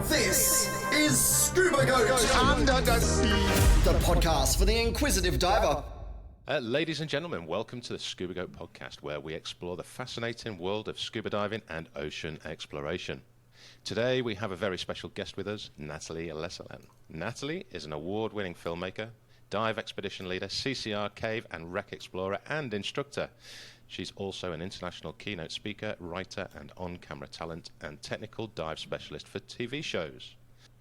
This is Scuba GOAT Under the Sea, the podcast for the inquisitive diver. Ladies and gentlemen, welcome to the Scuba GOAT podcast, where we explore the fascinating world of scuba diving and ocean exploration. Today we have a very special guest with us, Nathalie Lasselin. Nathalie is an award-winning filmmaker, dive expedition leader, CCR, cave and wreck explorer and instructor. She's also an international keynote speaker, writer and on-camera talent and technical dive specialist for TV shows.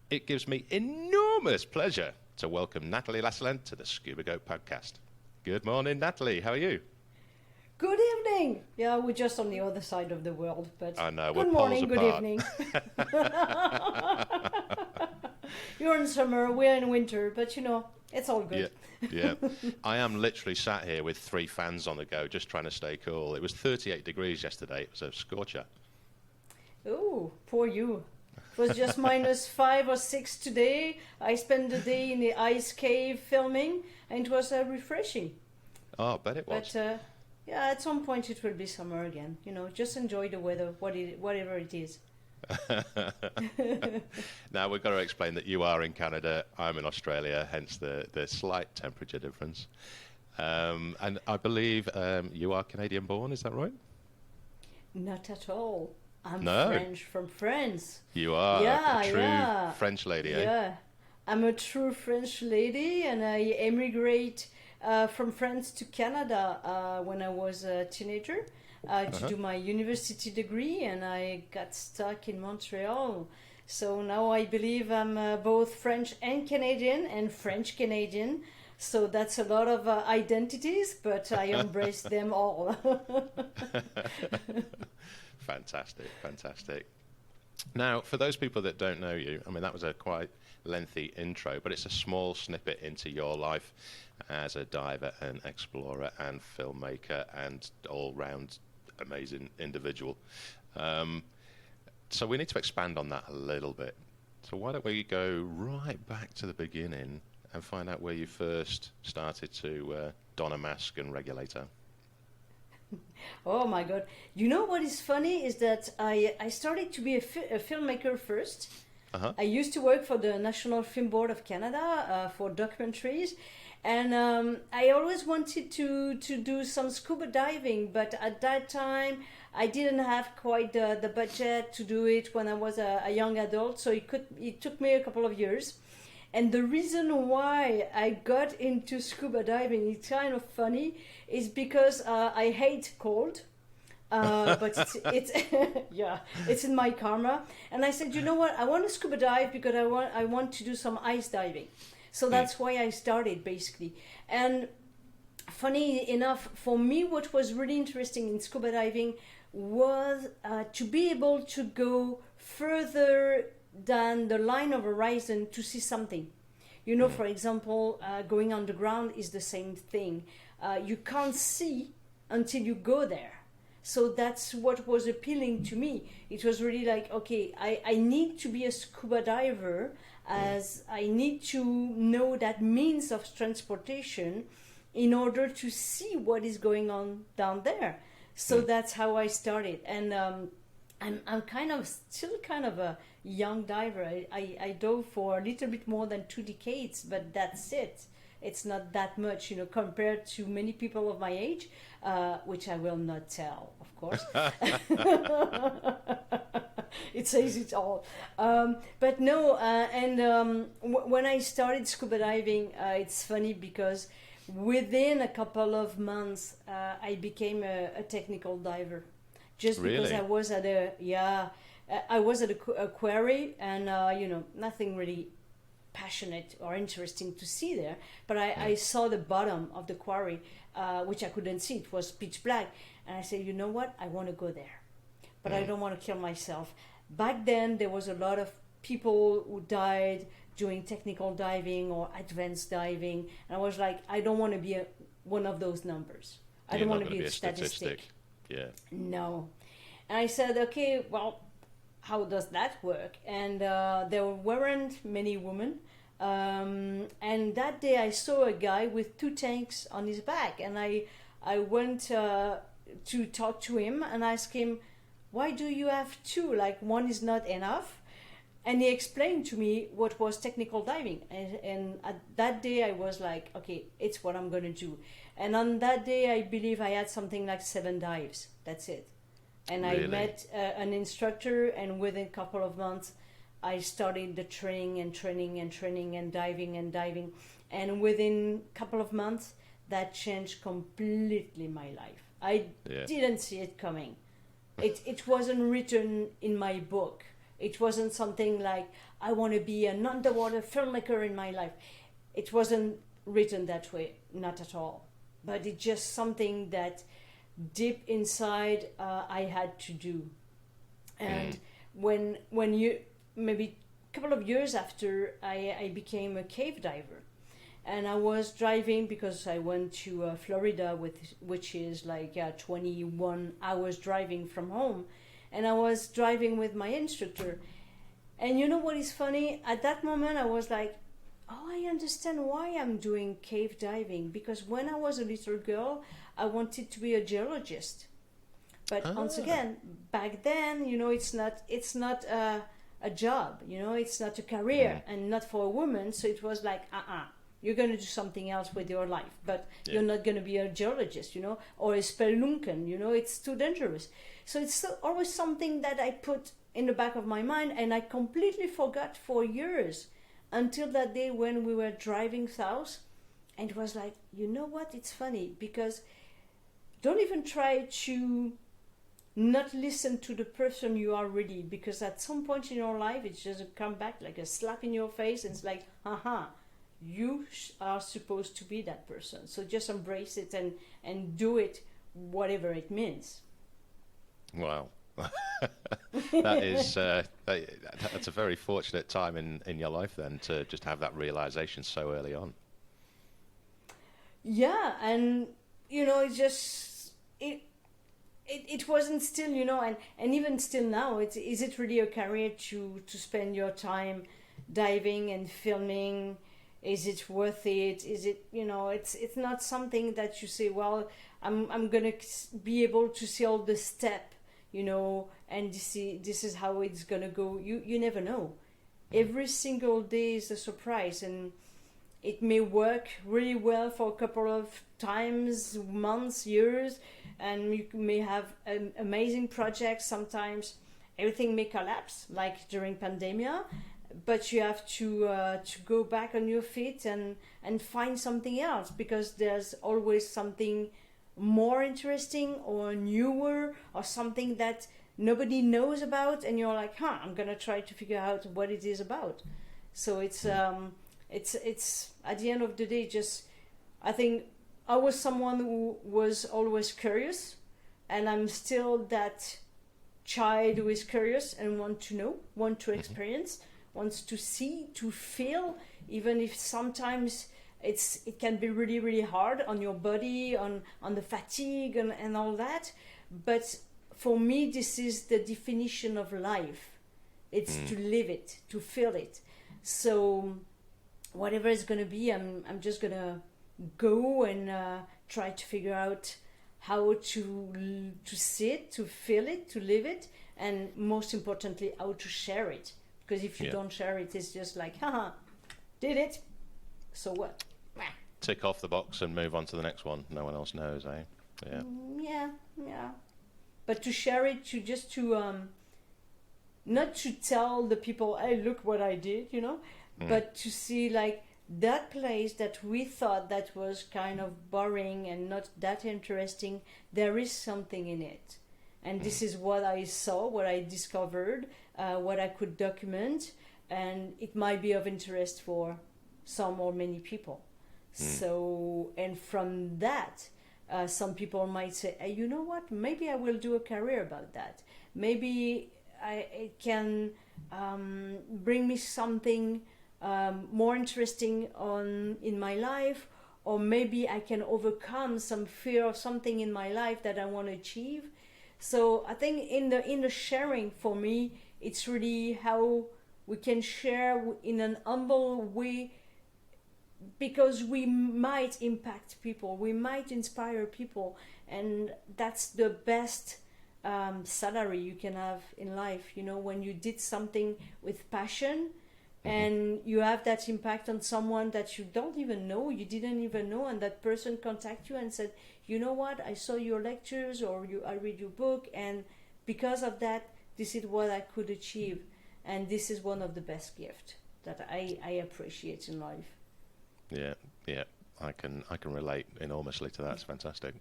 It gives me enormous pleasure to welcome Nathalie Lasselin to the Scuba GOAT podcast. Good morning, Nathalie. How are you? Good evening. Yeah, we're just on the other side of the world, but I know, good we're morning, poles good apart. evening. You're in summer, we're in winter, but you know, it's all good. Yeah. I am literally sat here with 3 fans on the go, just trying to stay cool. It was 38 degrees yesterday. It was a scorcher. Oh, poor you. It was just -5 or 6 today. I spent the day in the ice cave filming, and it was refreshing. Oh, I bet it was. But yeah, at some point it will be summer again. You know, just enjoy the weather, whatever it is. Now we've got to explain that you are in Canada, I'm in Australia, hence the slight temperature difference. And I believe you are Canadian born, is that right? Not at all. I'm No. French from France. You are a true French lady, eh? Yeah, I'm a true French lady, and I emigrate from France to Canada when I was a teenager to do my university degree, and I got stuck in Montreal. So now I believe I'm both French and Canadian, and French Canadian. So that's a lot of identities, but I embrace them all. Fantastic. Now, for those people that don't know you, I mean, that was a quite lengthy intro, but it's a small snippet into your life as a diver and explorer and filmmaker and all-round amazing individual. So we need to expand on that a little bit. So why don't we go right back to the beginning and find out where you first started to don a mask and regulator? Oh my God. You know what is funny is that I started to be a filmmaker first. I used to work for the National Film Board of Canada for documentaries, and I always wanted to do some scuba diving, but at that time I didn't have quite the budget to do it when I was a young adult, so it took me a couple of years. And the reason why I got into scuba diving, it's kind of funny, is because I hate cold. But it's yeah, it's in my karma. And I said, you know what? I want to scuba dive because I want to do some ice diving. So that's why I started, basically. And funny enough, for me, what was really interesting in scuba diving was to be able to go further than the line of horizon to see something. You know, for example, going underground is the same thing. You can't see until you go there. So that's what was appealing to me. It was really like, okay, I need to be a scuba diver, as I need to know that means of transportation in order to see what is going on down there. So that's how I started. And I'm still kind of a young diver. I dove for a little bit more than 2 decades, but that's it. It's not that much, you know, compared to many people of my age, which I will not tell, of course. It says it all. But no, when I started scuba diving, it's funny because within a couple of months, I became a technical diver. Just because Really? I was at a quarry, and you know, nothing really passionate or interesting to see there, but I saw the bottom of the quarry, which I couldn't see. It was pitch black, and I said, you know what, I want to go there, but I don't want to kill myself. Back then there was a lot of people who died doing technical diving or advanced diving, and I was like, I don't want to be one of those numbers. I don't want to be a statistic. Yeah. No. And I said, okay, well, how does that work? And there weren't many women. And that day I saw a guy with 2 tanks on his back. And I went to talk to him and ask him, why do you have 2? Like, one is not enough? and he explained to me what was technical diving, and at that day I was like, okay, it's what I'm going to do. And on that day I believe I had something like 7 dives. That's it. And Really? I met an instructor, and within a couple of months I started the training and diving, and within a couple of months that changed completely my life. I didn't see it coming. It wasn't written in my book. It wasn't something like I want to be an underwater filmmaker in my life. It wasn't written that way, not at all. But it's just something that deep inside I had to do. And when you, maybe a couple of years after, I became a cave diver. And I was driving because I went to Florida, which is like 21 hours driving from home. And I was driving with my instructor. And you know what is funny? At that moment I was like, oh, I understand why I'm doing cave diving. Because when I was a little girl, I wanted to be a geologist. But once again, back then, you know, it's not a job, you know, it's not a career and not for a woman. So it was like, you're going to do something else with your life, but you're not going to be a geologist, you know, or a spelunken, you know, it's too dangerous. So it's always something that I put in the back of my mind, and I completely forgot for years until that day when we were driving south, and it was like, you know what, it's funny, because don't even try to not listen to the person you are really, because at some point in your life it just come back like a slap in your face, and it's like, you are supposed to be that person. So just embrace it and do it, whatever it means. Wow. That's a very fortunate time in your life then, to just have that realization so early on. Yeah, and you know, it wasn't still, you know, and even still now, is it really a career to spend your time diving and filming? Is it worth it? Is it, you know, it's not something that you say, well, I'm gonna be able to see all the step, you know, and this is how it's gonna go. You never know. Every single day is a surprise, and it may work really well for a couple of times, months, years, and you may have an amazing projects. Sometimes everything may collapse, like during pandemia, but you have to go back on your feet and find something else, because there's always something more interesting or newer, or something that nobody knows about, and you're like, I'm gonna try to figure out what it is about. So it's at the end of the day, just, I think I was someone who was always curious, and I'm still that child who is curious and want to know, want to experience, wants to see, to feel, even if sometimes it can be really, really hard on your body, on the fatigue and all that. But for me, this is the definition of life. It's to live it, to feel it. So whatever it's going to be, I'm just going to go and try to figure out how to see it, to feel it, to live it, and most importantly, how to share it. Because if you don't share it, it's just like, did it, so what? Tick off the box and move on to the next one. No one else knows, eh? Yeah. But to share it, not to tell the people, hey, look what I did, you know, but to see like that place that we thought that was kind of boring and not that interesting, there is something in it. And this is what I saw, what I discovered, what I could document, and it might be of interest for some or many people. So, and from that, some people might say, hey, you know what, maybe I will do a career about that. Maybe it can bring me something more interesting in my life, or maybe I can overcome some fear of something in my life that I want to achieve. So I think in the sharing, for me, it's really how we can share in an humble way, because we might impact people, we might inspire people, and that's the best salary you can have in life. When you did something with passion, and you have that impact on someone that you didn't even know, and that person contact you and said, you know what, I saw your lectures, or I read your book, and because of that, this is what I could achieve. And this is one of the best gifts that I appreciate in life. Yeah, I can relate enormously to that. It's fantastic.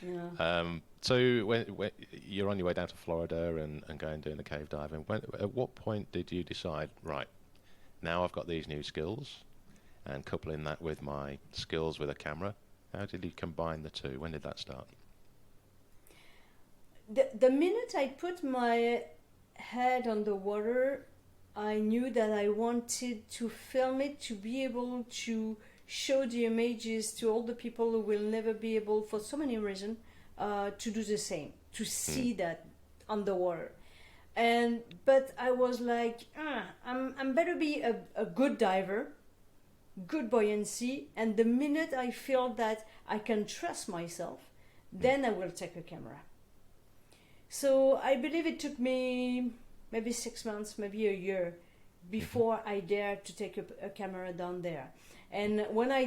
Yeah. So when you're on your way down to Florida and going doing the cave diving, at what point did you decide, right, now I've got these new skills, and coupling that with my skills with a camera, how did you combine the two? When did that start? The minute I put my head on the water, I knew that I wanted to film it, to be able to show the images to all the people who will never be able, for so many reasons, to do the same, to see that underwater. But I was like, I'm better be a good diver, good buoyancy, and the minute I feel that I can trust myself, then I will take a camera. So I believe it took me maybe 6 months, maybe a year, before I dared to take a camera down there. And when I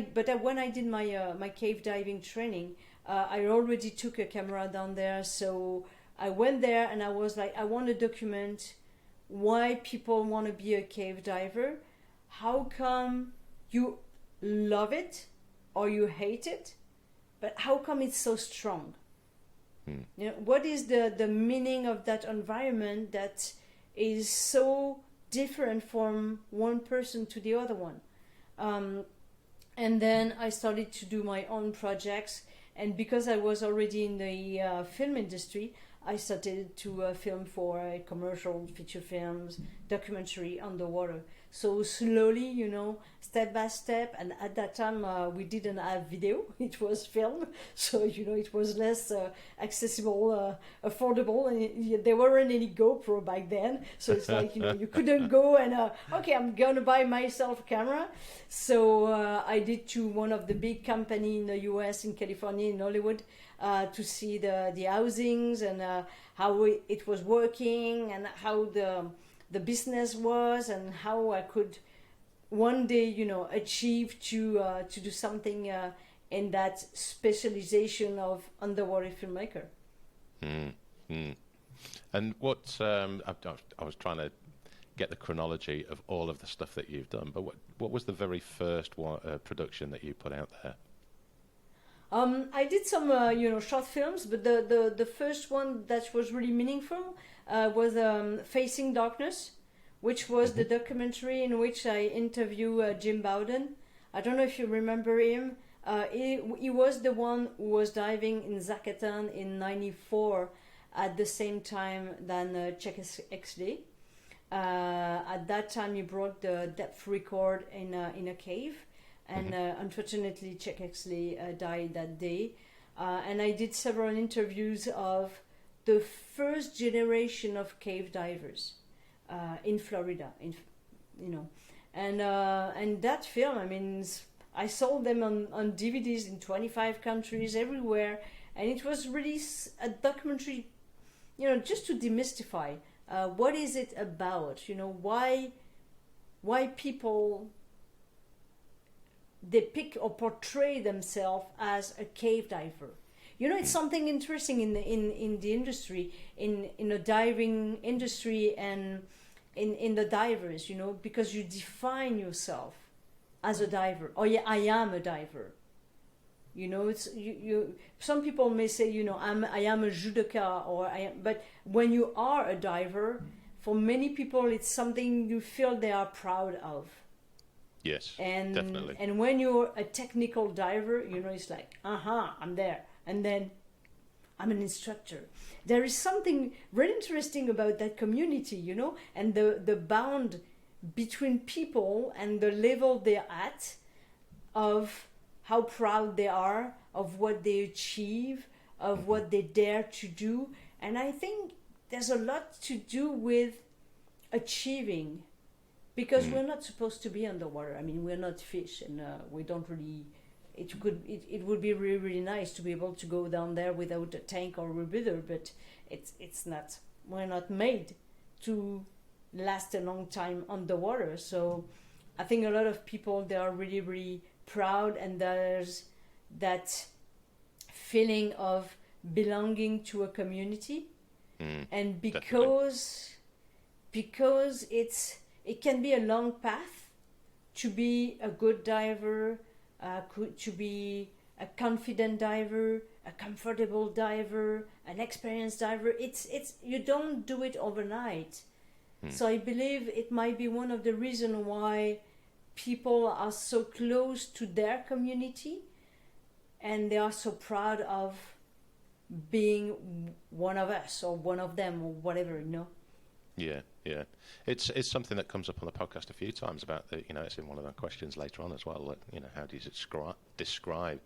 did my cave diving training, I already took a camera down there. So I went there and I was like, I want to document why people want to be a cave diver. How come you love it or you hate it, but how come it's so strong? What is the meaning of that environment that is so different from one person to the other one? And then I started to do my own projects, and because I was already in the film industry, I started to film for commercial feature films, documentary underwater. So slowly, step by step, and at that time we didn't have video, it was film, so it was less accessible, affordable, and there weren't any GoPro back then, so it's like you couldn't go and okay, I'm gonna buy myself a camera. So I did to one of the big company in the US, in California, in Hollywood, to see the housings and how it was working, and how the business was, and how I could one day, achieve to do something in that specialization of underwater filmmaker. And what I was trying to get the chronology of all of the stuff that you've done, but what was the very first production that you put out there? I did some, short films, but the first one that was really meaningful was Facing Darkness, which was the documentary in which I interview Jim Bowden. I don't know if you remember him. He was the one who was diving in Zakatan in '94 at the same time than Czech Exley. At that time, he broke the depth record in a cave. And unfortunately, Czech Exley died that day. And I did several interviews of the first generation of cave divers in Florida, and that film, I sold them on DVDs in 25 countries, everywhere, and it was really a documentary, just to demystify what is it about, why people they pick or portray themselves as a cave diver. It's something interesting in the industry, in the diving industry, and in the divers, because you define yourself as a diver. Oh yeah, I am a diver. It's you. Some people may say, I am a judoka, or I am. But when you are a diver, for many people, it's something you feel they are proud of. Yes, and definitely. And when you're a technical diver, it's like, I'm there, and then I'm an instructor. There is something very interesting about that community, and the bound between people and the level they're at, of how proud they are of what they achieve, of what they dare to do. And I think there's a lot to do with achieving. Because we're not supposed to be underwater. We're not fish, and we don't really it would be really, really nice to be able to go down there without a tank or rebreather, but it's not. We're not made to last a long time underwater. So I think a lot of people, they are really, really proud, and there's that feeling of belonging to a community. And because it can be a long path to be a good diver, to be a confident diver, a comfortable diver, an experienced diver. It's you don't do it overnight. So I believe it might be one of the reasons why people are so close to their community, and they are so proud of being one of us or one of them or whatever, you know. Yeah. It's something that comes up on the podcast a few times about the, it's in one of the questions later on as well. How do you describe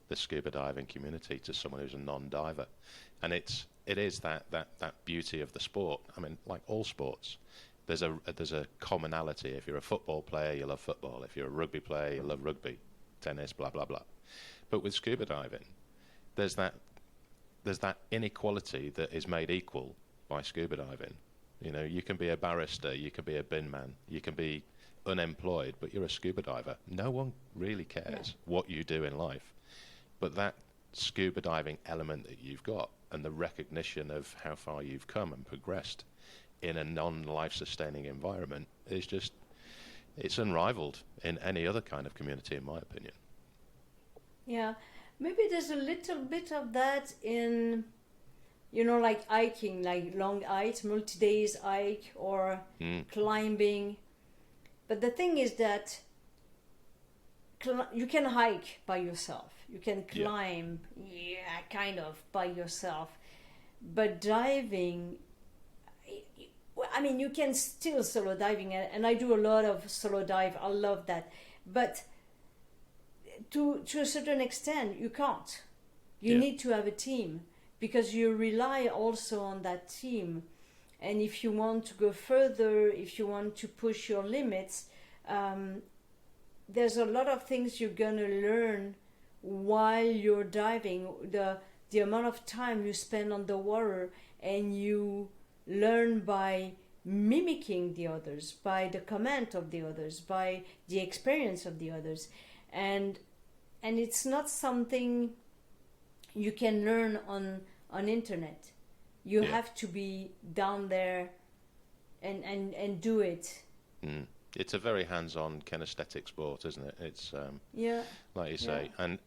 the scuba diving community to someone who's a non-diver? And it is that beauty of the sport. I mean, like all sports, there's a commonality. If you're a football player, you love football. If you're a rugby player, you love rugby, tennis, blah blah blah. But with scuba diving, there's that inequality that is made equal by scuba diving. You can be a barrister, you can be a bin man, you can be unemployed, but you're a scuba diver. No one really cares what you do in life. But that scuba diving element that you've got, and the recognition of how far you've come and progressed in a non-life sustaining environment, is just, it's unrivaled in any other kind of community, in my opinion. Yeah, maybe there's a little bit of that in, like hiking, like long hikes, multi-days hike, or climbing. But the thing is that you can hike by yourself. You can climb, kind of by yourself. But diving, I mean, you can still solo diving, and I do a lot of solo dive. I love that. But to a certain extent, you can't. You need to have a team, because you rely also on that team. And if you want to go further, if you want to push your limits, there's a lot of things you're going to learn while you're diving. The amount of time you spend on the water, and you learn by mimicking the others, by the comment of the others, by the experience of the others. And it's not something you can learn on internet. You have to be down there and do it. It's a very hands-on kinesthetic sport, isn't it? It's like you say. And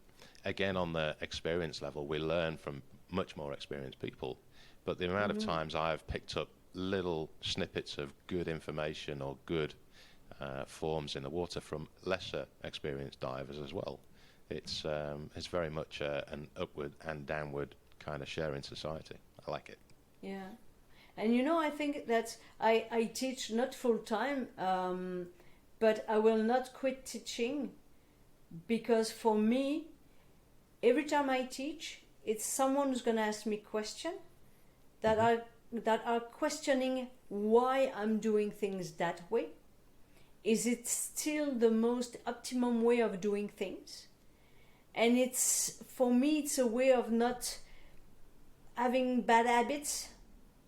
again, on the experience level, we learn from much more experienced people. But the amount of times I've picked up little snippets of good information or good forms in the water from lesser experienced divers as well. It's very much an upward and downward kind of sharing society. I like it. Yeah. And I think that I teach not full time, but I will not quit teaching, because for me, every time I teach, it's someone who's going to ask me questions that are questioning why I'm doing things that way. Is it still the most optimum way of doing things? And for me, it's a way of not having bad habits.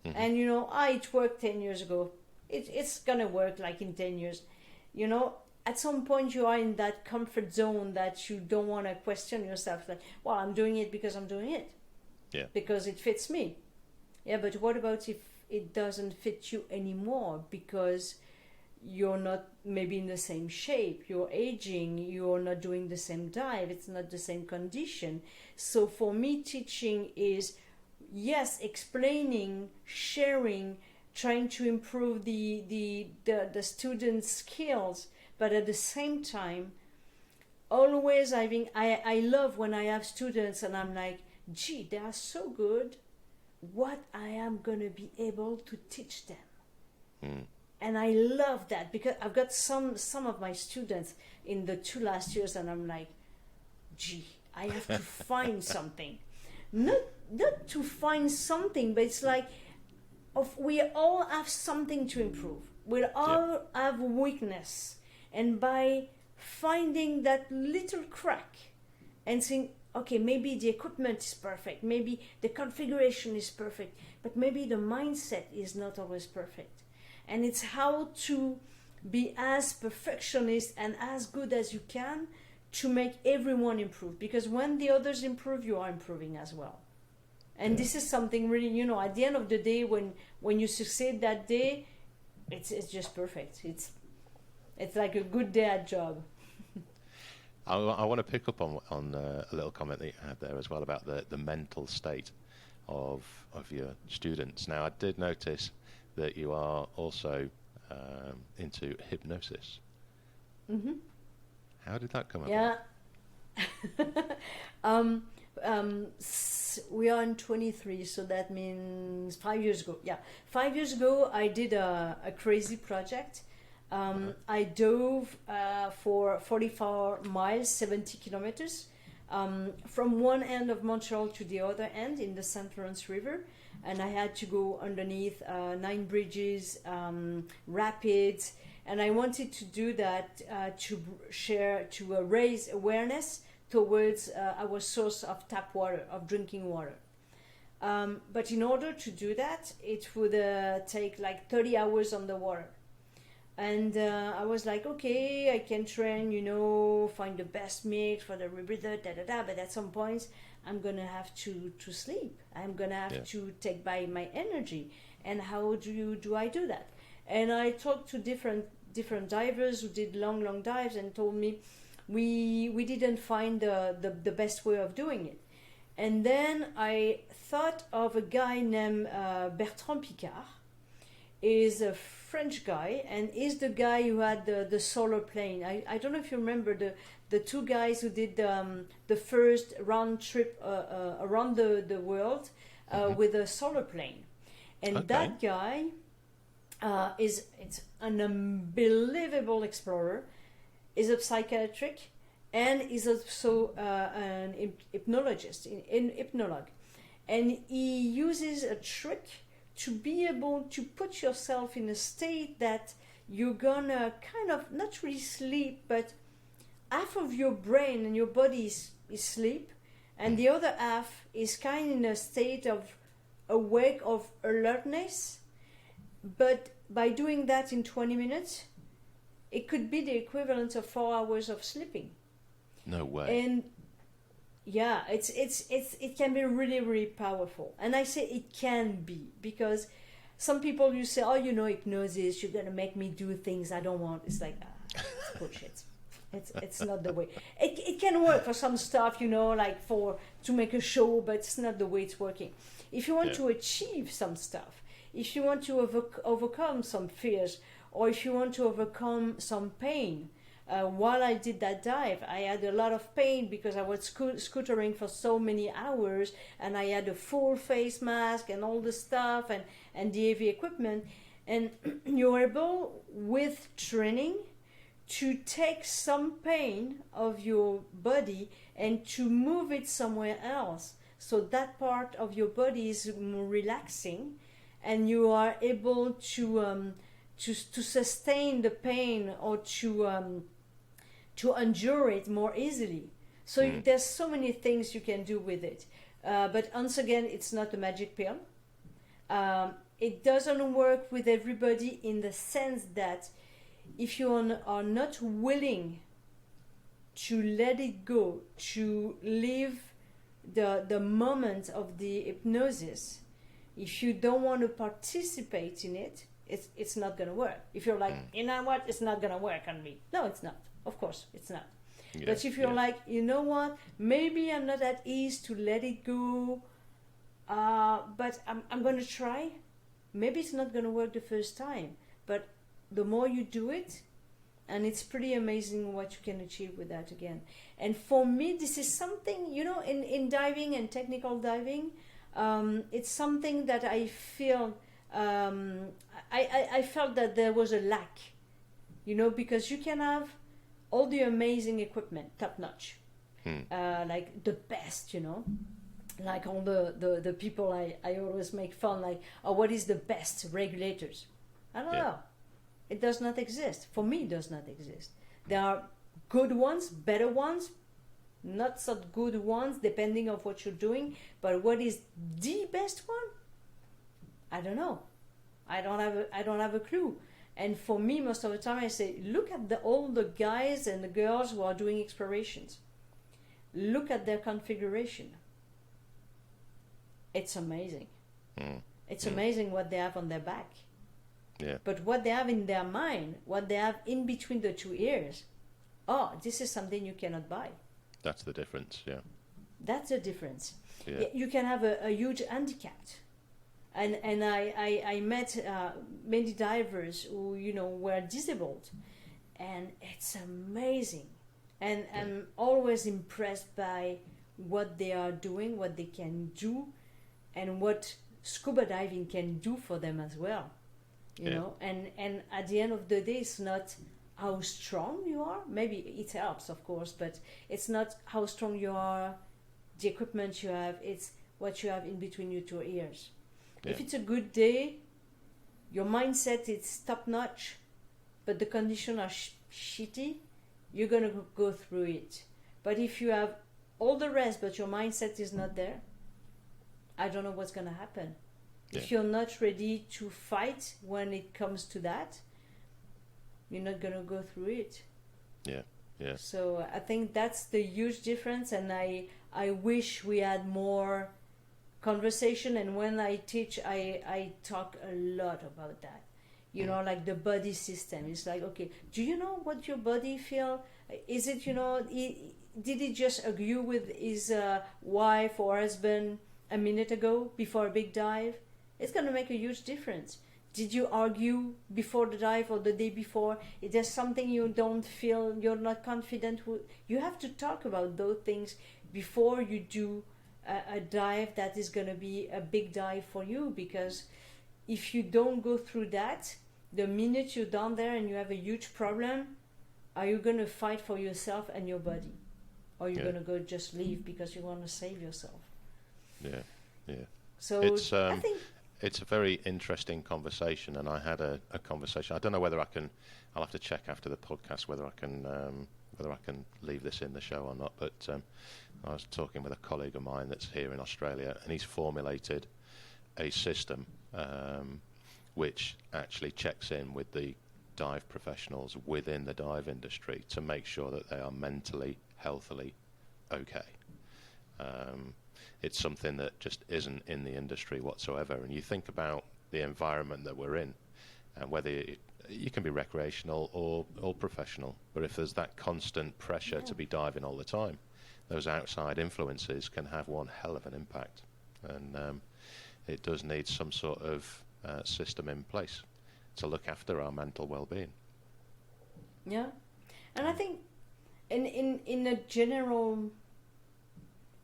And it worked 10 years ago. It's gonna work like in 10 years. At some point you are in that comfort zone that you don't want to question yourself. Like, well, I'm doing it because I'm doing it. Yeah. Because it fits me. Yeah, but what about if it doesn't fit you anymore because you're not maybe in the same shape, you're aging, you're not doing the same dive, it's not the same condition. So for me, teaching is, yes, explaining, sharing, trying to improve the students' skills, but at the same time, always I love when I have students and I'm like, gee, they are so good, what I am going to be able to teach them. And I love that, because I've got some of my students in the 2 last years, and I'm like, gee, I have to find something. Not to find something, but it's like, we all have something to improve. We all have weakness. And by finding that little crack and saying, okay, maybe the equipment is perfect, maybe the configuration is perfect, but maybe the mindset is not always perfect. And it's how to be as perfectionist and as good as you can to make everyone improve. Because when the others improve, you are improving as well. And this is something really, you know, at the end of the day, when you succeed that day, it's just perfect. It's like a good day at job. I want to pick up on a little comment that you had there as well about the mental state of your students. Now, I did notice that you are also into hypnosis. Mm-hmm. How did that come about? We are in 23, so that means 5 years ago. 5 years ago, I did a crazy project. I dove for 44 miles, 70 kilometers, from one end of Montreal to the other end in the St. Lawrence River. And I had to go underneath 9 bridges, rapids, and I wanted to do that to raise awareness towards our source of tap water, of drinking water. But in order to do that, it would take like 30 hours on the water. And I was like, okay, I can train, you know, find the best mix for the rebreather, but at some points I'm gonna have to sleep. I'm gonna have to take by my energy. And how do I do that? And I talked to different divers who did long dives and told me we didn't find the best way of doing it. And then I thought of a guy named Bertrand Piccard. Is a French guy, and is the guy who had the solar plane. I don't know if you remember the two guys who did the first round trip around the world with a solar plane. And that guy it's an unbelievable explorer, is a psychiatric, and is also an hypnologist, an hypnologue. And he uses a trick to be able to put yourself in a state that you're gonna kind of not really sleep, but half of your brain and your body is sleep, and the other half is kind of in a state of awake, of alertness. But by doing that in 20 minutes, it could be the equivalent of 4 hours of sleeping. No way. And yeah, it can be really, really powerful. And I say it can be, because some people, you say, oh, you know, hypnosis, you're going to make me do things I don't want. It's like, it's bullshit. It's not the way. It can work for some stuff, you know, like to make a show, but it's not the way it's working. If you want to achieve some stuff, if you want to overcome some fears, or if you want to overcome some pain, while I did that dive, I had a lot of pain because I was scootering for so many hours, and I had a full face mask and all the stuff and the heavy equipment. And you're able, with training, to take some pain of your body and to move it somewhere else. So that part of your body is relaxing, and you are able to sustain the pain, or to endure it more easily. So there's so many things you can do with it. But once again, it's not a magic pill. It doesn't work with everybody, in the sense that if you are not willing to let it go, to live the moment of the hypnosis, if you don't want to participate in it, it's not going to work. If you're like, you know what, it's not going to work on me. No, it's not. Of course, it's not. Yeah, but if you're like, you know what, maybe I'm not at ease to let it go, but I'm going to try. Maybe it's not going to work the first time, but the more you do it, and it's pretty amazing what you can achieve with that again. And for me, this is something, you know, in diving and technical diving, it's something that I feel, I felt that there was a lack, you know, because you can have all the amazing equipment, top notch, like the best, you know, like all the people I always make fun, like, oh, what is the best regulators? I don't know. It does not exist. For me, it does not exist. There are good ones, better ones, not so good ones, depending on what you're doing. But what is the best one? I don't know. I don't have a clue. And for me, most of the time, I say, look at all the guys and the girls who are doing explorations. Look at their configuration. It's amazing. It's amazing what they have on their back. Yeah. But what they have in their mind, what they have in between the two ears, this is something you cannot buy. That's the difference, yeah. That's the difference. Yeah. You can have a huge handicap. And I met many divers who, were disabled. And it's amazing. And I'm always impressed by what they are doing, what they can do, and what scuba diving can do for them as well. You know, and at the end of the day, it's not how strong you are. Maybe it helps, of course, but it's not how strong you are, the equipment you have, it's what you have in between your two ears. Yeah. If it's a good day, your mindset is top notch, but the conditions are shitty, you're going to go through it. But if you have all the rest, but your mindset is not there, I don't know what's going to happen. Yeah. If you're not ready to fight when it comes to that, you're not going to go through it. Yeah, yeah. So I think that's the huge difference, and I wish we had more conversation. And when I teach, I talk a lot about that. You know, like the body system. It's like, okay, do you know what your body feel? Is it, did he just argue with his wife or husband a minute ago before a big dive? It's going to make a huge difference. Did you argue before the dive or the day before? Is there something you don't feel, you're not confident with? You have to talk about those things before you do a dive that is going to be a big dive for you. Because if you don't go through that, the minute you're down there and you have a huge problem, are you going to fight for yourself and your body? Or are you going to go just leave because you want to save yourself? Yeah, yeah. So I think it's a very interesting conversation, and I had a conversation. I don't know whether I can. I'll have to check after the podcast whether I can leave this in the show or not. But I was talking with a colleague of mine that's here in Australia, and he's formulated a system which actually checks in with the dive professionals within the dive industry to make sure that they are mentally, healthily okay. It's something that just isn't in the industry whatsoever. And you think about the environment that we're in, and whether you can be recreational or professional, but if there's that constant pressure to be diving all the time, those outside influences can have one hell of an impact. And it does need some sort of system in place to look after our mental well-being. Yeah, and I think in a general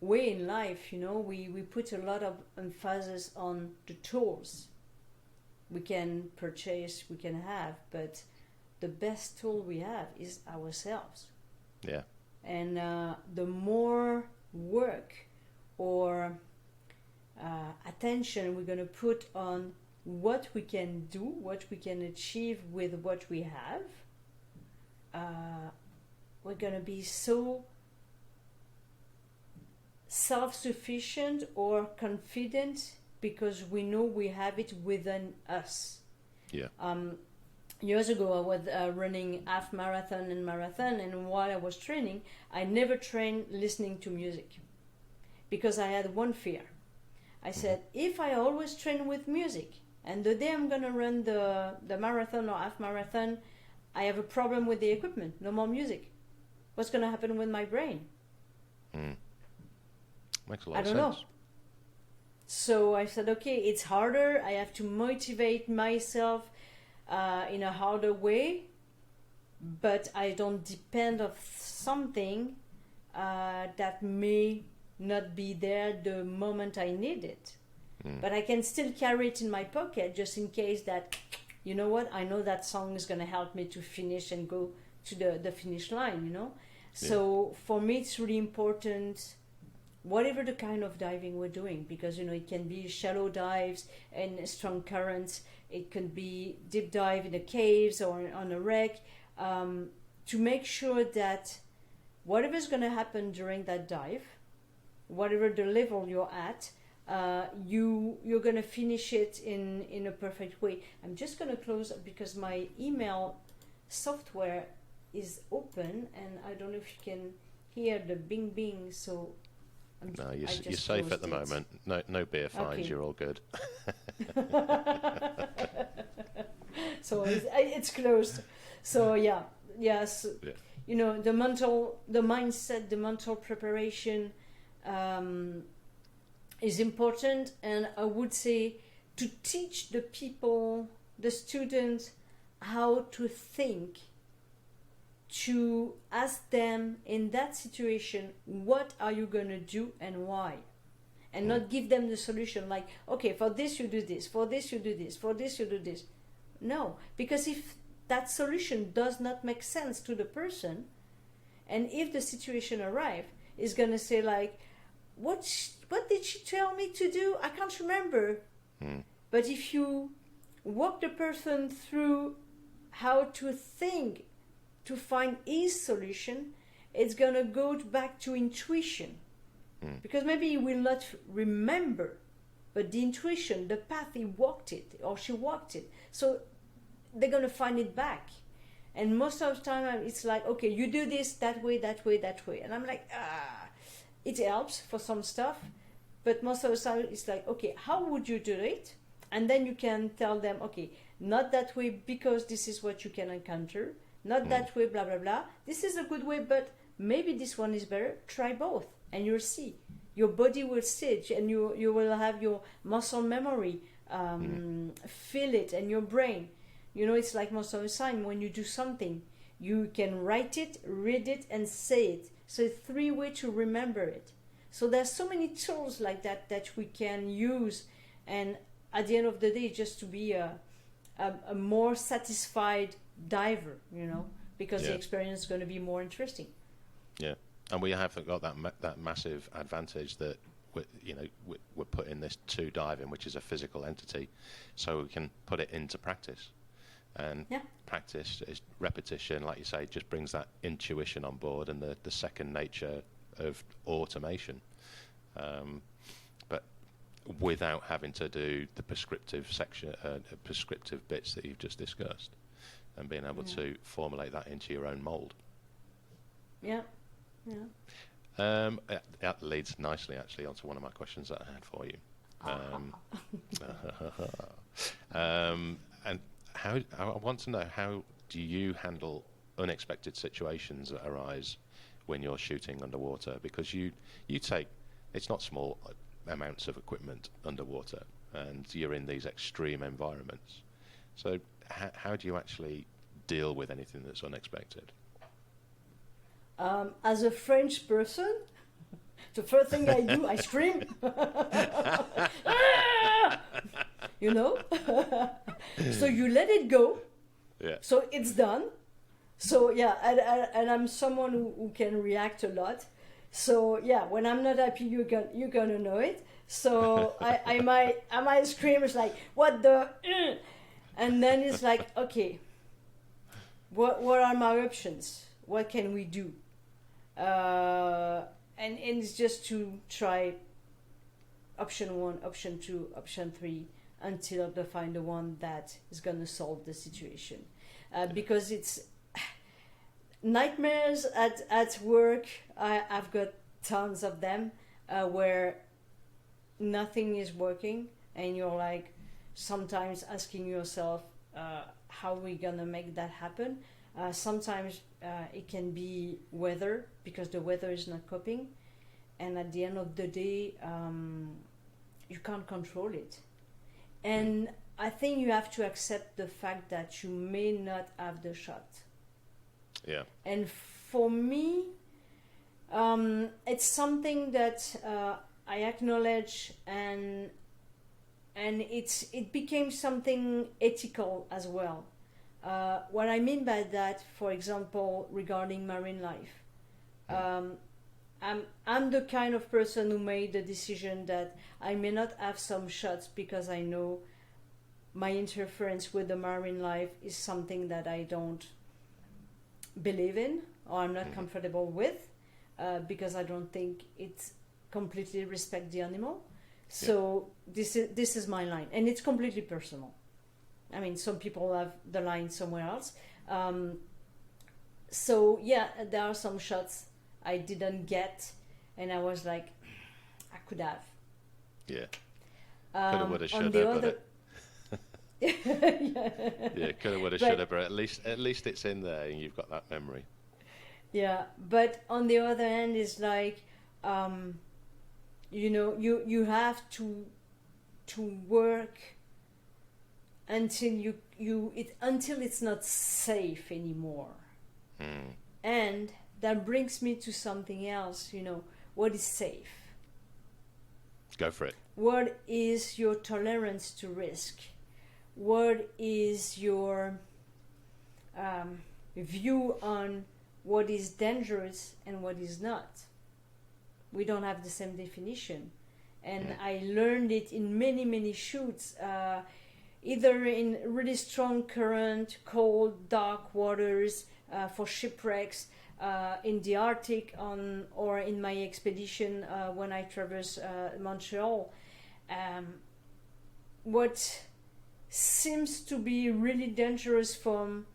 way in life, we put a lot of emphasis on the tools we can purchase, we can have, but the best tool we have is ourselves. Yeah. And the more work or attention we're going to put on what we can do, what we can achieve with what we have, we're going to be so self-sufficient or confident because we know we have it within us. Yeah. Years ago, I was running half marathon and marathon, and while I was training, I never trained listening to music because I had one fear. I said, if I always train with music, and the day I'm gonna run the marathon or half marathon, I have a problem with the equipment. No more music. What's gonna happen with my brain? Makes a lot of sense. I don't know. So I said, okay, it's harder. I have to motivate myself in a harder way, but I don't depend on something that may not be there the moment I need it. But I can still carry it in my pocket just in case that, you know what, I know that song is going to help me to finish and go to the finish line, Yeah. So for me, it's really important, whatever the kind of diving we're doing, because, it can be shallow dives and strong currents. It can be deep dive in the caves or on a wreck, to make sure that whatever's going to happen during that dive, whatever the level you're at, you're going to finish it in a perfect way. I'm just going to close because my email software is open and I don't know if you can hear the bing bing, so no, you're safe at the moment. No beer fines. Okay. You're all good. So it's closed. So yes. You know, the mindset, the mental preparation is important, and I would say to teach the people, the students, how to think, to ask them in that situation, what are you going to do and why? And not give them the solution like, okay, for this you do this, for this you do this, for this you do this. No, because if that solution does not make sense to the person, and if the situation arrives, is going to say like, what did she tell me to do? I can't remember. But if you walk the person through how to think to find his solution, it's going to go back to intuition. Because maybe he will not remember, but the intuition, the path he walked it or she walked it. So they're going to find it back. And most of the time it's like, okay, you do this that way, that way, that way. And I'm like, it helps for some stuff. But most of the time it's like, okay, how would you do it? And then you can tell them, okay, not that way because this is what you can encounter. Not that way, blah, blah, blah. This is a good way, but maybe this one is better. Try both and you'll see. Your body will see it and you will have your muscle memory, feel it, and your brain. You know, it's like most of the time when you do something, you can write it, read it, and say it. So it's 3 ways to remember it. So there's so many tools like that that we can use, and at the end of the day, just to be a more satisfied diver, you know, because the experience is going to be more interesting. Yeah, and we have got that massive advantage that we're putting this to diving, which is a physical entity, so we can put it into practice. And practice is repetition, like you say, just brings that intuition on board and the second nature of automation, but without having to do the prescriptive prescriptive bits that you've just discussed, and being able to formulate that into your own mould. That leads nicely actually onto one of my questions that I had for you. And I want to know, how do you handle unexpected situations that arise when you're shooting underwater? Because you take, it's not small amounts of equipment underwater, and you're in these extreme environments. So how do you actually deal with anything that's unexpected? As a French person, the first thing I do, I scream. You know? So you let it go. Yeah. So it's done. So and I'm someone who can react a lot. So when I'm not happy, you're gonna know it. So I might scream. It's like, what the? And then it's like, okay, what are my options? What can we do? And it's just to try option 1, option 2, option 3 until they find the one that is going to solve the situation. Because it's nightmares at work. I've got tons of them where nothing is working and you're like sometimes asking yourself, how are we going to make that happen? Sometimes it can be weather, because the weather is not coping, and at the end of the day you can't control it. And I think you have to accept the fact that you may not have the shot. Yeah. And for me, it's something that I acknowledge, and it became something ethical as well. What I mean by that, for example, regarding marine life, I'm the kind of person who made the decision that I may not have some shots because I know my interference with the marine life is something that I don't believe in or I'm not comfortable with. because I don't think it completely respects the animal. So this is my line, and it's completely personal. I mean, some people have the line somewhere else. So yeah, there are some shots I didn't get, and I was like, I could have. Yeah. Coulda, woulda, On shoulda, the but other, yeah, coulda, woulda, shoulda, but at least it's in there, and you've got that memory. yeah, but on the other hand, it's like, you know, you have to work until until it's not safe anymore. And that brings me to something else. You know, what is safe? Go for it. What is your tolerance to risk? What is your view on what is dangerous and what is not? We don't have the same definition. And I learned it in many shoots, either in really strong current, cold, dark waters, for shipwrecks, in the Arctic, or in my expedition when I traversed Montreal. What seems to be really dangerous from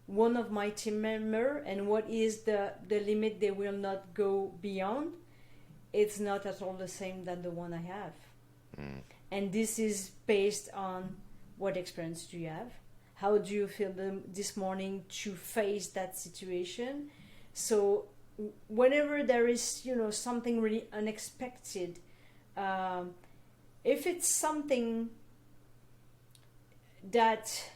one of my team members, and what is the limit they will not go beyond, it's not at all the same than the one I have. And this is based on what experience do you have? How do you feel this morning to face that situation? So whenever there is, you know, something really unexpected, if it's something that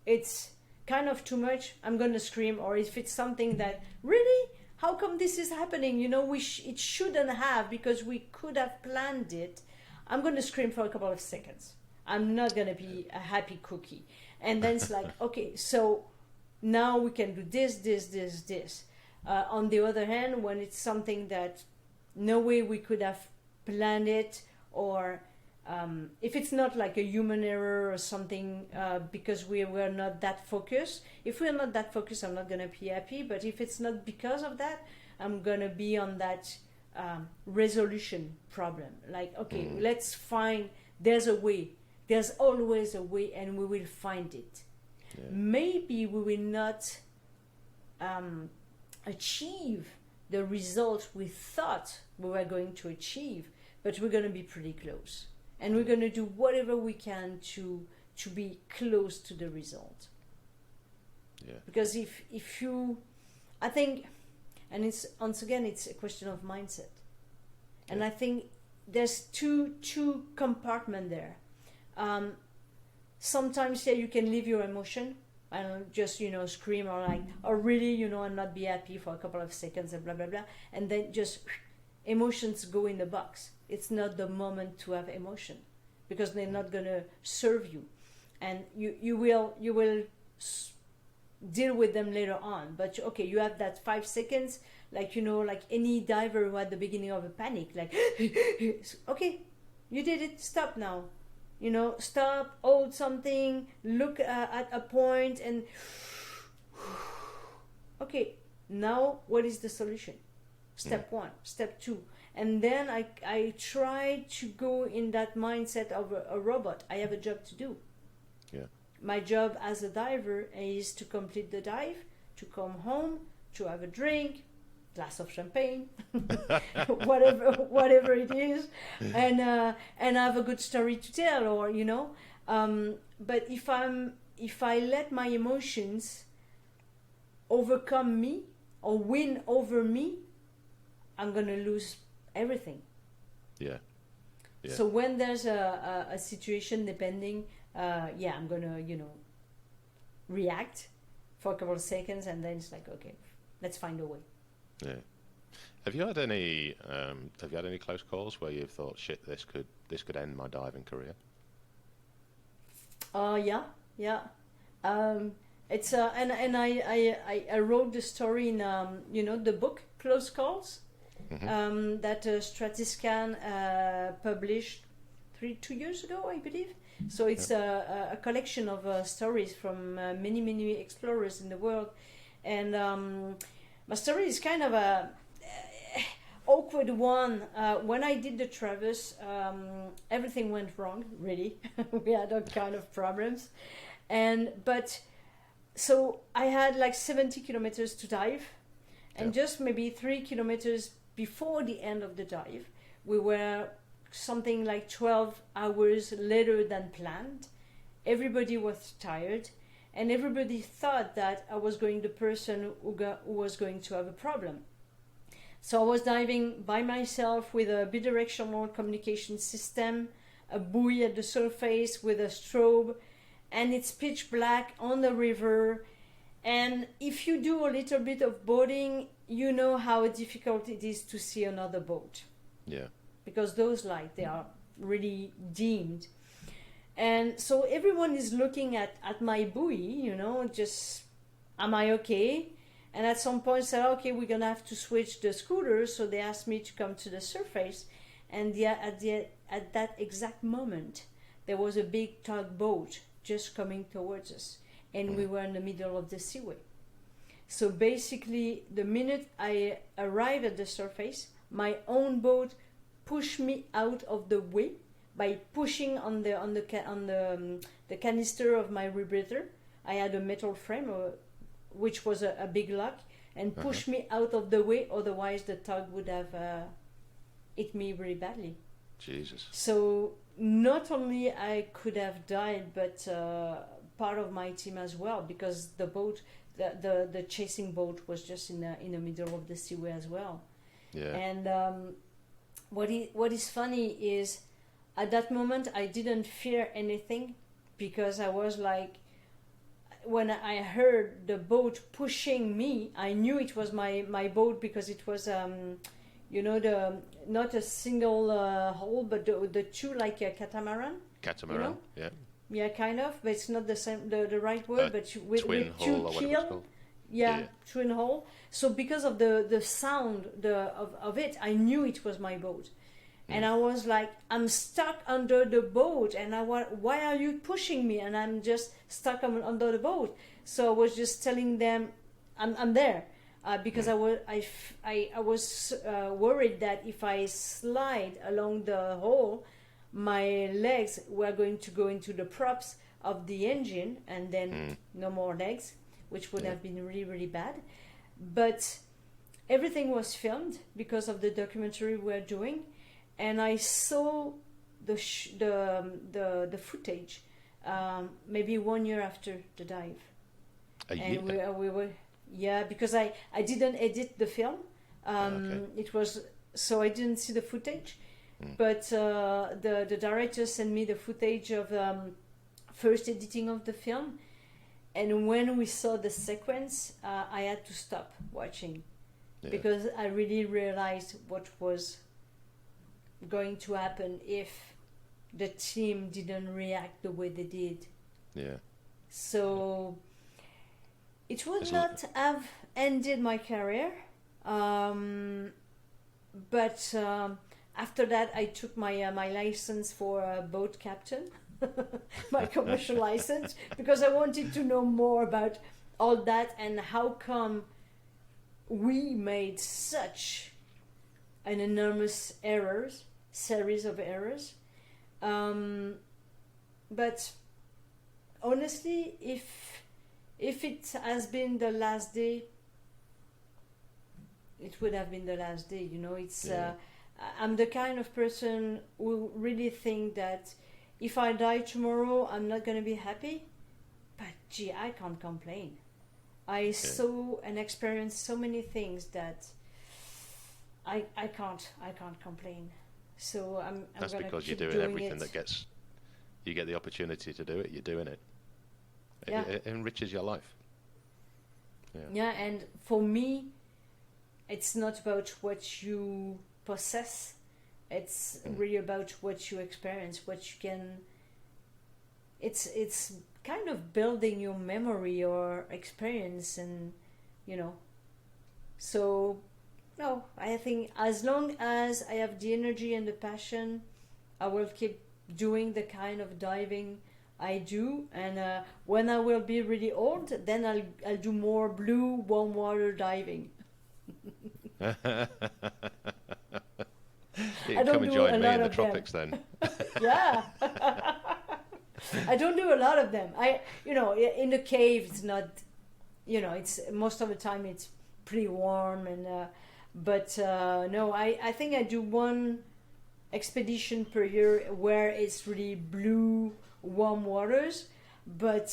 it's kind of too much, I'm going to scream. Or if it's something that, really? How come this is happening? You know, it shouldn't have, because we could have planned it. I'm going to scream for a couple of seconds. I'm not going to be a happy cookie. And then it's like, okay, so now we can do this. On the other hand, when it's something that no way we could have planned it, or if it's not like a human error or something, because we were not that focused. If we're not that focused, I'm not going to be happy. But if it's not because of that, I'm going to be on that resolution problem. Like, okay, let's find, there's a way. There's always a way, and we will find it. Yeah. Maybe we will not achieve the result we thought we were going to achieve, but we're going to be pretty close. And we're going to do whatever we can to be close to the result. Yeah. Because if you, I think, and it's once again, it's a question of mindset. And I think there's two compartments there. Sometimes you can leave your emotion and just, you know, scream or like, or really, you know, and not be happy for a couple of seconds and blah, blah, blah. And then just emotions go in the box. It's not the moment to have emotion, because they're not going to serve you. And you will deal with them later on. But okay, you have that 5 seconds, like, you know, like any diver who at the beginning of a panic, like, okay, you did it, stop now. You know, stop, hold something, look at a point, and okay, now what is the solution? Step 1, step 2. And then I try to go in that mindset of a robot. I have a job to do. Yeah. My job as a diver is to complete the dive, to come home, to have a drink, glass of champagne, whatever it is, and have a good story to tell, or, you know. But if I let my emotions overcome me or win over me, I'm gonna lose everything. Yeah. So when there's a situation, depending, I'm gonna, you know, react for a couple of seconds, and then it's like, okay, let's find a way. Yeah. Have you had any close calls where you've thought, shit, this could end my diving career? Yeah. It's and I wrote the story in you know, the book Close Calls. That Stratiscan published 2 years ago, I believe. So it's a collection of stories from many explorers in the world, and my story is kind of awkward one. When I did the traverse, everything went wrong. Really, we had all kind of problems, so I had like 70 kilometers to dive, and just maybe 3 kilometers before the end of the dive, we were something like 12 hours later than planned. Everybody was tired, and everybody thought that I was the person who was going to have a problem. So I was diving by myself with a bidirectional communication system, a buoy at the surface with a strobe, and it's pitch black on the river. And if you do a little bit of boating, you know how difficult it is to see another boat. Yeah. Because those lights, they are really dimmed. And so everyone is looking at my buoy, just, am I okay? And at some point said, okay, we're going to have to switch the scooter. So they asked me to come to the surface. And at that exact moment, there was a big tugboat just coming towards us. And we were in the middle of the seaway. So basically, the minute I arrived at the surface, my own boat pushed me out of the way by pushing on the canister of my rebreather. I had a metal frame, which was a big lock, and pushed me out of the way. Otherwise, the tug would have hit me really badly. Jesus. So not only I could have died, but part of my team as well, because the boat, the chasing boat, was just in the middle of the seaway as well. Yeah. And what is funny is, at that moment I didn't fear anything, because I was like, when I heard the boat pushing me, I knew it was my boat, because it was not a single hull, but the two, like a catamaran. Catamaran, yeah. Yeah, kind of, but it's not the same, the right word, but with twin two hull or whatever it's called. Yeah, twin hull. So because of the sound of it, I knew it was my boat. And I was like, I'm stuck under the boat, and why are you pushing me? And I'm just stuck under the boat. So I was just telling them, I'm there, because I was worried that if I slide along the hole, my legs were going to go into the props of the engine, and then no more legs, which would have been really, really bad. But everything was filmed because of the documentary we're doing. And I saw the footage maybe 1 year after the dive. We were because I didn't edit the film. It was, so I didn't see the footage, but the director sent me the footage of first editing of the film, and when we saw the sequence, I had to stop watching because I really realized what was going to happen if the team didn't react the way they did. Yeah. So it would not have ended my career, but after that I took my license for a boat captain, my commercial license, because I wanted to know more about all that and how come we made such an enormous series of errors. But honestly, if it has been the last day, it would have been the last day. It's I'm the kind of person who really think that if I die tomorrow, I'm not going to be happy. But gee, I can't complain. I saw and experienced so many things that I can't complain. So I'm That's gonna because keep you're doing doing everything it. you get the opportunity to do it, you're doing it. Yeah. It enriches your life. Yeah, and for me, it's not about what you possess. It's really about what you experience, what you can. It's kind of building your memory or experience, and So, no, I think as long as I have the energy and the passion, I will keep doing the kind of diving I do. And when I will be really old, then I'll do more blue warm water diving. You can come and join me in the tropics then. Yeah. I don't do a lot of them. In the cave, it's not, it's most of the time it's pretty warm but no, I think I do one expedition per year where it's really blue, warm waters. But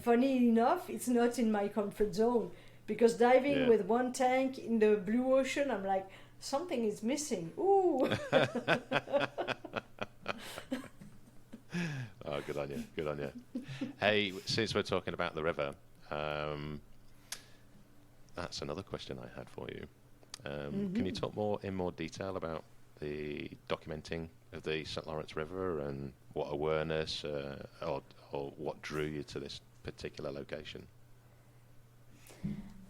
funny enough, it's not in my comfort zone, because diving with one tank in the blue ocean, I'm like, something is missing. Ooh. Oh, good on you. Good on you. Hey, since we're talking about the river, that's another question I had for you. Can you talk in more detail about the documenting of the St. Lawrence River and what awareness or what drew you to this particular location?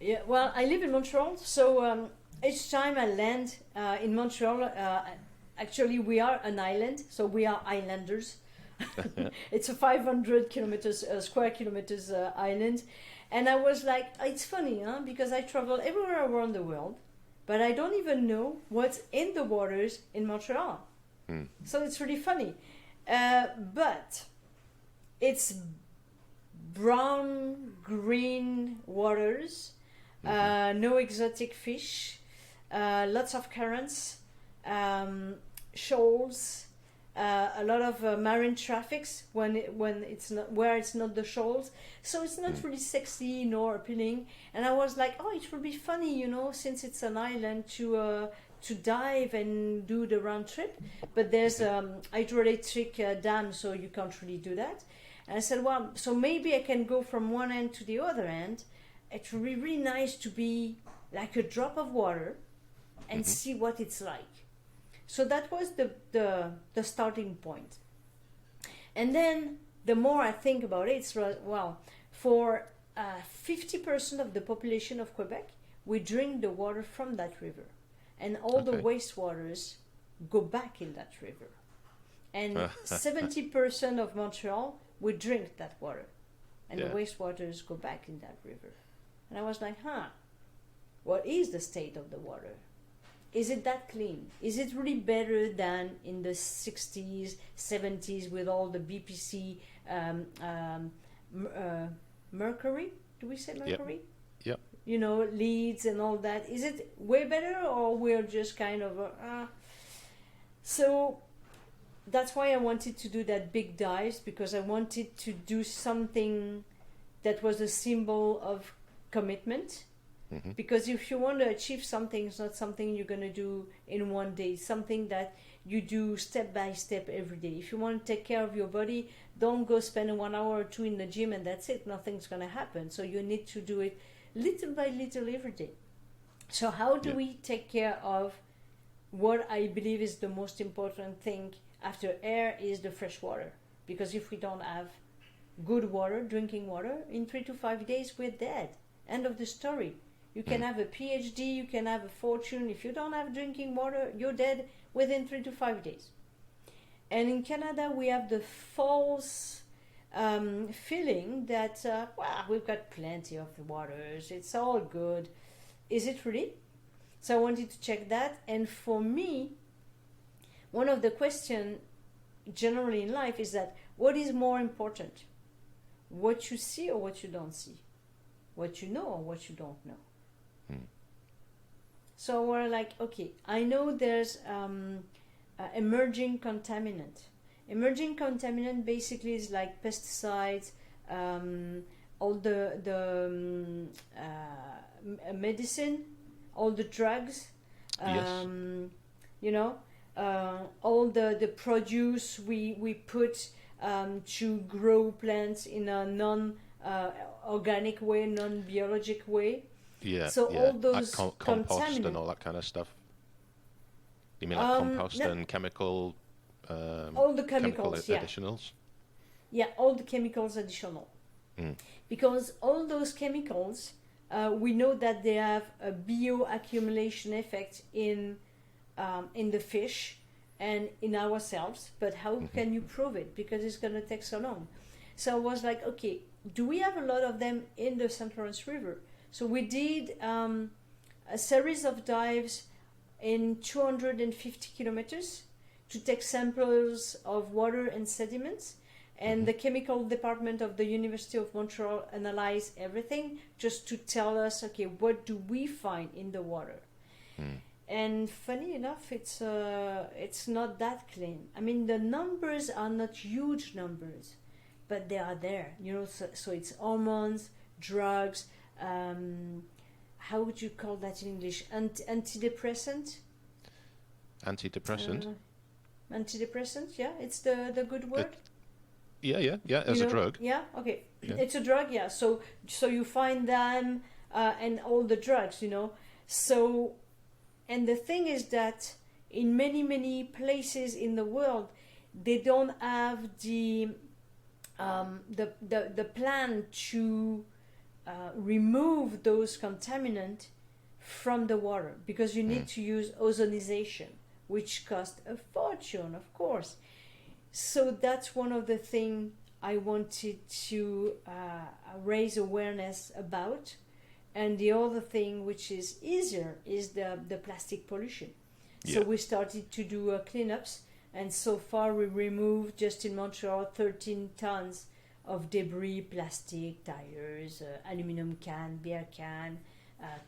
Yeah, well, I live in Montreal, so each time I land in Montreal, actually we are an island, so we are islanders. It's a 500 square kilometers island, and I was like, it's funny, because I travel everywhere around the world, but I don't even know what's in the waters in Montreal. So it's really funny, but it's brown, green waters, no exotic fish, lots of currents, shoals, a lot of marine traffics when it's not the shoals, so it's not really sexy nor appealing. And I was like, it would be funny, since it's an island, to dive and do the round trip, but there's hydroelectric dam, so you can't really do that. And I said, well, so maybe I can go from one end to the other end. It would be really nice to be like a drop of water and see what it's like. So that was the starting point. And then the more I think about it, it's, well, for 50% of the population of Quebec, we drink the water from that river. And all the wastewaters go back in that river. And 70% of Montreal, we drink that water. And the wastewaters go back in that river. And I was like, what is the state of the water? Is it that clean? Is it really better than in the 60s, 70s with all the BPC mercury? Do we say mercury? Yep. Leads and all that. Is it way better, or we're just kind of... So that's why I wanted to do that big dives, because I wanted to do something that was a symbol of commitment. Because if you want to achieve something, it's not something you're going to do in one day. It's something that you do step by step every day. If you want to take care of your body, don't go spend 1 hour or two in the gym and that's it. Nothing's going to happen. So you need to do it little by little every day. So how do we take care of what I believe is the most important thing after air is the fresh water? Because if we don't have good water, drinking water, in 3 to 5 days we're dead. End of the story. You can have a PhD, you can have a fortune. If you don't have drinking water, you're dead within 3 to 5 days. And in Canada, we have the false feeling that, we've got plenty of waters. It's all good. Is it really? So I wanted to check that. And for me, one of the questions generally in life is that, what is more important? What you see or what you don't see? What you know or what you don't know? So we're like, okay, I know there's emerging contaminant. Emerging contaminant basically is like pesticides, all the medicine, all the drugs, all the produce we put to grow plants in a non-organic way, non-biologic way. All those compost and all that kind of stuff. You mean like compost and chemical? All the chemicals, additionals. Yeah, all the chemicals additional. Because all those chemicals, we know that they have a bioaccumulation effect in the fish and in ourselves. But how can you prove it? Because it's going to take so long. So I was like, okay, do we have a lot of them in the St. Lawrence River? So we did a series of dives in 250 kilometers to take samples of water and sediments. And the chemical department of the University of Montreal analyzed everything just to tell us, okay, what do we find in the water? And funny enough, it's not that clean. I mean, the numbers are not huge numbers, but they are there. You know, so it's hormones, drugs. How would you call that in English? Antidepressant. Antidepressant. Antidepressant. Yeah, it's the good word. Yeah. As a drug. Yeah. Okay. Yeah. It's a drug. Yeah. So you find them and all the drugs. You know. So. And the thing is that in many places in the world, they don't have the plan to remove those contaminants from the water, because you need to use ozonization, which costs a fortune, of course. So that's one of the things I wanted to raise awareness about. And the other thing, which is easier, is the plastic pollution. Yeah. So we started to do cleanups, and so far we removed, just in Montreal, 13 tons of debris, plastic, tires, aluminum can, beer can,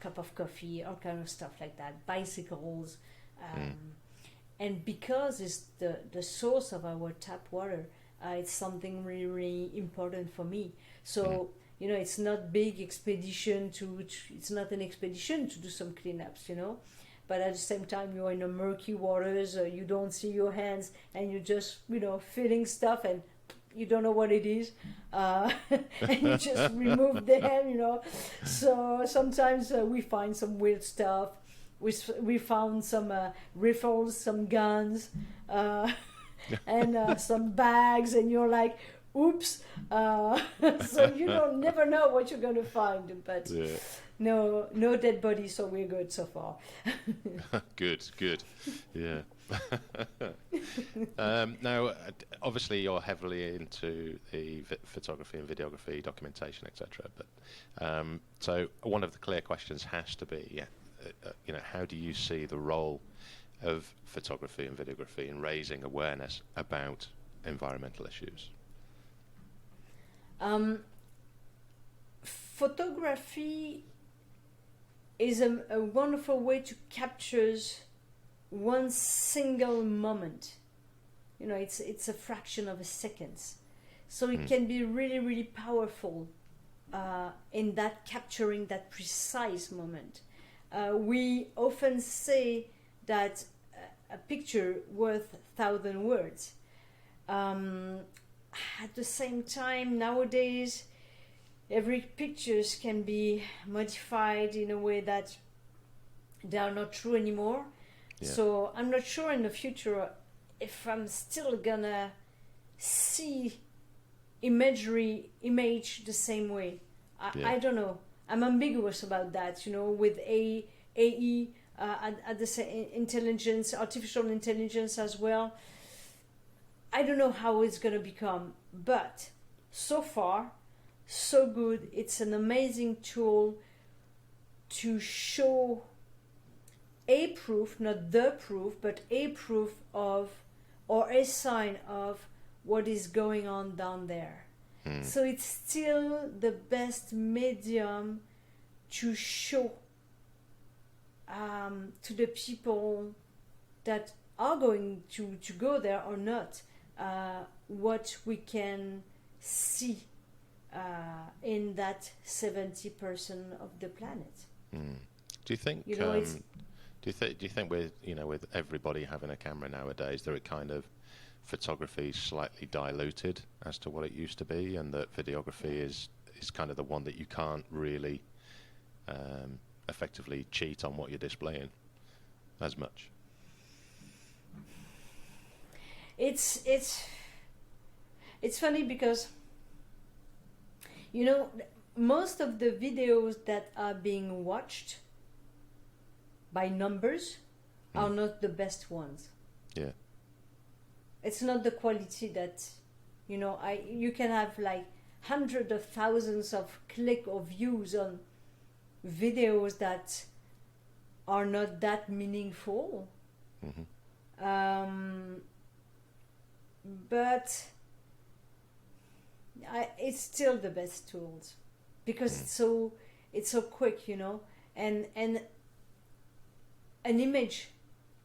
cup of coffee, all kind of stuff like that, bicycles. And because it's the source of our tap water, it's something really, really important for me. So... You know, it's not big expedition it's not an expedition to do some cleanups, you know. But at the same time, you're in the murky waters, you don't see your hands, and you're just, you know, filling stuff, and you don't know what it is. And you just remove them, you know. So sometimes we find some weird stuff. We found some rifles, some guns, and some bags, and you're like... Oops! So you don't never know what you're going to find, but no dead body, so we're good so far. Good, yeah. Now, obviously, you're heavily into the photography and videography, documentation, etc. But so one of the clear questions has to be, you know, how do you see the role of photography and videography in raising awareness about environmental issues? Photography is a wonderful way to capture one single moment. You know, it's a fraction of a second, so it can be really, really powerful in that capturing that precise moment. We often say that a picture worth 1,000 words. At the same time, nowadays, every pictures can be modified in a way that they are not true anymore. Yeah. So I'm not sure in the future if I'm still gonna see image the same way. I don't know. I'm ambiguous about that. You know, with AE at the same intelligence, artificial intelligence as well. I don't know how it's going to become, but so far, so good. It's an amazing tool to show a proof, not the proof, but a proof of, or a sign of what is going on down there. So it's still the best medium to show to the people that are going to go there or not, what we can see in that 70% of the planet. Do you think? You know, do you think with everybody having a camera nowadays, that it kind of photography is slightly diluted as to what it used to be, and that videography is kind of the one that you can't really effectively cheat on what you're displaying as much? It's funny because, you know, most of the videos that are being watched by numbers are not the best ones. Yeah. It's not the quality that, you know, you can have like hundreds of thousands of click or views on videos that are not that meaningful. But it's still the best tools because it's so quick, you know, and an image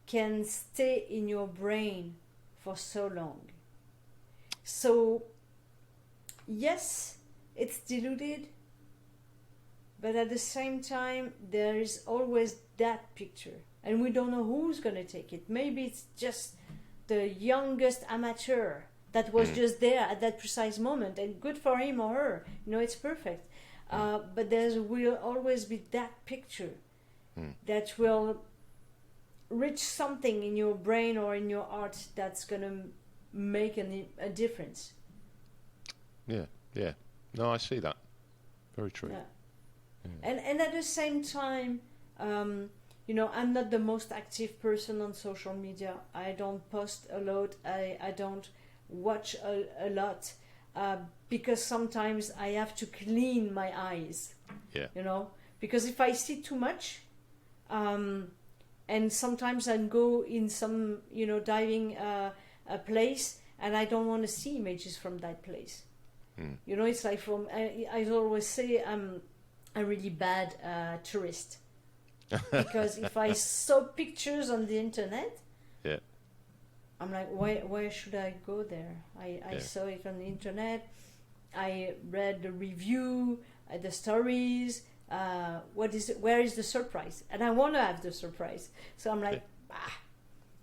can stay in your brain for so long. So yes, it's diluted, but at the same time there is always that picture, and we don't know who's going to take it. Maybe it's just the youngest amateur that was just there at that precise moment, and good for him or her, you know, it's perfect. But there will always be that picture that will reach something in your brain or in your art that's going to make a difference. Yeah. No, I see that. Very true. Yeah. And at the same time, you know, I'm not the most active person on social media. I don't post a lot. I don't watch a lot because sometimes I have to clean my eyes. Yeah. You know, because if I see too much, and sometimes I go in some, you know, diving a place, and I don't want to see images from that place. You know, it's like I always say I'm a really bad tourist. Because if I saw pictures on the internet, I'm like, why should I go there? I saw it on the internet. I read the review, the stories. Where is the surprise? And I want to have the surprise. So I'm like,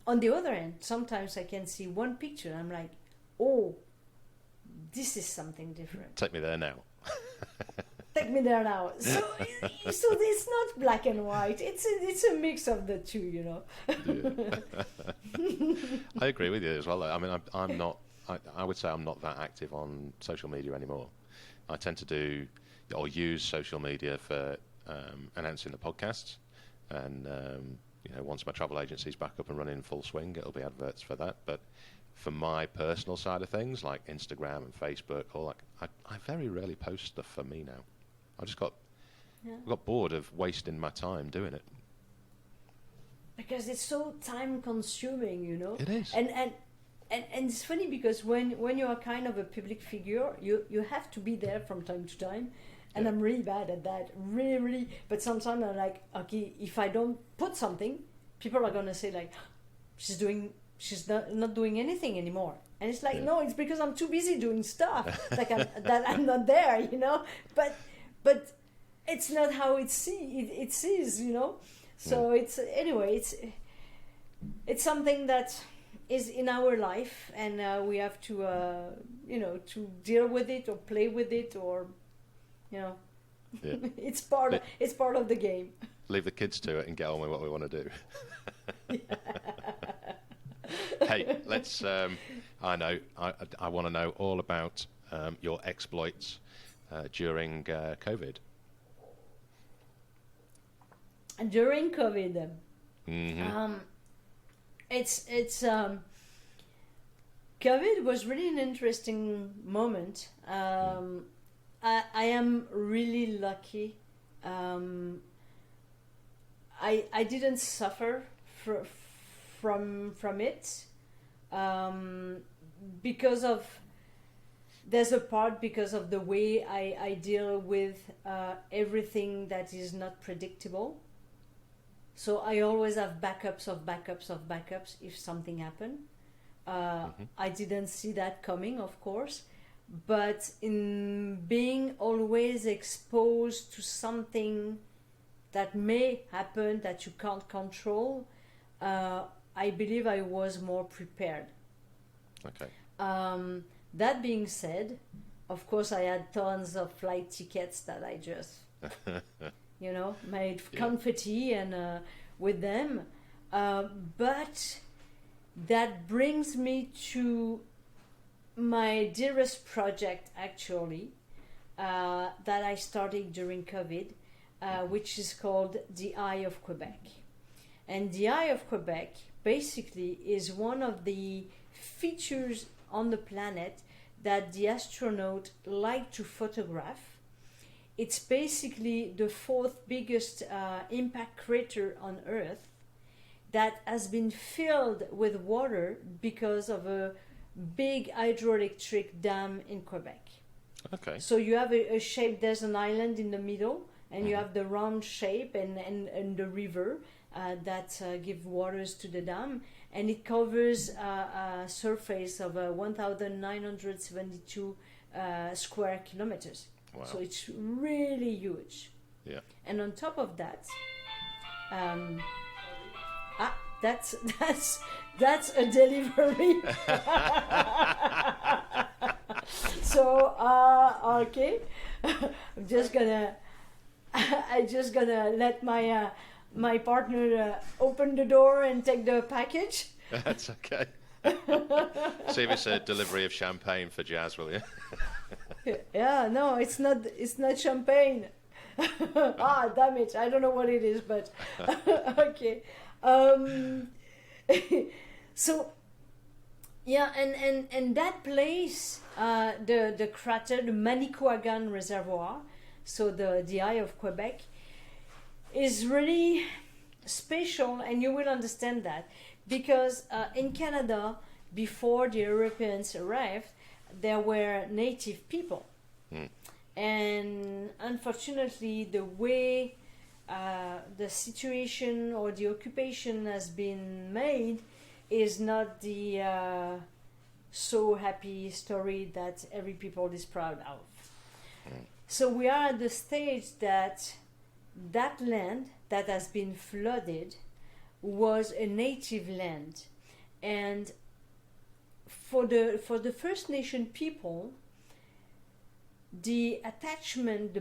On the other hand, sometimes I can see one picture and I'm like, oh, this is something different. Take me there now. Take me there now. So it's not black and white. It's a mix of the two, you know. I agree with you as well. I mean, I'm not. I would say I'm not that active on social media anymore. I tend to do or use social media for announcing the podcasts, and you know, once my travel agency's back up and running in full swing, it'll be adverts for that. But for my personal side of things, like Instagram and Facebook, all that, I very rarely post stuff for me now. I just got bored of wasting my time doing it. Because it's so time consuming, you know. It is. And it's funny because when you are kind of a public figure, you have to be there from time to time. And I'm really bad at that, really. But sometimes I'm like, okay, if I don't put something, people are gonna say like, she's not doing anything anymore. And it's like, no, it's because I'm too busy doing stuff like that I'm not there, you know. But it's not how it sees, you know. So it's something that is in our life, and we have to you know, to deal with it or play with it, or you know, it's part of the game. Leave the kids to it and get on with what we want to do. Hey, let's. I know. I want to know all about your exploits during COVID. During COVID, it's COVID was really an interesting moment. I am really lucky. I didn't suffer from it because of the way I deal with everything that is not predictable. So I always have backups if something happened. I didn't see that coming, of course, but in being always exposed to something that may happen that you can't control, I believe I was more prepared. Okay. That being said, of course, I had tons of flight tickets that I just, you know, made confetti and with them. But that brings me to my dearest project, actually, that I started during COVID, which is called the Eye of Quebec. And the Eye of Quebec basically is one of the features on the planet that the astronaut like to photograph it's basically the fourth biggest impact crater on Earth that has been filled with water because of a big hydroelectric dam in Quebec. Okay. So you have a shape, there's an island in the middle, and you have the round shape and the river that give waters to the dam, and it covers a surface of 1,972 square kilometers. Wow. So it's really huge. Yeah. And on top of that, that's a delivery. So okay, I'm just gonna let my partner open the door and take the package. That's okay. See if it's a delivery of champagne for Jazz, will you? Yeah, no, it's not champagne. Damn it, I don't know what it is, but okay. So yeah, and that place, the crater, the Manicouagan Reservoir, so the eye of Quebec, is really special, and you will understand that because in Canada, before the Europeans arrived, there were native people, and unfortunately, the way the situation or the occupation has been made is not the so happy story that every people is proud of. So we are at the stage that land that has been flooded was a native land, and for the First Nation people, the attachment,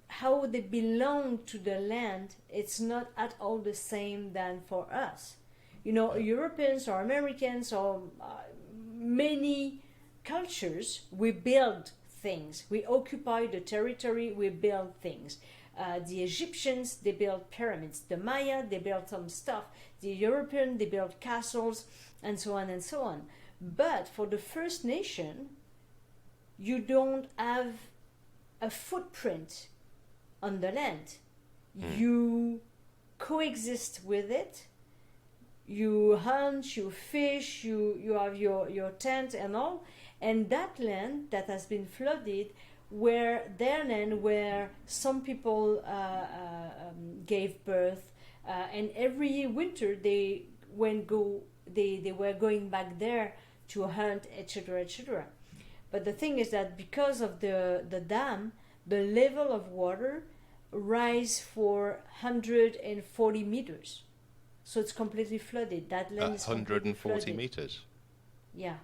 how they belong to the land, it's not at all the same than for us. You know, Europeans or Americans or many cultures, we build things. We occupy the territory, we build things. The Egyptians, they built pyramids. The Maya, they built some stuff. The European, they built castles, and so on and so on. But for the First Nation, you don't have a footprint on the land. You coexist with it. You hunt, you fish, you have your tent and all. And that land that has been flooded, where their land, where some people gave birth, and every winter they were going back there to hunt, etc., etc. But the thing is that because of the dam, the level of water rise for 140 meters. So it's completely flooded. That land is 140 meters? Yeah.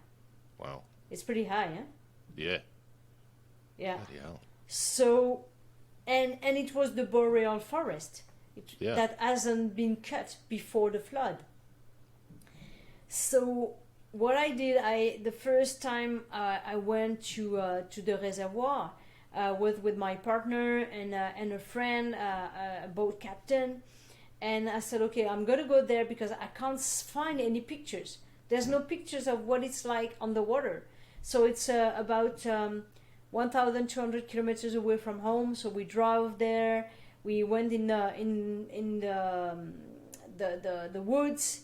Wow. It's pretty high, huh? Yeah. Yeah. Bloody hell. So, and it was the boreal forest that hasn't been cut before the flood. So what I did, the first time I went to the reservoir with my partner and a friend, a boat captain, and I said, okay, I'm gonna go there because I can't find any pictures. There's no pictures of what it's like on the water. So it's about 1,200 kilometers away from home. So we drove there. We went in the woods,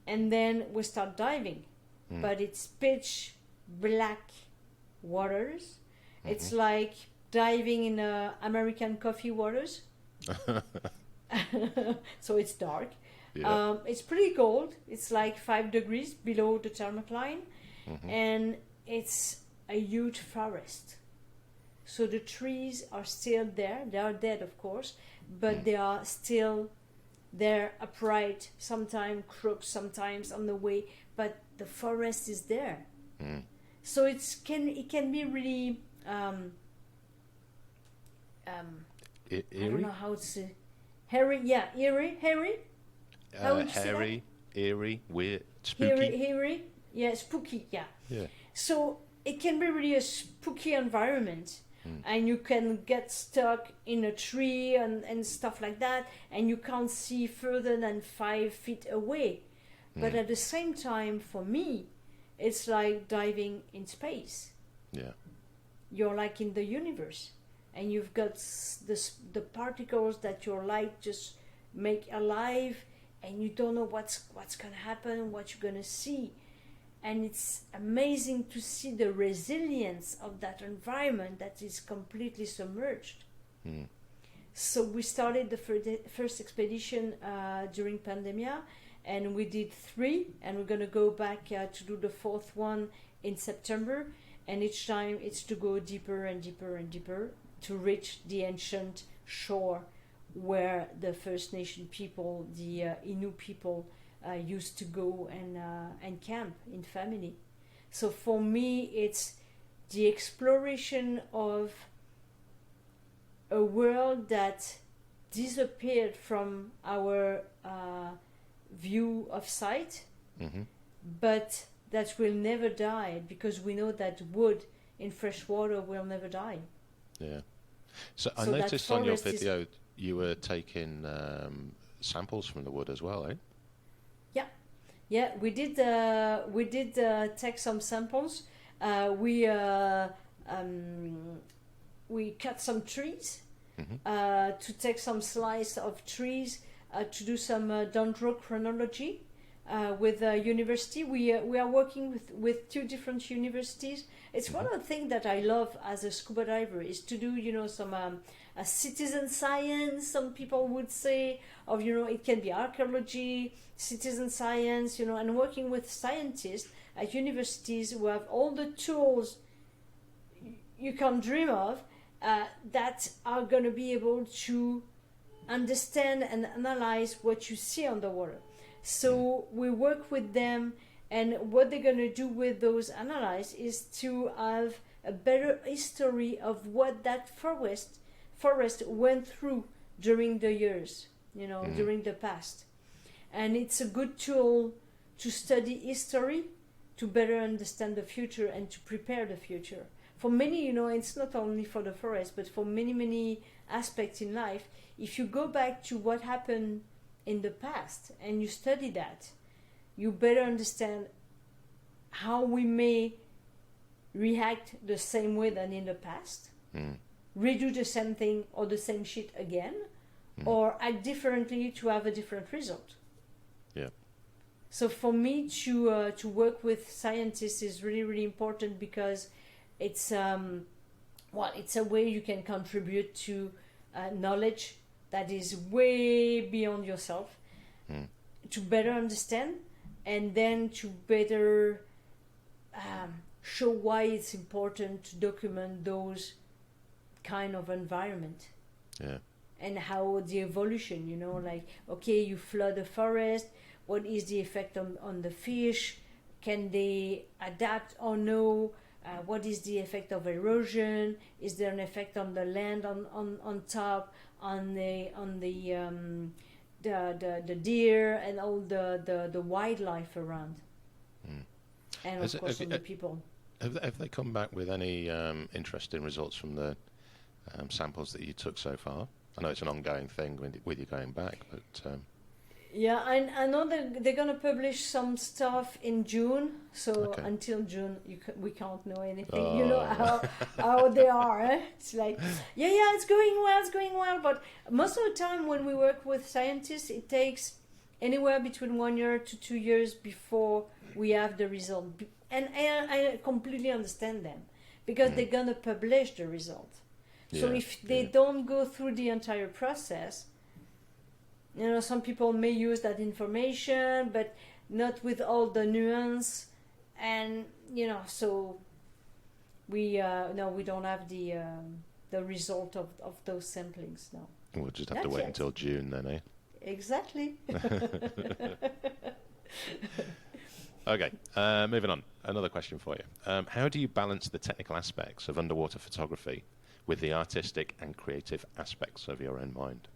and then we start diving. But it's pitch black waters. It's like diving in American coffee waters. So it's dark. Yeah. It's pretty cold. It's like 5 degrees below the thermocline, and it's a huge forest. So the trees are still there. They are dead, of course, but they are still there, upright, sometimes crooked, sometimes on the way, but the forest is there. So it can be really I don't know how to say. Hairy, yeah, eerie. Hairy, eerie, weird, spooky. Hairy, yeah, spooky, yeah. Yeah. So it can be really a spooky environment, and you can get stuck in a tree and stuff like that, and you can't see further than 5 feet away. But at the same time, for me, it's like diving in space. Yeah. You're like in the universe. and you've got the particles that your light just make alive, and you don't know what's going to happen, what you're going to see. And it's amazing to see the resilience of that environment that is completely submerged. So we started the first expedition during pandemic, and we did 3, and we're going to go back to do the 4th one in September. And each time it's to go deeper and deeper and deeper to reach the ancient shore where the First Nation people, the Innu people, used to go and camp in family. So for me, it's the exploration of a world that disappeared from our view of sight, but that will never die, because we know that wood in fresh water will never die. Yeah. So I noticed on your video you were taking samples from the wood as well, eh? Yeah, we did take some samples. We cut some trees to take some slice of trees to do some dendrochronology with a university. We are working with 2 different universities. It's one of the things that I love as a scuba diver, is to do some citizen science, some people would say, of it can be archaeology, citizen science, and working with scientists at universities who have all the tools you can dream of, that are going to be able to understand and analyze what you see underwater. So we work with them, and what they're going to do with those analyses is to have a better history of what that forest went through during the years, during the past. And it's a good tool to study history, to better understand the future and to prepare the future. For many, it's not only for the forest, but for many, many aspects in life. If you go back to what happened in the past and you study that, you better understand how we may react the same way than in the past, redo the same thing or the same shit again, or act differently to have a different result. Yeah. So for me to work with scientists is really, really important, because it's it's a way you can contribute to knowledge that is way beyond yourself, to better understand, and then to better show why it's important to document those kind of environment. Yeah. And how the evolution, okay, you flood a forest, what is the effect on the fish? Can they adapt or no? What is the effect of erosion? Is there an effect on the land on top, on the deer and all the wildlife around, and of course on the people. Have they come back with any interesting results from the samples that you took so far? I know it's an ongoing thing with you going back, but yeah, I know they're gonna publish some stuff in June. So until June, we can't know anything. Oh. You know how they are. Eh? It's like it's going well. But most of the time, when we work with scientists, it takes anywhere between 1 year to 2 years before we have the result. And I completely understand them, because they're gonna publish the result. So if they don't go through the entire process, some people may use that information, but not with all the nuance, and so we don't have the result of those samplings now. We'll just have to wait until June then, eh? Exactly. Okay, moving on. Another question for you. How do you balance the technical aspects of underwater photography with the artistic and creative aspects of your own mind?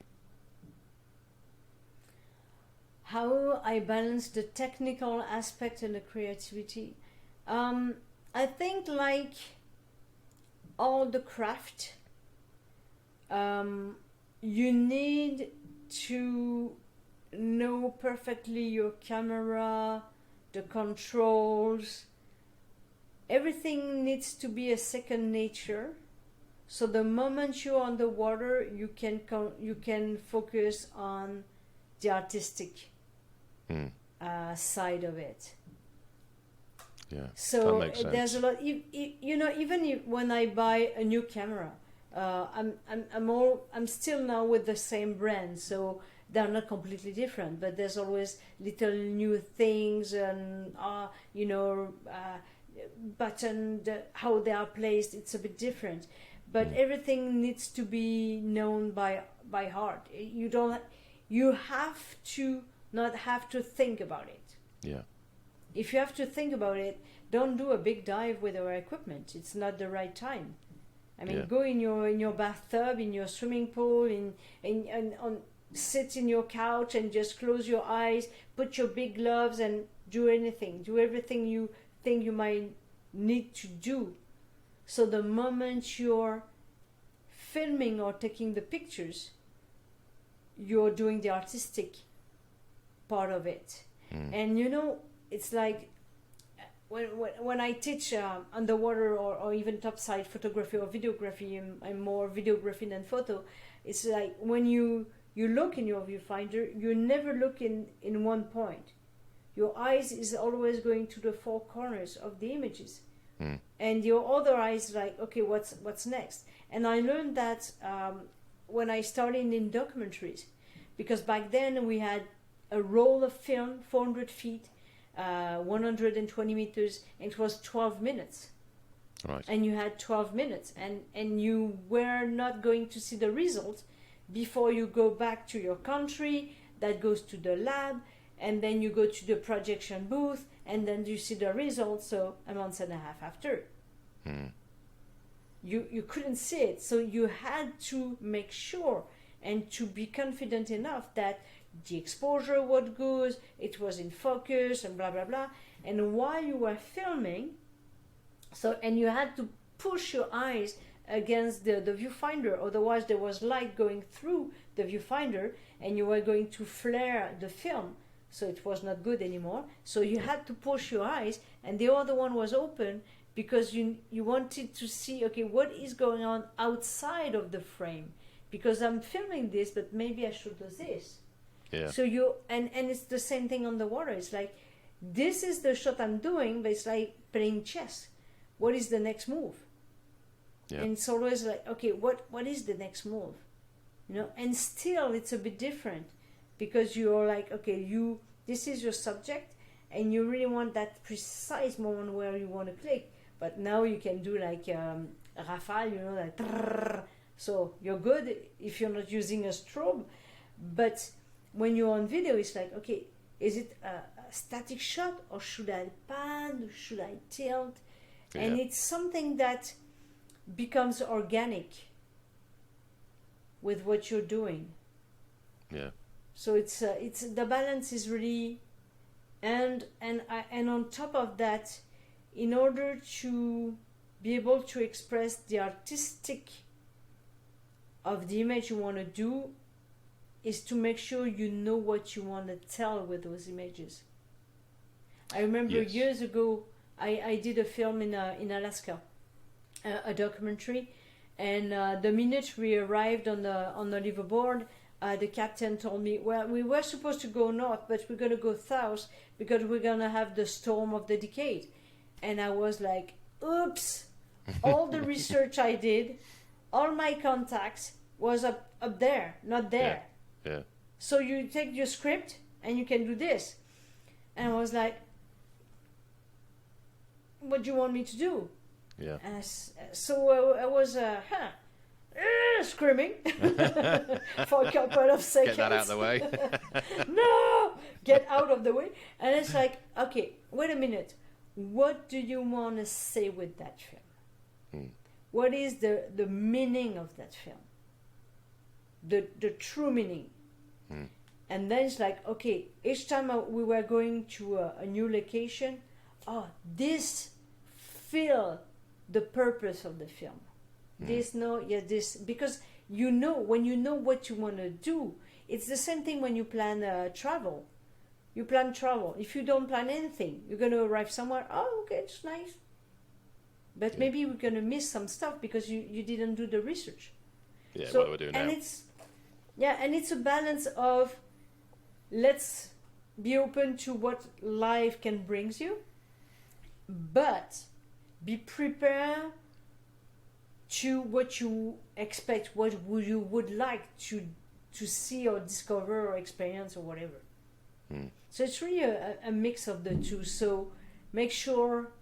How I balance the technical aspect and the creativity? I think, like all the craft, you need to know perfectly your camera, the controls. Everything needs to be a second nature. So the moment you're on the water, you can focus on the artistic side of it. Yeah. So that makes sense. there's a lot. Even when I buy a new camera, I'm still now with the same brand, so they're not completely different. But there's always little new things and button, how they are placed. It's a bit different, but everything needs to be known by heart. You have to not have to think about it. Yeah. If you have to think about it, don't do a big dive with our equipment. It's not the right time. I mean, go in your bathtub, in your swimming pool, sit in your couch and just close your eyes, put your big gloves and do anything. Do everything you think you might need to do. So the moment you're filming or taking the pictures, you're doing the artistic part of it. And it's like when I teach underwater or even topside photography or videography, I'm more videography than photo. It's like when you look in your viewfinder, you never look in one point. Your eyes is always going to the four corners of the images. And your other eyes like, okay, what's next? And I learned that when I started in documentaries, because back then we had a roll of film, 400 feet, 120 meters, and it was 12 minutes. Right. And you had 12 minutes, and you were not going to see the result before you go back to your country, that goes to the lab, and then you go to the projection booth, and then you see the results, so a month and a half after. You couldn't see it, so you had to make sure and to be confident enough that the exposure was good, it was in focus, and blah blah blah. And while you were filming, and you had to push your eyes against the viewfinder, otherwise there was light going through the viewfinder and you were going to flare the film, so it was not good anymore. So you had to push your eyes, and the other one was open because you wanted to see, okay, what is going on outside of the frame, because I'm filming this, but maybe I should do this. Yeah. So and it's the same thing on the water. It's like, this is the shot I'm doing, but it's like playing chess. What is the next move? Yeah. And it's always like, okay, what is the next move? And still it's a bit different, because you're like, okay, this is your subject, and you really want that precise moment where you want to click. But now you can do like Rafale, like trrr. So you're good if you're not using a strobe. But when you're on video, it's like, okay, is it a static shot, or should I pan? Should I tilt? Yeah. And it's something that becomes organic with what you're doing. Yeah. So it's the balance is really, and on top of that, in order to be able to express the artistic of the image you want to do, is to make sure you know what you want to tell with those images. I remember years ago, I did a film in Alaska, a documentary, and the minute we arrived on the liveaboard, the captain told me, well, we were supposed to go north, but we're going to go south because we're going to have the storm of the decade. And I was like, oops, all the research I did, all my contacts was up there, not there. Yeah. So you take your script and you can do this. And I was like, what do you want me to do? Yeah. So I was screaming for a couple of seconds. Get that out of the way. No! Get out of the way. And it's like, okay, wait a minute. What do you want to say with that film? What is the meaning of that film? The true meaning. And then it's like, okay, each time we were going to a new location, this feel the purpose of the film. This, because when you know what you want to do, it's the same thing when you plan travel. You plan travel. If you don't plan anything, you're going to arrive somewhere, okay, it's nice. but maybe we're going to miss some stuff because you didn't do the research. Yeah, So, what do we do now? And it's a balance of let's be open to what life can bring you, but be prepared to what you expect, what you would like to see or discover or experience or whatever. So it's really a mix of the two. So make sure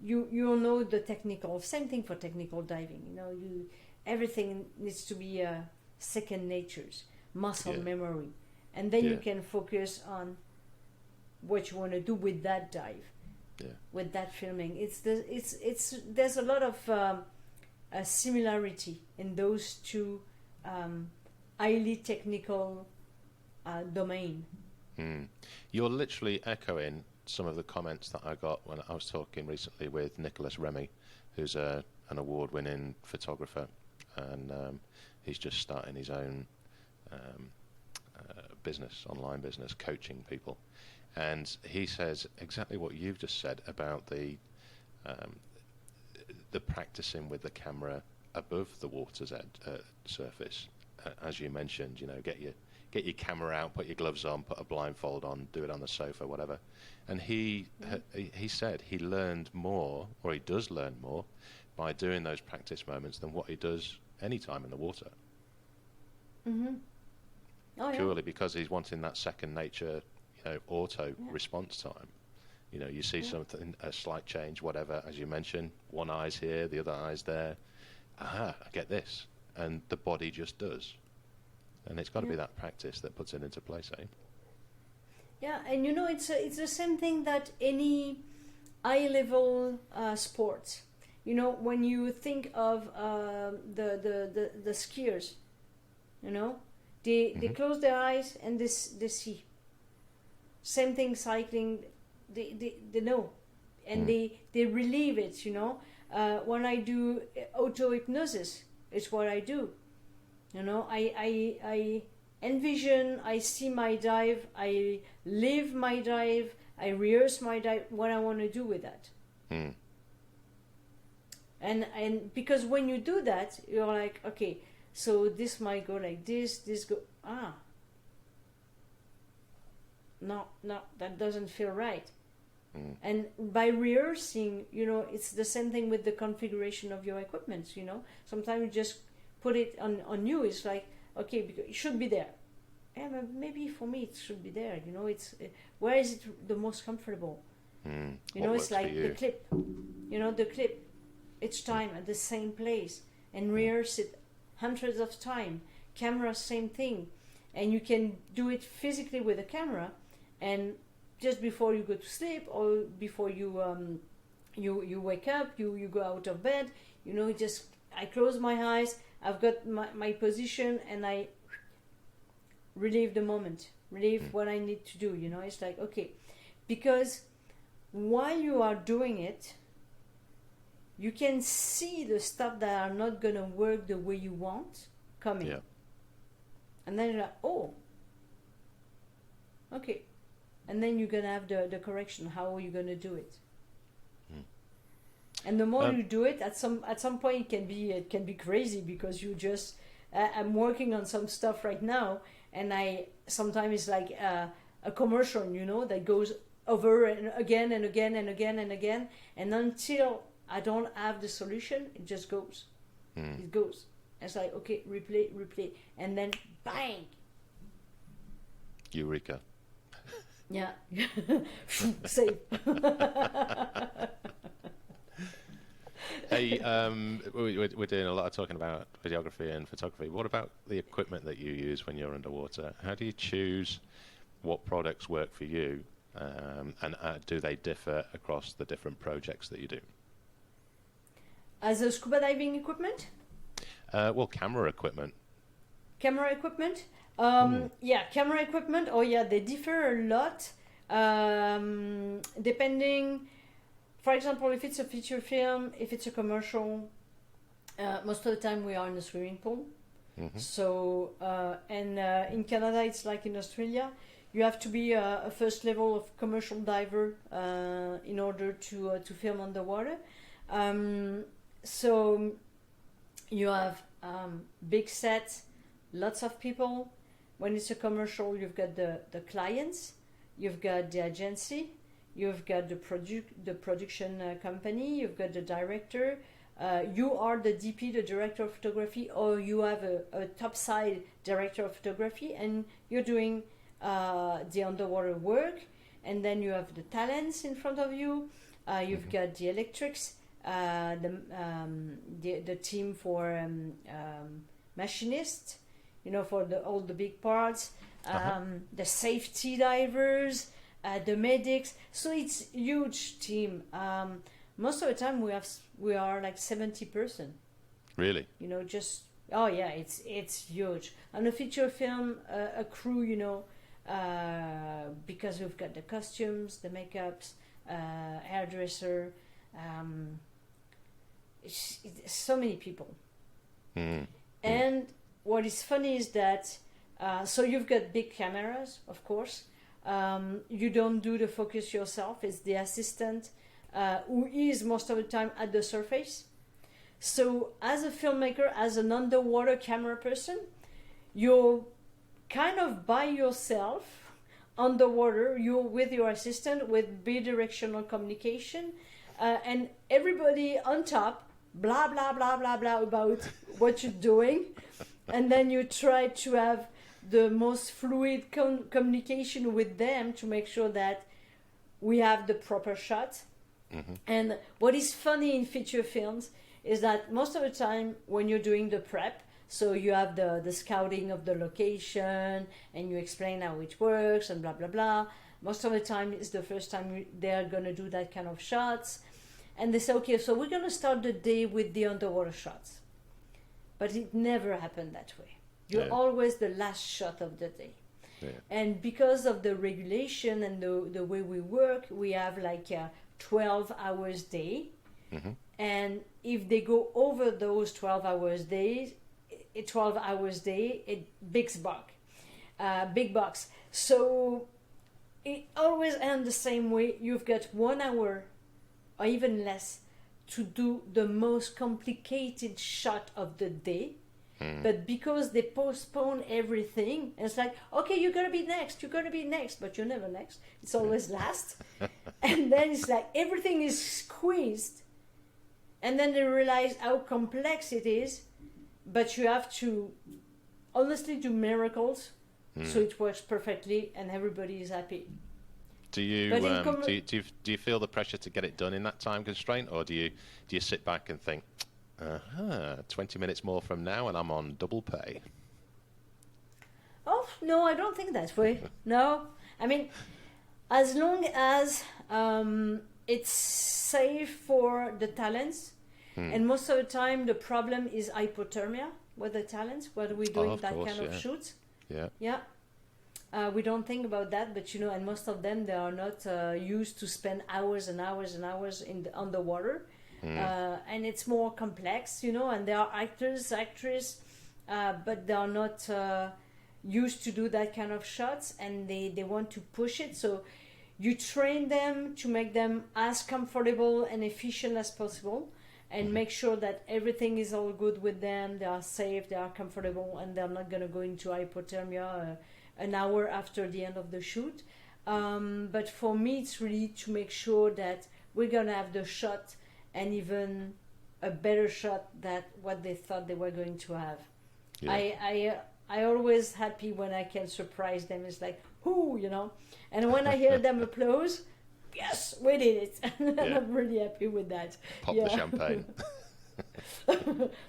you know the technical. Same thing for technical diving. Everything needs to be second natures, muscle memory, and then you can focus on what you want to do with that dive, with that filming. There's a lot of a similarity in those two highly technical domain. You're literally echoing some of the comments that I got when I was talking recently with Nicholas Remy, who's an award-winning photographer, and he's just starting his own online business, coaching people. And he says exactly what you've just said about the practicing with the camera above the water's surface. As you mentioned, get your camera out, put your gloves on, put a blindfold on, do it on the sofa, whatever. And he said he learned more, or he does learn more, by doing those practice moments than what he does any time in the water. Purely because he's wanting that second nature, auto response time. You see something, a slight change, whatever, as you mentioned, one eye's here, the other eye's there. I get this. And the body just does. And it's got to be that practice that puts it into place, eh? Yeah, and it's the same thing that any high-level sport. When you think of the skiers, they close their eyes and they see. Same thing cycling, they know, and they relieve it. When I do auto hypnosis, it's what I do. I envision, I see my dive, I live my dive, I rehearse my dive, what I want to do with that. And because when you do that, you're like, okay, so this might go like this go, no, that doesn't feel right. And by rehearsing, it's the same thing with the configuration of your equipment. Sometimes you just put it on you. It's like, okay, because it should be there. Yeah, maybe for me it should be there. It's where is it the most comfortable? It's like the clip. The clip. Each time at the same place, and rehearse it hundreds of times. Camera, same thing, and you can do it physically with a camera, and just before you go to sleep or before you wake up, you go out of bed. Just I close my eyes. I've got my position, and I relieve the moment, relieve what I need to do. It's like, okay, because while you are doing it, you can see the stuff that are not going to work the way you want coming. Yeah. And then you're like, oh, okay. And then you're going to have the correction. How are you going to do it? And the more you do it, at some point it can be crazy, because you just I'm working on some stuff right now, and sometimes it's like a commercial, that goes over and again and again and again and again, and until I don't have the solution, it just goes. It goes. It's like, okay, replay, and then bang. Eureka. Yeah. Save. Hey, we're doing a lot of talking about videography and photography. What about the equipment that you use when you're underwater? How do you choose what products work for you, and do they differ across the different projects that you do? As a scuba diving equipment? Well, camera equipment. Camera equipment? Yeah, camera equipment. Oh yeah, they differ a lot, depending. For example, if it's a feature film, if it's a commercial, most of the time we are in a swimming pool. So, in Canada, it's like in Australia, you have to be a first level of commercial diver in order to film underwater. So you have big sets, lots of people. When it's a commercial, you've got the clients, you've got the agency, you've got the production company, you've got the director. You are the DP, the director of photography, or you have a topside director of photography, and you're doing the underwater work. And then you have the talents in front of you. You've got the electrics, the team for machinists, for all the big parts, the safety divers, the medics. So it's a huge team. Most of the time we are like 70%. Really? It's huge. On a feature film, a crew, because we've got the costumes, the makeups, hairdresser, so many people. And what is funny is that so you've got big cameras, of course. You don't do the focus yourself. It's the assistant who is most of the time at the surface. So as a filmmaker, as an underwater camera person, you're kind of by yourself underwater. You're with your assistant with bidirectional communication, and everybody on top, blah blah blah blah blah about what you're doing, and then you try to have the most fluid communication with them to make sure that we have the proper shot. And what is funny in feature films is that most of the time when you're doing the prep, so you have the scouting of the location and you explain how it works and blah blah blah. Most of the time it's the first time they're going to do that kind of shots, and they say, okay, so we're going to start the day with the underwater shots. But it never happened that way. You're always the last shot of the day. And because of the regulation and the way we work, we have like a 12 hours day. And if they go over those 12 hours day, big bucks. So it always ends the same way. You've got 1 hour or even less to do the most complicated shot of the day. But because they postpone everything, it's like, okay, you're gonna be next, but you're never next. It's always last. And then it's like everything is squeezed, and then they realize how complex it is, but you have to honestly do miracles so it works perfectly and everybody is happy. Do you do you feel the pressure to get it done in that time constraint, or do you sit back and think, 20 minutes more from now and I'm on double pay? Oh, no, I don't think that way. No. I mean, as long as it's safe for the talents, and most of the time the problem is hypothermia with the talents, when we're doing kind of shoots. Yeah. We don't think about that, but and most of them, they are not used to spend hours and hours and hours in the underwater. And it's more complex, and there are actors, actresses, but they are not used to do that kind of shots, and they want to push it. So you train them to make them as comfortable and efficient as possible, and make sure that everything is all good with them, they are safe, they are comfortable, and they're not going to go into hypothermia an hour after the end of the shoot. But for me, it's really to make sure that we're going to have the shot and even a better shot than what they thought they were going to have. I always happy when I can surprise them. It's like, whoo, and when I hear them applause, yes, we did it. And I'm really happy with that. Pop the champagne.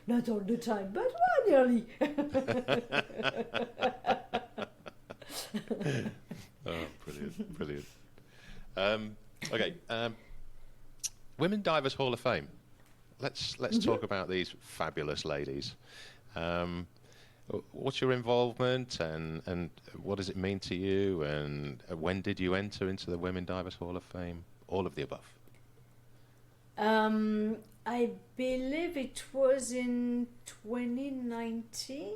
Not all the time, but nearly. Oh, brilliant. Okay. Women Divers Hall of Fame. Let's talk about these fabulous ladies. What's your involvement, and what does it mean to you, and when did you enter into the Women Divers Hall of Fame? All of the above. I believe it was in 2019.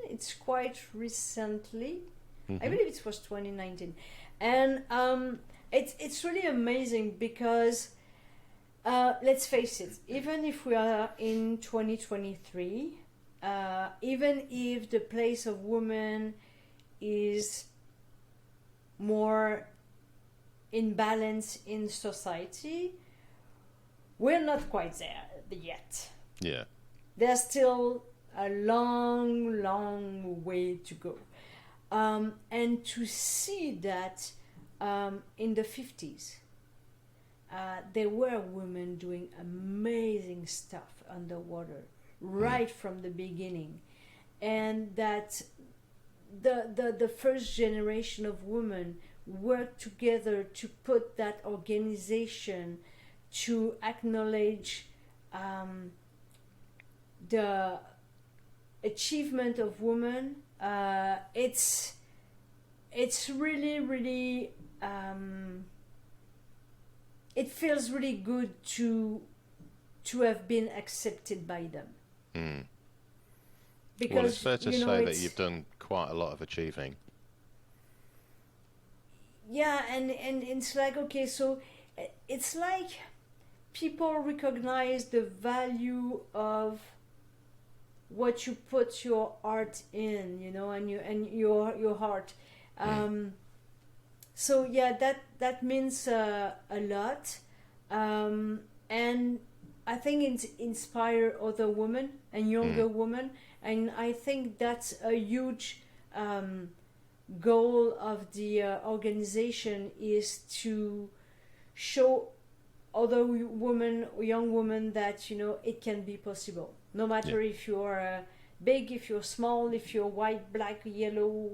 It's quite recently. I believe it was 2019, and it's really amazing because let's face it, even if we are in 2023, even if the place of women is more in balance in society, we're not quite there yet. Yeah. There's still a long, long way to go. And to see that in the 50s, there were women doing amazing stuff underwater right from the beginning, and that the first generation of women worked together to put that organization to acknowledge the achievement of women. It's really, really it feels really good to have been accepted by them. Because, well, it's fair to say that you've done quite a lot of achieving. Yeah, and it's like, okay, so it's like people recognize the value of what you put your art in, and your heart. So yeah, that means a lot, and I think it inspire other women and younger women, and I think that's a huge goal of the organization, is to show other young women that it can be possible, no matter if you're big, if you're small, if you're white, black, yellow,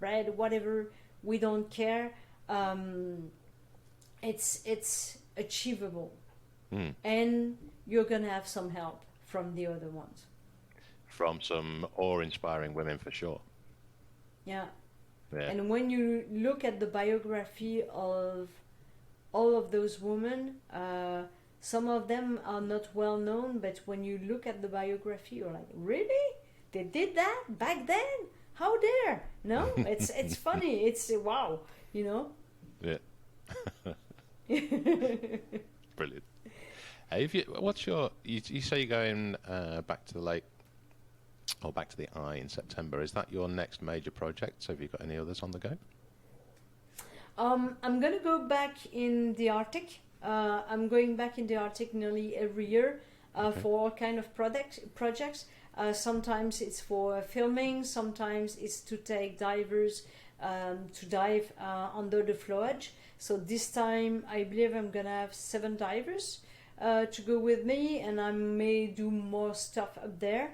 red, whatever. We don't care. It's achievable, and you're gonna have some help from the other ones, from some awe-inspiring women for sure. Yeah. And when you look at the biography of all of those women, some of them are not well known, but when you look at the biography, you're like, really? They did that back then? How dare? No, it's funny. It's wow, Yeah. Brilliant. Hey, you say you're going back to the lake, or back to the eye in September. Is that your next major project? So have you got any others on the go? I'm going to go back in the Arctic. I'm going back in the Arctic nearly every year for all kind of projects. Sometimes it's for filming, sometimes it's to take divers to dive under the flowage. So this time I believe I'm going to have 7 divers to go with me, and I may do more stuff up there.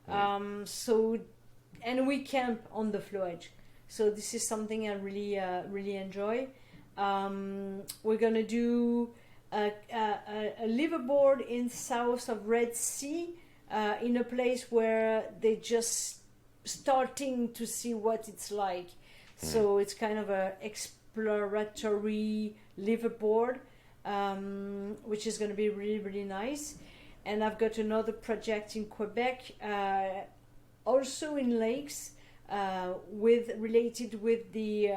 And we camp on the flowage. So this is something I really enjoy. We're gonna do a liveaboard in south of Red Sea, in a place where they just starting to see what it's like. So it's kind of a exploratory liveaboard, which is going to be really, really nice. And I've got another project in Quebec, also in lakes, related with the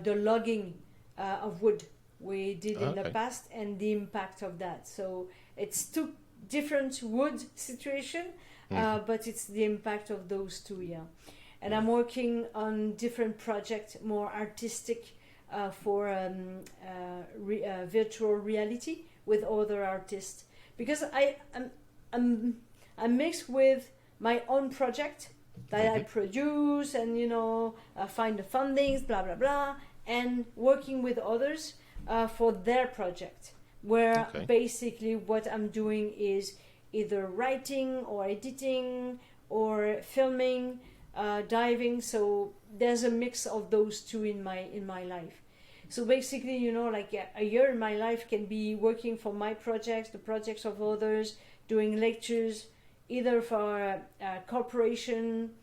logging of wood we did in the past, and the impact of that. So it's 2 different wood situation, but it's the impact of those 2, yeah. And I'm working on different projects, more artistic, for virtual reality with other artists, because I'm mixed with my own project that I produce, and find the fundings, blah blah blah, and working with others for their project, where basically what I'm doing is either writing or editing or filming, diving. So there's a mix of those 2 in my life. So basically, like a year in my life can be working for my projects, the projects of others, doing lectures, either for a corporation,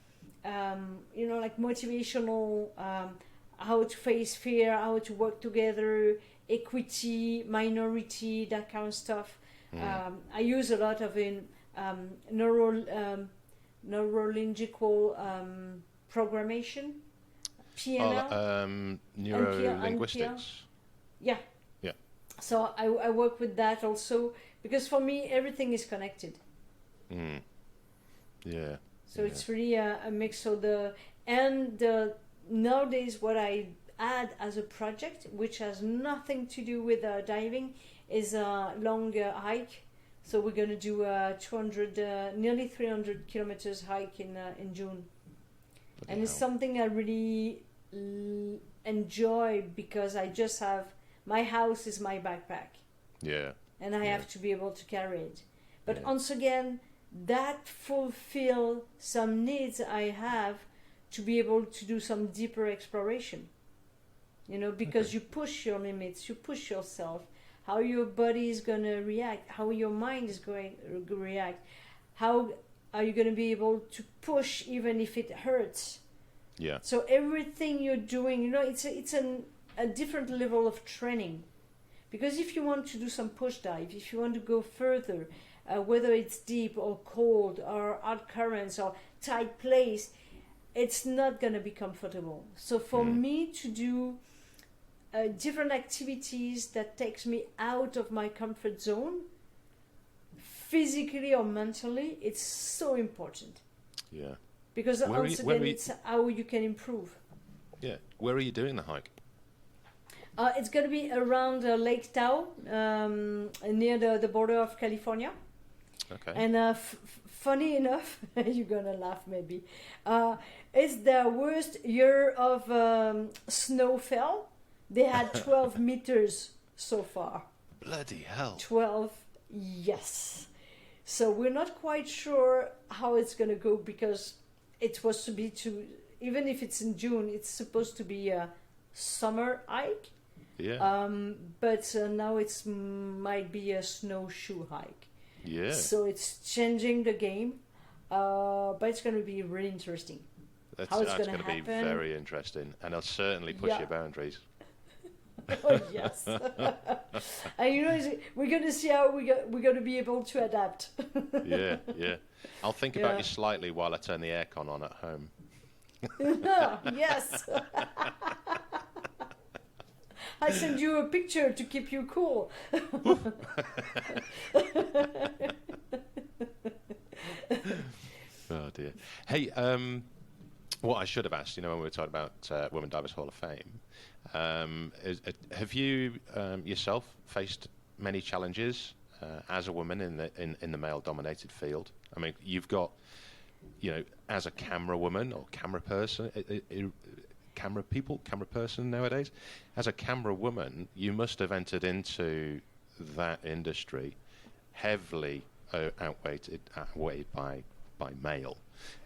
like motivational, how to face fear, how to work together, equity, minority, that kind of stuff. I use a lot of neurolinguistical programmation, PNL. Neuro-linguistics. Yeah. Yeah. So I work with that also, because for me everything is connected. Yeah. So it's really a mix. So nowadays what I add as a project, which has nothing to do with diving, is a long hike. So we're going to do a 200, nearly 300 kilometers hike in June. And it's something I really enjoy, because I just have, my house is my backpack. Yeah. And I have to be able to carry it. But once again, that fulfill some needs I have to be able to do some deeper exploration. You know, because you push your limits, you push yourself, how your body is going to react, how your mind is going to react, how are you going to be able to push even if it hurts. Yeah. So everything you're doing, you know, it's a different level of training. Because if you want to do some push dive, if you want to go further, whether it's deep or cold or out currents or tight place, it's not going to be comfortable. So for me to do different activities that takes me out of my comfort zone, physically or mentally, it's so important. Yeah. Because it's how you can improve. Yeah. Where are you doing the hike? It's going to be around Lake Tahoe, near the border of California. Okay. And funny enough, you're going to laugh maybe, it's the worst year of snowfall. They had 12 meters so far. Bloody hell. 12, yes. So we're not quite sure how it's going to go, because it was to be even if it's in June, it's supposed to be a summer hike. Yeah. But now it's might be a snowshoe hike. Yeah. So it's changing the game, but it's going to be really interesting. That's going to be very interesting, and it'll certainly push your boundaries. Oh yes. And you know, we're going to see how we're going to be able to adapt. Yeah. I'll think about you slightly while I turn the aircon on at home. Yes. I send you a picture to keep you cool. Oh dear. Hey, what I should have asked, you know, when we were talking about Women Divers Hall of Fame, have you yourself faced many challenges as a woman in the male-dominated field? I mean, you've got, you know, as a camera woman or camera person, camera person nowadays, as a camera woman, you must have entered into that industry heavily outweighed by male.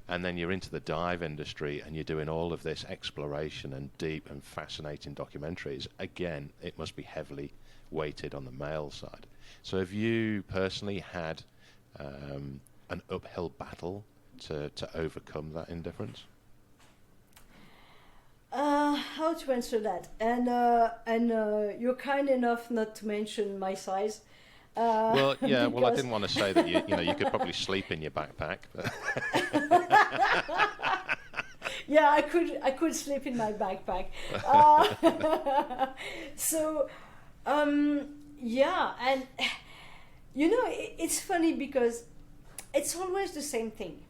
And then you're into the dive industry and you're doing all of this exploration and deep and fascinating documentaries. Again, it must be heavily weighted on the male side. So have you personally had an uphill battle to overcome that indifference? How to answer that? And you're kind enough not to mention my size. Well, yeah. Well, I didn't want to say that you could probably sleep in your backpack. But yeah, I could sleep in my backpack. So, yeah, and you know, it's funny because it's always the same thing.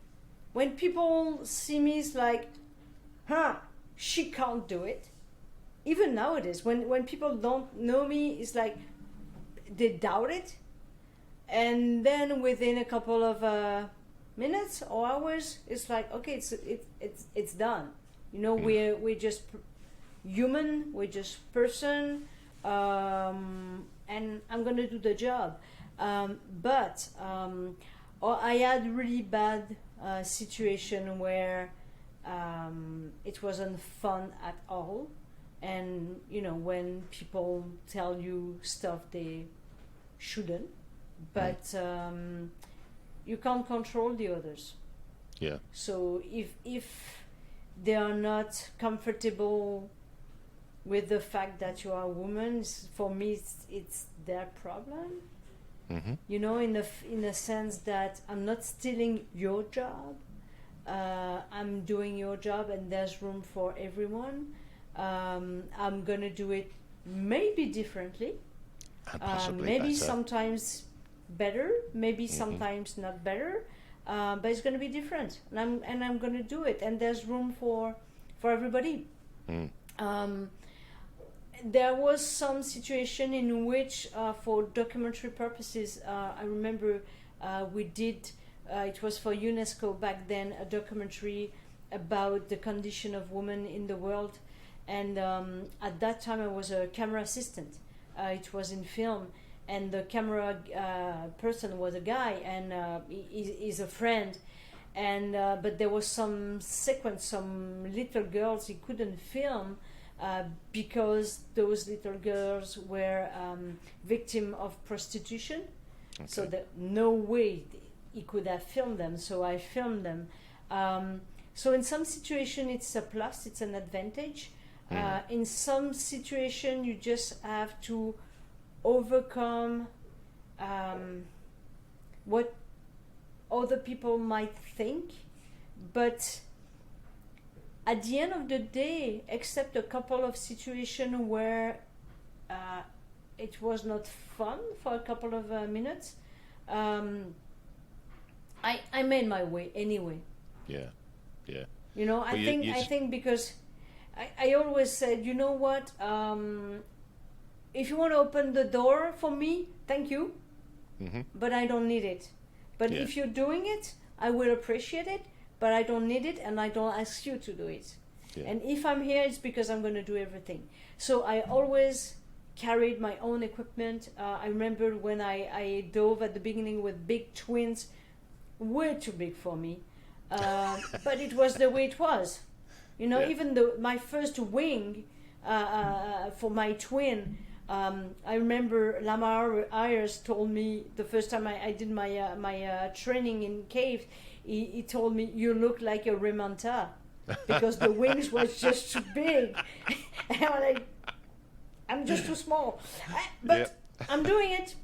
When people see me, it's like, she can't do it. Even nowadays, when people don't know me, it's like they doubt it. And then within a couple of minutes or hours, it's like, okay, it's done. You know, we're just human, we're just person, and I'm gonna do the job. But I had really bad situation where it wasn't fun at all. And you know, when people tell you stuff they shouldn't, but you can't control the others. yeah. So if they are not comfortable with the fact that you are a woman, for me it's their problem. Mm-hmm. You know, in a sense that I'm not stealing your job. I'm doing your job, and there's room for everyone. I'm gonna do it maybe differently. And possibly maybe better. sometimes better, maybe sometimes not better, but it's going to be different, and I'm going to do it, and there's room for everybody. There was some situation in which, for documentary purposes, I remember we did. It was for UNESCO back then, a documentary about the condition of women in the world, and at that time I was a camera assistant. It was in film, and the camera person was a guy, and he's a friend, and but there was some sequence, some little girls he couldn't film because those little girls were victim of prostitution. Okay. So that no way he could have filmed them, so I filmed them. So in some situation it's a plus, it's an advantage. In some situation you just have to overcome what other people might think, but at the end of the day, except a couple of situations where it was not fun for a couple of minutes, I made my way anyway. Yeah. You know, Well, I think because I always said, you know what, if you want to open the door for me, thank you, but I don't need it. But if you're doing it, I will appreciate it, but I don't need it, and I don't ask you to do it. Yeah. And if I'm here, it's because I'm going to do everything. So I always carried my own equipment. I remember when I dove at the beginning with big twins, way too big for me, but it was the way it was. You know, even though my first wing for my twin, I remember Lamar Ayers told me the first time I did my training in cave, he told me, you look like a remanta, because the wings was just too big. And I'm like, I'm just too small. But I'm doing it.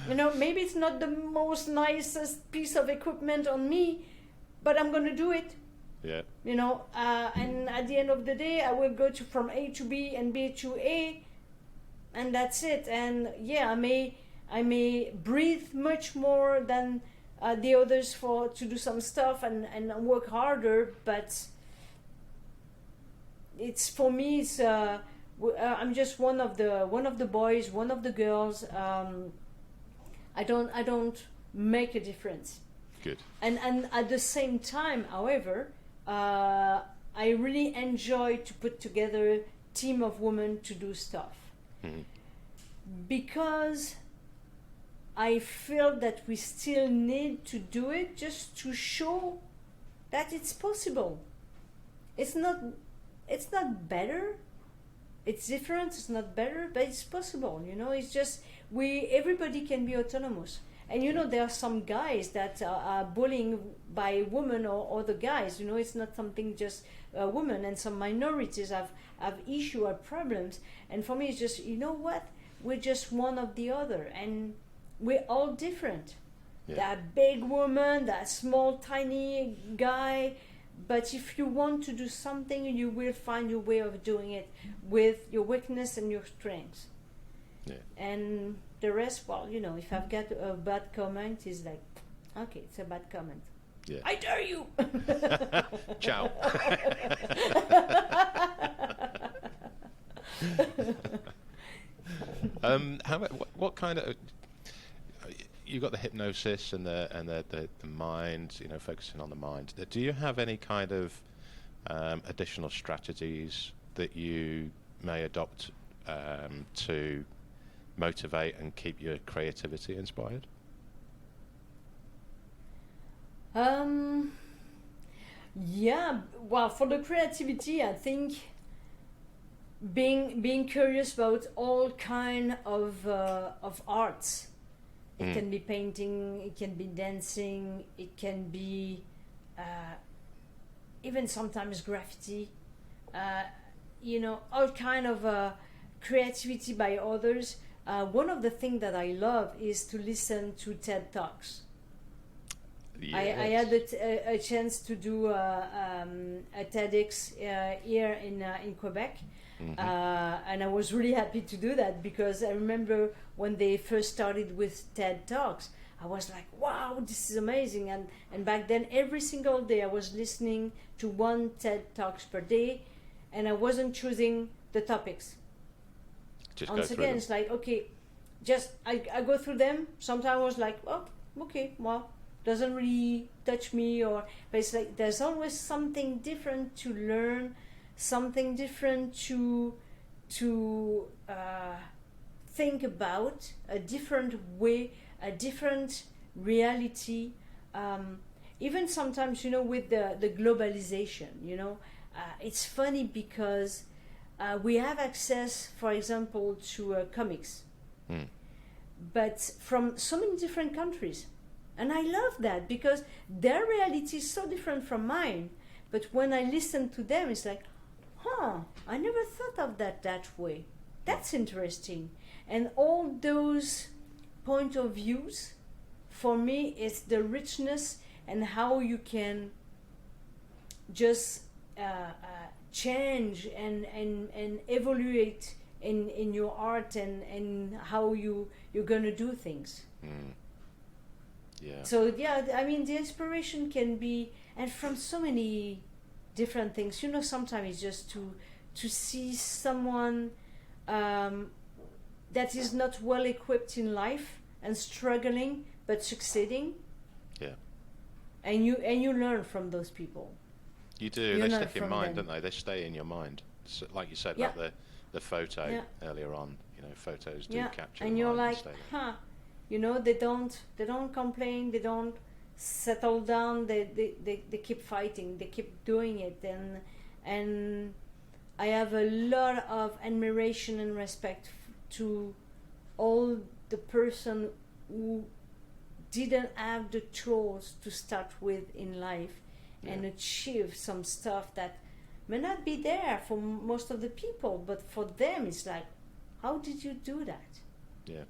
You know, maybe it's not the most nicest piece of equipment on me, but I'm going to do it. Yeah. You know, and at the end of the day, I will go from A to B and B to A, and that's it. And yeah, I may breathe much more than the others to do some stuff and work harder, but it's, for me, it's I'm just one of the boys, one of the girls. I don't make a difference. Good. And at the same time, however, I really enjoy to put together a team of women to do stuff, because I feel that we still need to do it just to show that it's possible. It's not better. It's different. It's not better, but it's possible. You know, it's just everybody can be autonomous. And you know, there are some guys that are bullying by women or other guys. You know, it's not something just women, and some minorities have issue or problems. And for me, it's just, you know what? We're just one of the other, and we're all different. Yeah. That big woman, that small, tiny guy. But if you want to do something, you will find your way of doing it with your weakness and your strengths. Yeah. And the rest, well, you know, if I've got a bad comment, it's like, okay, it's a bad comment. Yeah. I dare you. Ciao. What kind of, you got the hypnosis and the mind, you know, focusing on the mind. Do you have any kind of additional strategies that you may adopt to motivate and keep your creativity inspired? Yeah, well, for the creativity, I think being curious about all kind of arts. It can be painting, it can be dancing, it can be even sometimes graffiti. You know, all kind of creativity by others. One of the things that I love is to listen to TED Talks. Yes. I had a chance to do a TEDx here in Quebec, And I was really happy to do that, because I remember when they first started with TED Talks, I was like, wow, this is amazing. And back then, every single day I was listening to one TED Talks per day, and I wasn't choosing the topics. Just Once go through again, them. it's like, okay, just I go through them. Sometimes I was like, oh, okay, well, doesn't really touch me, but it's like there's always something different to learn, something different to think about, a different way, a different reality. Even sometimes, with the globalization, it's funny because we have access, for example, to comics, but from so many different countries. And I love that, because their reality is so different from mine. But when I listen to them, it's like, I never thought of that way. That's interesting. And all those point of views, for me, it's the richness and how you can just change and evaluate in your art and how you're going to do things. Yeah. So the inspiration can be, and from so many different things. Sometimes it's just to see someone that is not well equipped in life and struggling but succeeding. Yeah. And you learn from those people. You do. You They learn stick in from mind, them. don't they? They stay in your mind. So, like you said Yeah. about the photo Yeah. earlier on. Photos do capture. And the you're mind like, stay there. they don't complain, they don't settle down, they keep fighting, they keep doing it, and I have a lot of admiration and respect to all the person who didn't have the tools to start with in life and achieve some stuff that may not be there for most of the people, but for them it's like, how did you do that? Yeah.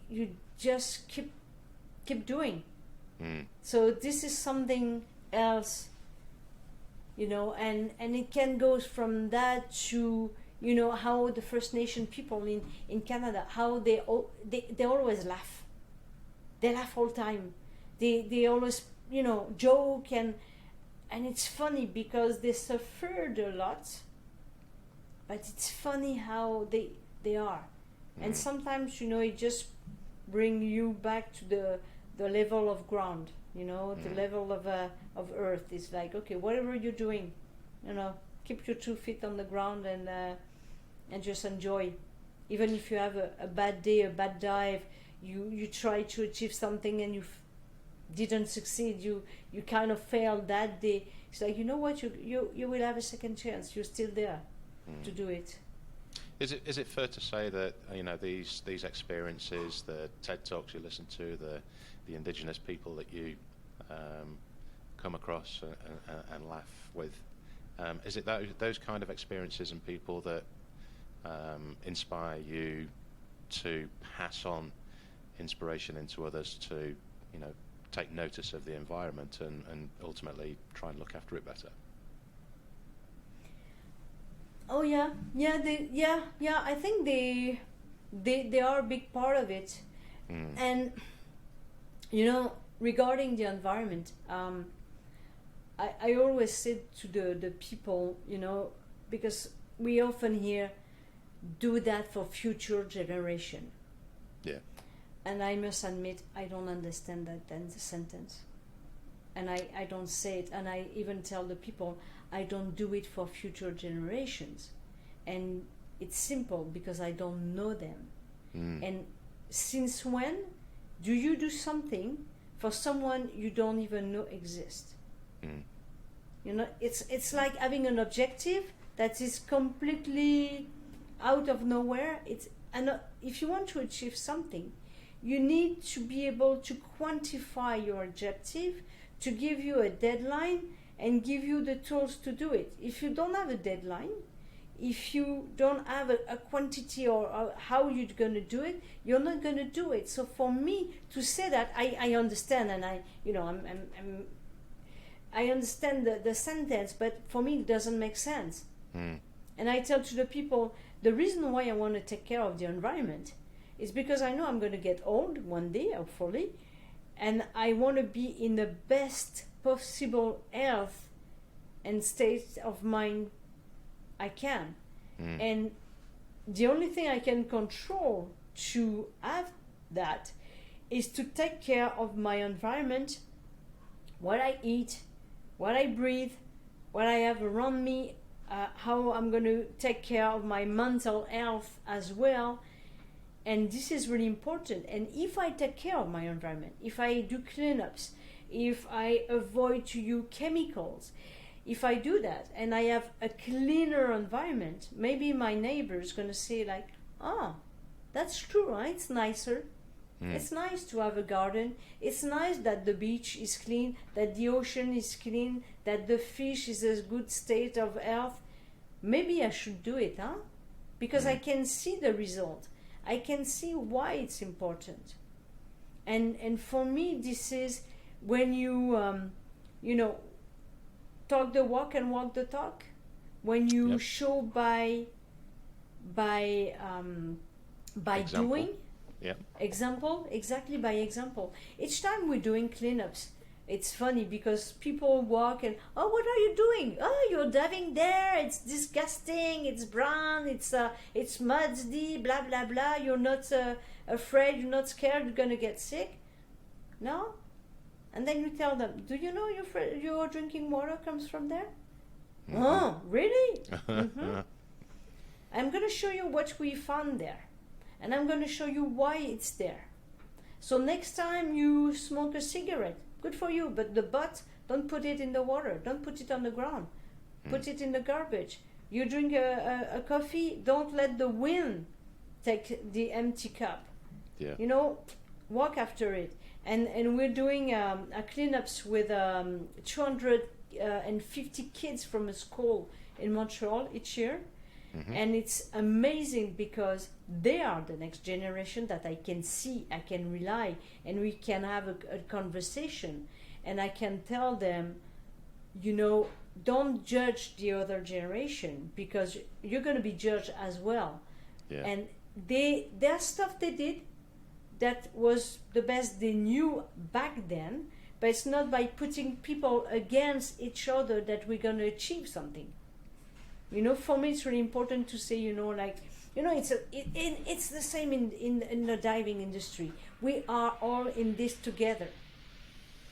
You just keep doing. So this is something else, and it can go from that to how the First Nation people in Canada, how they always laugh. They laugh all the time. They always joke, and it's funny because they suffered a lot, but it's funny how they are. And sometimes it just bring you back to the level of ground, the level of earth. It's like, okay, whatever you're doing, keep your 2 feet on the ground and just enjoy. Even if you have a bad day, a bad dive, you try to achieve something and you didn't succeed, you kind of failed that day. It's like, what, you will have a second chance. You're still there to do it. Is it fair to say that these experiences, the TED Talks you listen to, the Indigenous people that you come across and laugh with, is it those kind of experiences and people that inspire you to pass on inspiration into others to take notice of the environment and ultimately try and look after it better? Oh yeah. I think they are a big part of it, and regarding the environment, I always said to the people, because we often hear, do that for future generation. Yeah. And I must admit, I don't understand that sentence, and I don't say it, and I even tell the people, I don't do it for future generations. And it's simple, because I don't know them. And since when do you do something for someone you don't even know exists? It's like having an objective that is completely out of nowhere. If you want to achieve something, you need to be able to quantify your objective, to give you a deadline and give you the tools to do it. If you don't have a deadline, if you don't have a quantity or how you're going to do it, you're not going to do it. So for me to say that, I understand, and I understand the sentence, but for me it doesn't make sense. And I tell to the people, the reason why I want to take care of the environment is because I know I'm going to get old one day, hopefully, and I want to be in the best possible health and state of mind I can. And the only thing I can control to have that is to take care of my environment, what I eat, what I breathe, what I have around me, how I'm going to take care of my mental health as well. And this is really important. And if I take care of my environment, if I do cleanups, if I avoid to use chemicals, if I do that and I have a cleaner environment, maybe my neighbor is going to say like, oh, that's true, right? It's nicer. It's nice to have a garden. It's nice that the beach is clean, that the ocean is clean, that the fish is a good state of health. Maybe I should do it, huh? Because I can see the result. I can see why it's important. And for me, this is when you, talk the walk and walk the talk. When you show by doing. Yep. Example, exactly, by example. Each time we're doing cleanups, it's funny because people walk and, oh, what are you doing? Oh, you're diving there. It's disgusting. It's brown. It's muddy. Blah blah blah. You're not afraid. You're not scared. You're gonna get sick. No. And then you tell them, do you know your drinking water comes from there? Oh, really? I'm gonna show you what we found there. And I'm going to show you why it's there. So next time you smoke a cigarette, good for you, but the butt, don't put it in the water. Don't put it on the ground. Put it in the garbage. You drink a coffee, don't let the wind take the empty cup. Yeah. Walk after it. And we're doing cleanups with 250 kids from a school in Montreal each year. And it's amazing because they are the next generation that I can see, I can rely, and we can have a conversation. And I can tell them, don't judge the other generation because you're going to be judged as well. Yeah. And their stuff they did that was the best they knew back then, but it's not by putting people against each other that we're going to achieve something. For me, it's really important to say, it's the same in the diving industry. We are all in this together.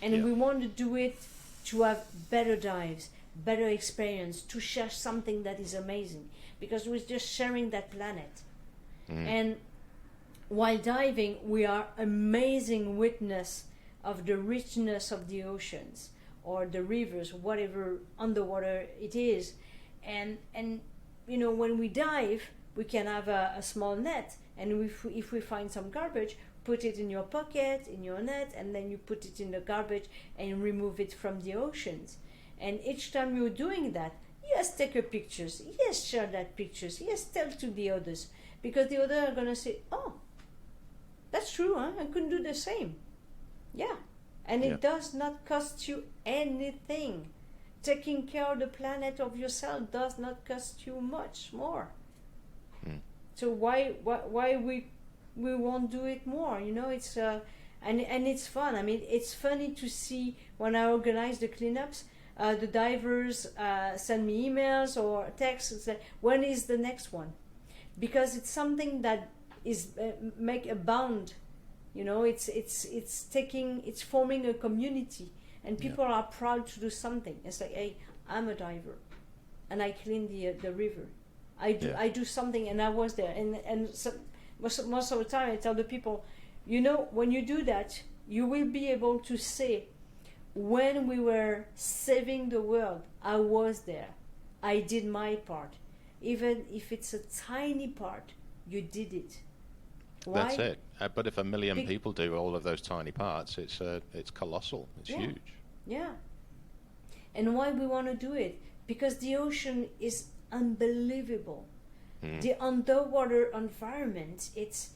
And we want to do it to have better dives, better experience, to share something that is amazing. Because we're just sharing that planet. And while diving, we are amazing witness of the richness of the oceans or the rivers, whatever underwater it is. And when we dive, we can have a small net, and if we find some garbage, put it in your pocket, in your net, and then you put it in the garbage and remove it from the oceans. And each time you're doing that, yes, take your pictures, yes, share that pictures, yes, tell to the others, because the others are going to say, oh, that's true, huh? I couldn't do the same. Yeah, and it does not cost you anything. Taking care of the planet of yourself does not cost you much more. So why we won't do it more? It's and it's fun. I mean, it's funny to see when I organize the cleanups. The divers send me emails or texts and say, when is the next one? Because it's something that is make a bond. It's forming a community. And people are proud to do something. It's like, hey, I'm a diver, and I clean the river. I do something, and I was there. And so, most of the time, I tell the people, when you do that, you will be able to say, when we were saving the world, I was there. I did my part, even if it's a tiny part. You did it. Why? That's it. But if 1 million people do all of those tiny parts, it's colossal. It's huge. Yeah. And why we want to do it? Because the ocean is unbelievable. The underwater environment, it's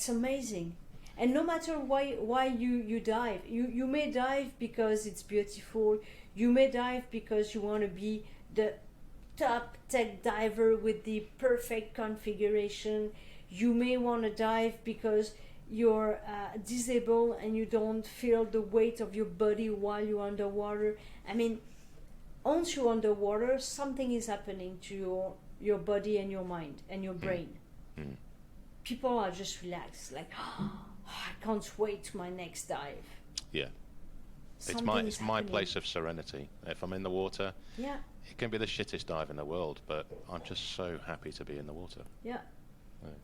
amazing. And no matter why you dive, you may dive because it's beautiful. You may dive because you want to be top tech diver with the perfect configuration. You may want to dive because you're disabled and you don't feel the weight of your body while you're underwater. I mean, once you're underwater, something is happening to your body and your mind and your brain. Mm. People are just relaxed, like, oh, I can't wait to my next dive. Yeah. It's my place of serenity. If I'm in the water, yeah, it can be the shittest dive in the world, but I'm just so happy to be in the water. Yeah.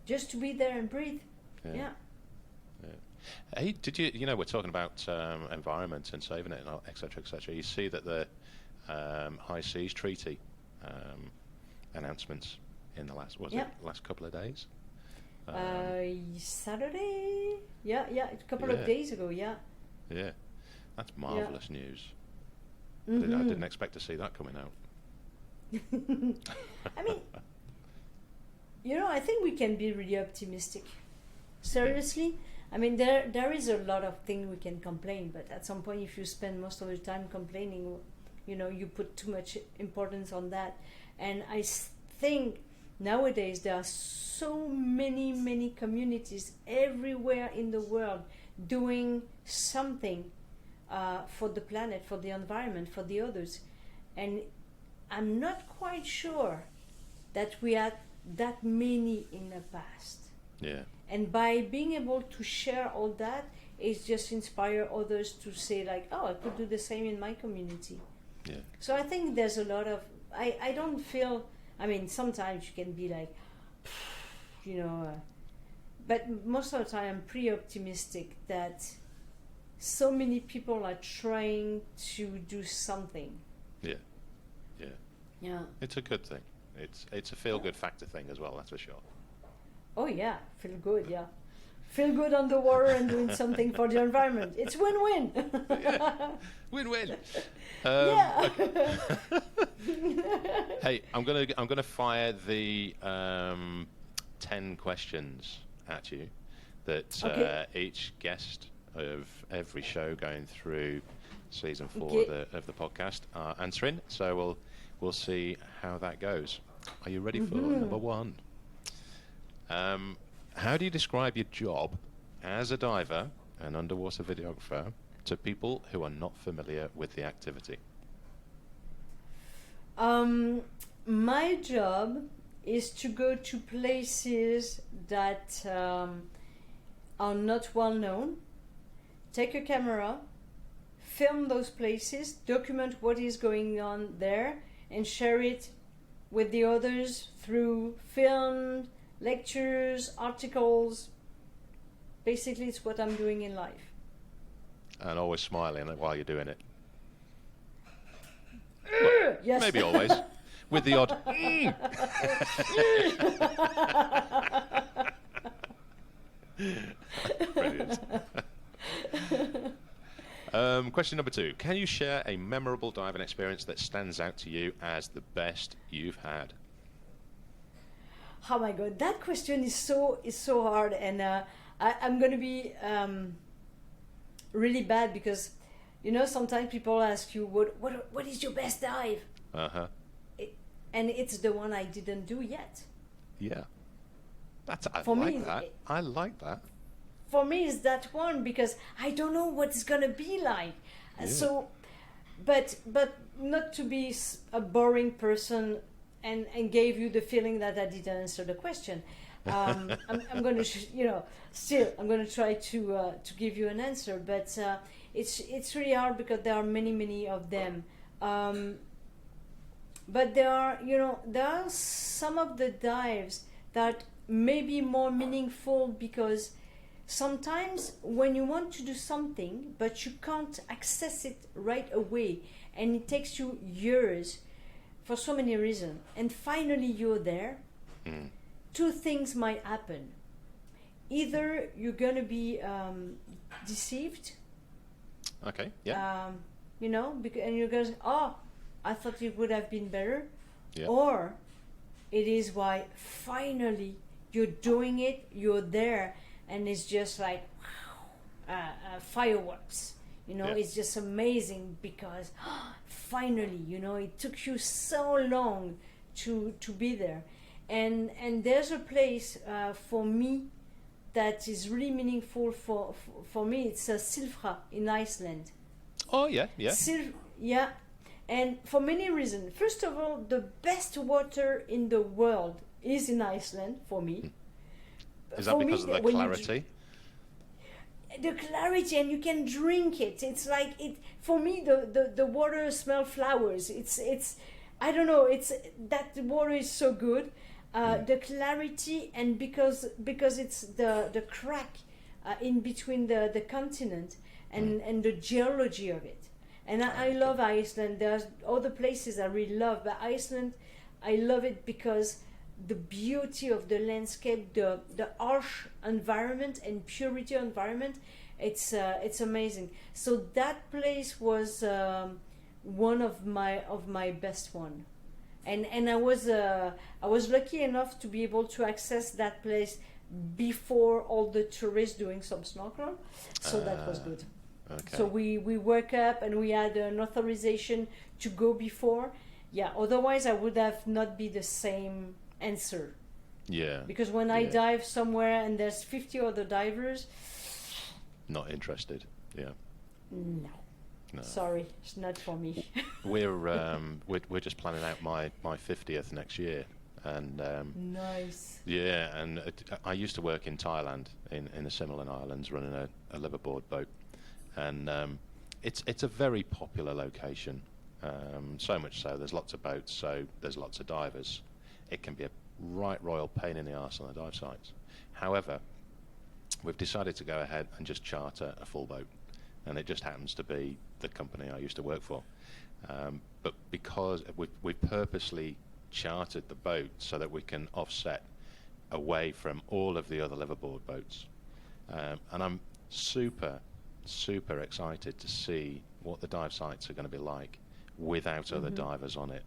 Just to be there and breathe. Yeah. Hey, did you know, we're talking about environment and saving it, et cetera, et cetera. You see that the High Seas Treaty announcements in the last couple of days? Saturday? Yeah, a couple of days ago, yeah. Yeah, that's marvellous news. Mm-hmm. I didn't expect to see that coming out. I mean, I think we can be really optimistic. Seriously, I mean, there is a lot of things we can complain, but at some point, if you spend most of the time complaining, you put too much importance on that. And I think nowadays there are so many communities everywhere in the world doing something for the planet, for the environment, for the others. And I'm not quite sure that we had that many in the past. Yeah. And by being able to share all that, it's just inspire others to say like, oh, I could do the same in my community. Yeah. So I think there's a lot of, I don't feel, I mean, sometimes you can be like, but most of the time I'm pretty optimistic that so many people are trying to do something. Yeah. It's a good thing. It's a feel-good factor thing as well, that's for sure. Oh yeah, feel good, yeah. Feel good underwater and doing something for the environment. It's win-win. Yeah. Win-win. Yeah. Hey, I'm gonna fire the 10 questions at you that each guest of every show going through season 4 of the podcast are answering. So we'll see how that goes. Are you ready for number 1? How do you describe your job as a diver and underwater videographer to people who are not familiar with the activity? My job is to go to places that are not well known, take a camera, film those places, document what is going on there, and share it with the others through film, lectures, articles. Basically, it's what I'm doing in life. And always smiling while you're doing it. Yes. Maybe always. With the odd... Brilliant. Question number 2. Can you share a memorable diving experience that stands out to you as the best you've had? Oh my God, that question is so hard, and I'm going to be really bad because, sometimes people ask you, what is your best dive? Uh-huh. And it's the one I didn't do yet. Yeah. I like that. For me, it's that one because I don't know what it's going to be like. Yeah. So, but not to be a boring person and gave you the feeling that I didn't answer the question. I'm going to, still I'm going to try to give you an answer, but it's really hard because there are many of them. But there are some of the dives that may be more meaningful because sometimes when you want to do something but you can't access it right away and it takes you years for so many reasons, and finally you're there, two things might happen. Either you're going to be deceived. Okay, yeah. And you're going to say, oh, I thought it would have been better. Yeah. Or it is why finally you're doing it, you're there, and it's just like fireworks. It's just amazing because finally, it took you so long to be there. And there's a place for me that is really meaningful for me. It's Silfra in Iceland. Oh yeah. Yeah, and for many reasons. First of all, the best water in the world is in Iceland for me. Is that because of the clarity? The clarity, and you can drink it. It's like it for me. The water smell flowers. It's I don't know. It's that the water is so good. The clarity, and because it's the crack in between the continent and the geology of it. And I love Iceland. There's other places I really love, but Iceland, I love it because the beauty of the landscape, the harsh environment and purity environment, it's amazing. So that place was one of my best one, and I was lucky enough to be able to access that place before all the tourists doing some snorkel, so that was good. Okay. So we woke up and we had an authorization to go before. Yeah, otherwise I would have not be the same answer. Yeah. Because when I dive somewhere and there's 50 other divers, not interested. Yeah. No. Sorry, it's not for me. we're just planning out my 50th next year, and nice. Yeah, and I used to work in Thailand in the Similan Islands running a liveaboard boat, and it's a very popular location. So much so there's lots of boats, so there's lots of divers. It can be a right royal pain in the arse on the dive sites. However, we've decided to go ahead and just charter a full boat, and it just happens to be the company I used to work for. But because we've purposely chartered the boat so that we can offset away from all of the other liveaboard boats, and I'm super excited to see what the dive sites are going to be like without other divers on it.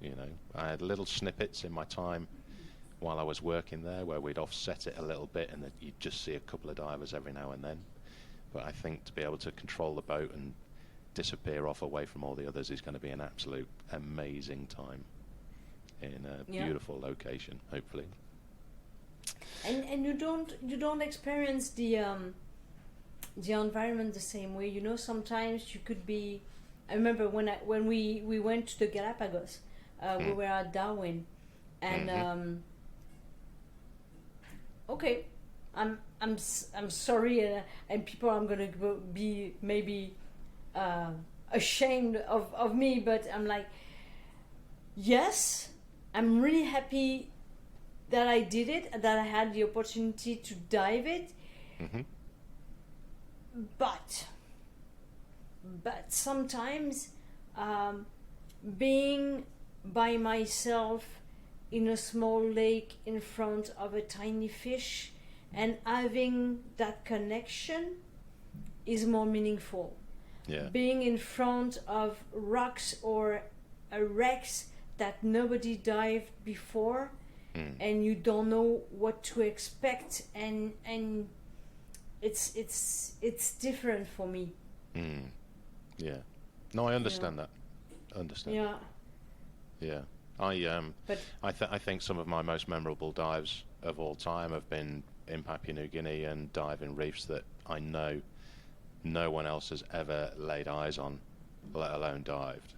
You know, I had little snippets in my time while I was working there where we'd offset it a little bit, and that you'd just see a couple of divers every now and then. But I think to be able to control the boat and disappear off away from all the others is going to be an absolute amazing time in a beautiful location, hopefully. And you don't experience the environment the same way. You know, sometimes you could be. I remember when we went to the Galapagos, we were at Darwin, and okay, I'm sorry, and people are gonna be maybe ashamed of me, but I'm like, yes, I'm really happy that I did it, that I had the opportunity to dive it, but sometimes being by myself in a small lake in front of a tiny fish and having that connection is more meaningful. Yeah. Being in front of rocks or a wrecks that nobody dived before, and you don't know what to expect, and it's different for me. Yeah. No, I understand that. I understand. Yeah. Yeah. I think some of my most memorable dives of all time have been in Papua New Guinea and diving reefs that I know no one else has ever laid eyes on, let alone dived.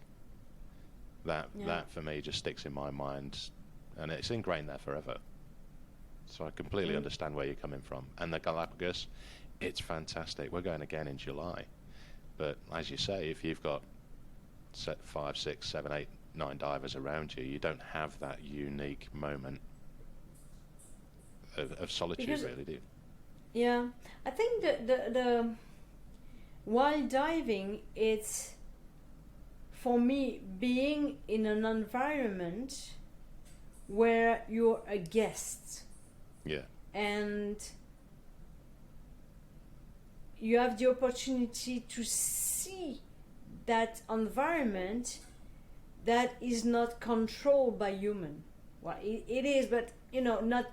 That for me just sticks in my mind, and it's ingrained there forever. So I completely understand where you're coming from. And the Galapagos, it's fantastic. We're going again in July. But as you say, if you've got 5, 6, 7, 8, 9 divers around you, you don't have that unique moment of solitude, really, do you? Yeah, I think the while diving, it's for me being in an environment where you're a guest. Yeah. And you have the opportunity to see that environment that is not controlled by human. Well, it is, but not.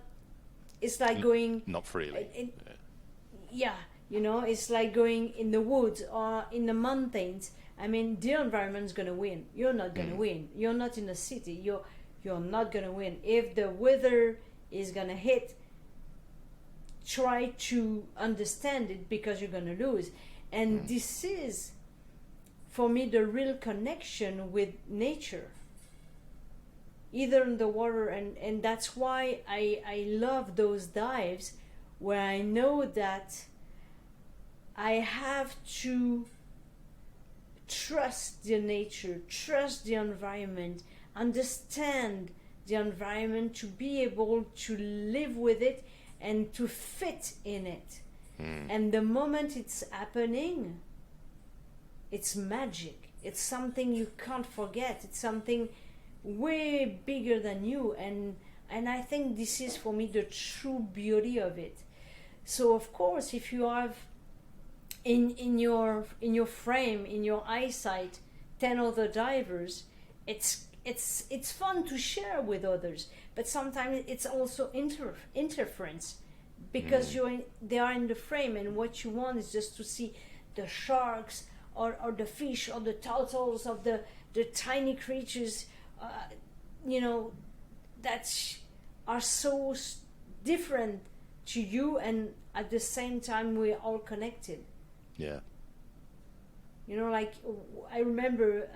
It's like going. Not freely. Yeah, it's like going in the woods or in the mountains. I mean, the environment's gonna win. You're not gonna win. You're not in a city. you're not going to win. If the weather is going to hit, try to understand it, because you're going to lose. And this is, for me, the real connection with nature, either in the water, and that's why I love those dives where I know that I have to trust the nature, trust the environment, understand the environment, to be able to live with it and to fit in it. And the moment it's happening, it's magic. It's something you can't forget. It's something way bigger than you, and I think this is, for me, the true beauty of it. So of course, if you have in your frame, in your eyesight, 10 other divers, it's fun to share with others, but sometimes it's also interference, because they are in the frame, and what you want is just to see the sharks or the fish or the turtles of the tiny creatures, that are so different to you, and at the same time we're all connected. Yeah. Like I remember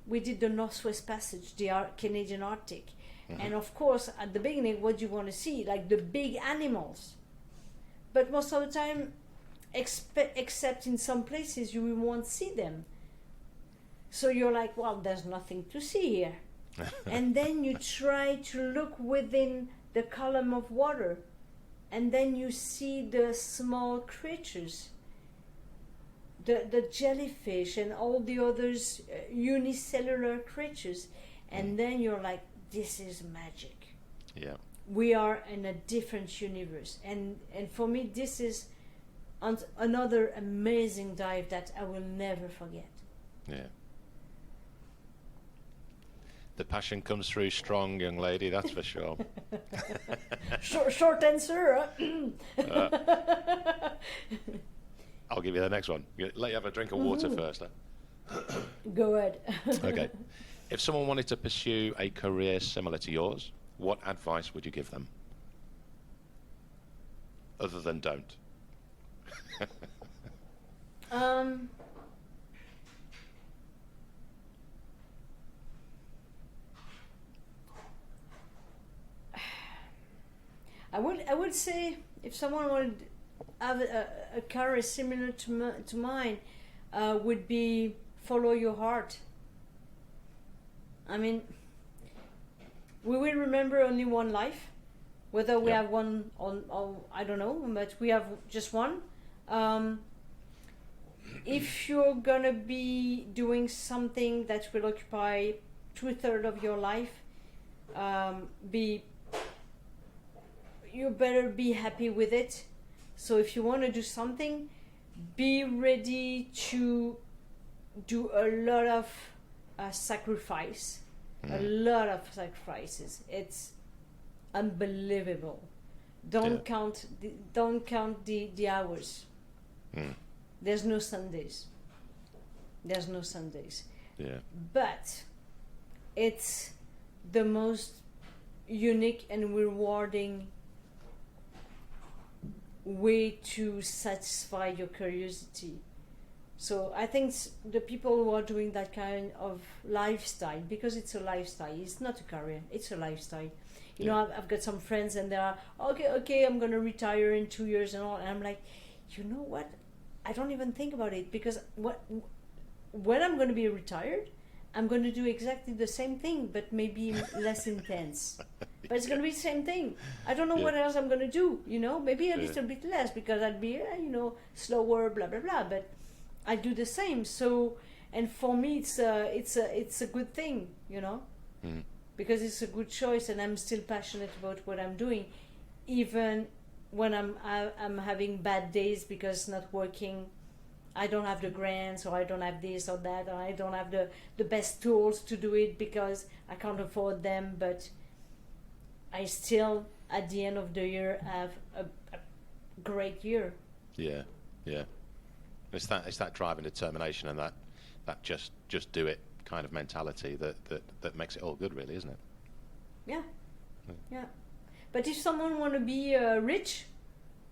we did the Northwest Passage, the Canadian Arctic, and of course at the beginning, what do you want to see? Like the big animals, but most of the time, except in some places, you won't see them. So you're like, well, there's nothing to see here. And then you try to look within the column of water, and then you see the small creatures, the jellyfish and all the others, unicellular creatures, and then you're like, this is magic. Yeah. We are in a different universe, and for me, this is another amazing dive that I will never forget. Yeah. The passion comes through strong, young lady, that's for sure. Short answer. I'll give you the next one. Let you have a drink of water first. Go ahead. Okay. If someone wanted to pursue a career similar to yours, what advice would you give them? Other than don't. I would say, if someone would have a career similar to mine, would be follow your heart. I mean, we will remember only one life, whether we have one or I don't know, but we have just one. If you're gonna be doing something that will occupy 2/3 of your life, you better be happy with it. So if you want to do something, be ready to do a lot of sacrifice, a lot of sacrifices. It's unbelievable. Don't count the hours. There's no Sundays. Yeah. But it's the most unique and rewarding way to satisfy your curiosity. So I think the people who are doing that kind of lifestyle, because it's a lifestyle, it's not a career, it's a lifestyle. You know, I've got some friends and they are, okay, I'm going to retire in 2 years and all. And I'm like, you know what? I don't even think about it, because when I'm going to be retired, I'm going to do exactly the same thing, but maybe less intense. But it's going to be the same thing. I don't know what else I'm going to do, maybe a little bit less, because I'd be, slower, blah, blah, blah. But I do the same. So, and for me, it's a good thing, because it's a good choice, and I'm still passionate about what I'm doing, even when I'm having bad days because it's not working. I don't have the grants, or I don't have this or that, or I don't have the best tools to do it because I can't afford them, but I still, at the end of the year, have a great year. Yeah. It's that drive and determination, and that just do it kind of mentality that makes it all good, really, isn't it? Yeah. But if someone want to be rich,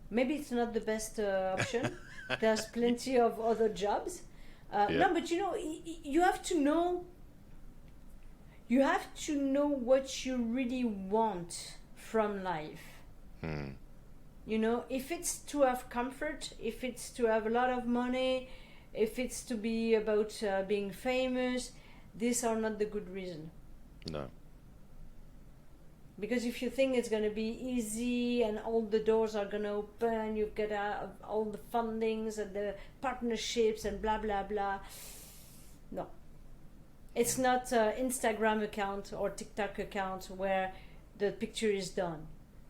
maybe it's not the best option. There's plenty of other jobs. No, but you have to know. You have to know what you really want from life. If it's to have comfort, if it's to have a lot of money, if it's to be about being famous, these are not the good reason. No. Because if you think it's going to be easy and all the doors are going to open, you get all the fundings and the partnerships and blah, blah, blah. No. It's not an Instagram account or TikTok account where the picture is done.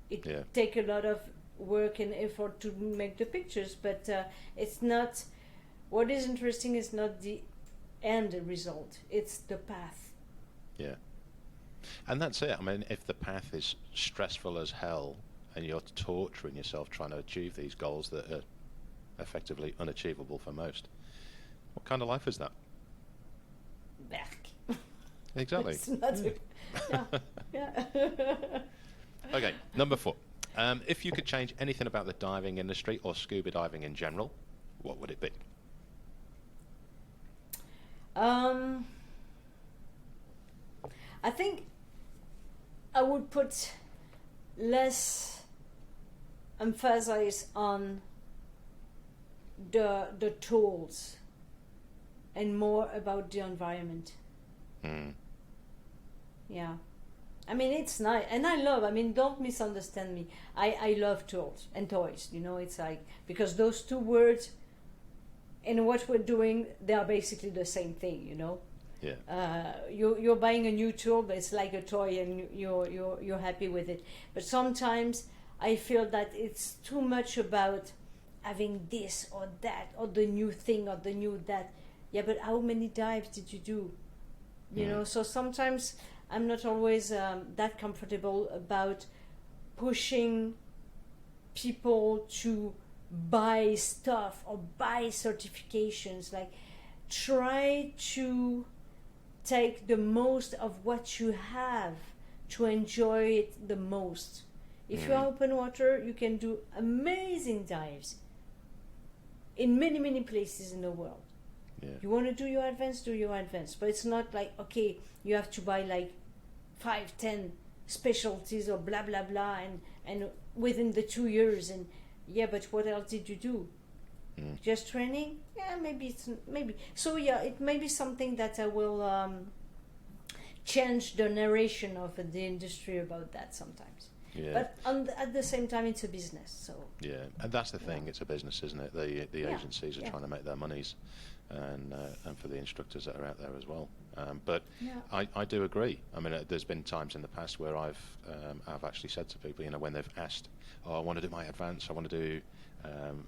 It takes a lot of work and effort to make the pictures, but it's not... What is interesting is not the end result. It's the path. Yeah. And that's it. I mean, if the path is stressful as hell and you're torturing yourself trying to achieve these goals that are effectively unachievable for most, what kind of life is that? Exactly. It's not Okay, number 4. If you could change anything about the diving industry or scuba diving in general, what would it be? I think I would put less emphasis on the tools and more about the environment. Yeah. I mean, it's nice. And I love, don't misunderstand me. I love tools and toys. It's like, because those two words and what we're doing, they are basically the same thing, Yeah. You're buying a new tool, but it's like a toy, and you're happy with it. But sometimes I feel that it's too much about having this or that or the new thing or the new that. Yeah, but how many dives did you do? So sometimes I'm not always that comfortable about pushing people to buy stuff or buy certifications. Like, try to take the most of what you have to enjoy it the most. If you're open water, you can do amazing dives in many, many places in the world. Yeah. You want to do your advanced, do your advanced. But it's not like, okay, you have to buy like 5-10 specialties or blah, blah, blah, and within the 2 years. And yeah, but what else did you do? Just training? Yeah, maybe. So yeah, it may be something that I will change the narration of the industry about that sometimes. Yeah. But at the same time, it's a business. So yeah, and that's the thing. It's a business, isn't it? The agencies are trying to make their monies, and for the instructors that are out there as well. But I do agree. I mean, there's been times in the past where I've actually said to people, when they've asked, I want to do my advance, I want to do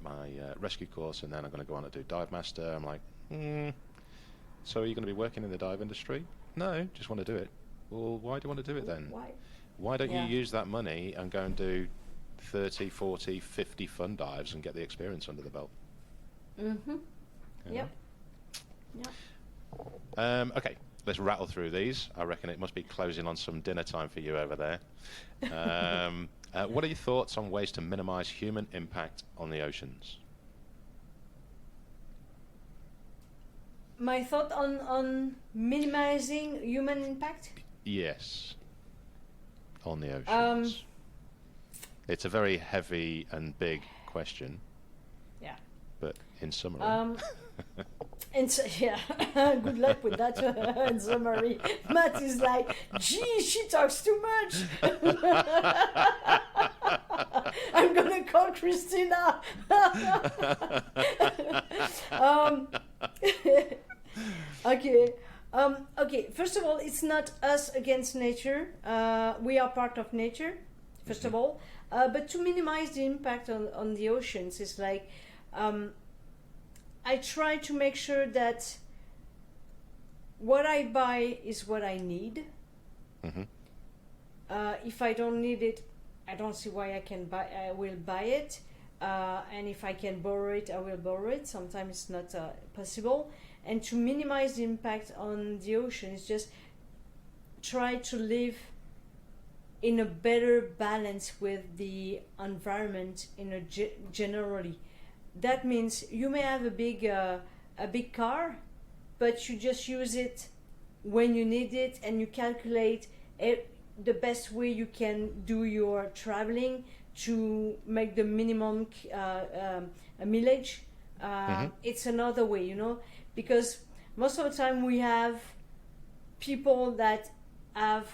my rescue course, and then I'm going to go on and do dive master. I'm like, so are you going to be working in the dive industry? No, just want to do it. Well, why do you want to do it then? Why don't you use that money and go and do 30, 40, 50 fun dives and get the experience under the belt? Yep. Okay, let's rattle through these. I reckon it must be closing on some dinner time for you over there. What are your thoughts on ways to minimize human impact on the oceans? My thought on minimizing human impact? Yes. On the oceans. It's a very heavy and big question. Yeah. But in summary. Good luck with that in summary. Matt is like, gee, she talks too much. I'm gonna call Christina. Okay. Okay. First of all, it's not us against nature. We are part of nature. First of all, but to minimize the impact on the oceans, it's like. I try to make sure that what I buy is what I need. If I don't need it, I don't see why I will buy it. And if I can borrow it, I will borrow it. Sometimes it's not possible. And to minimize the impact on the ocean is just try to live in a better balance with the environment in a generally. That means you may have a big car, but you just use it when you need it, and you calculate the best way you can do your traveling to make the minimum mileage. It's another way, you know, because most of the time we have people that have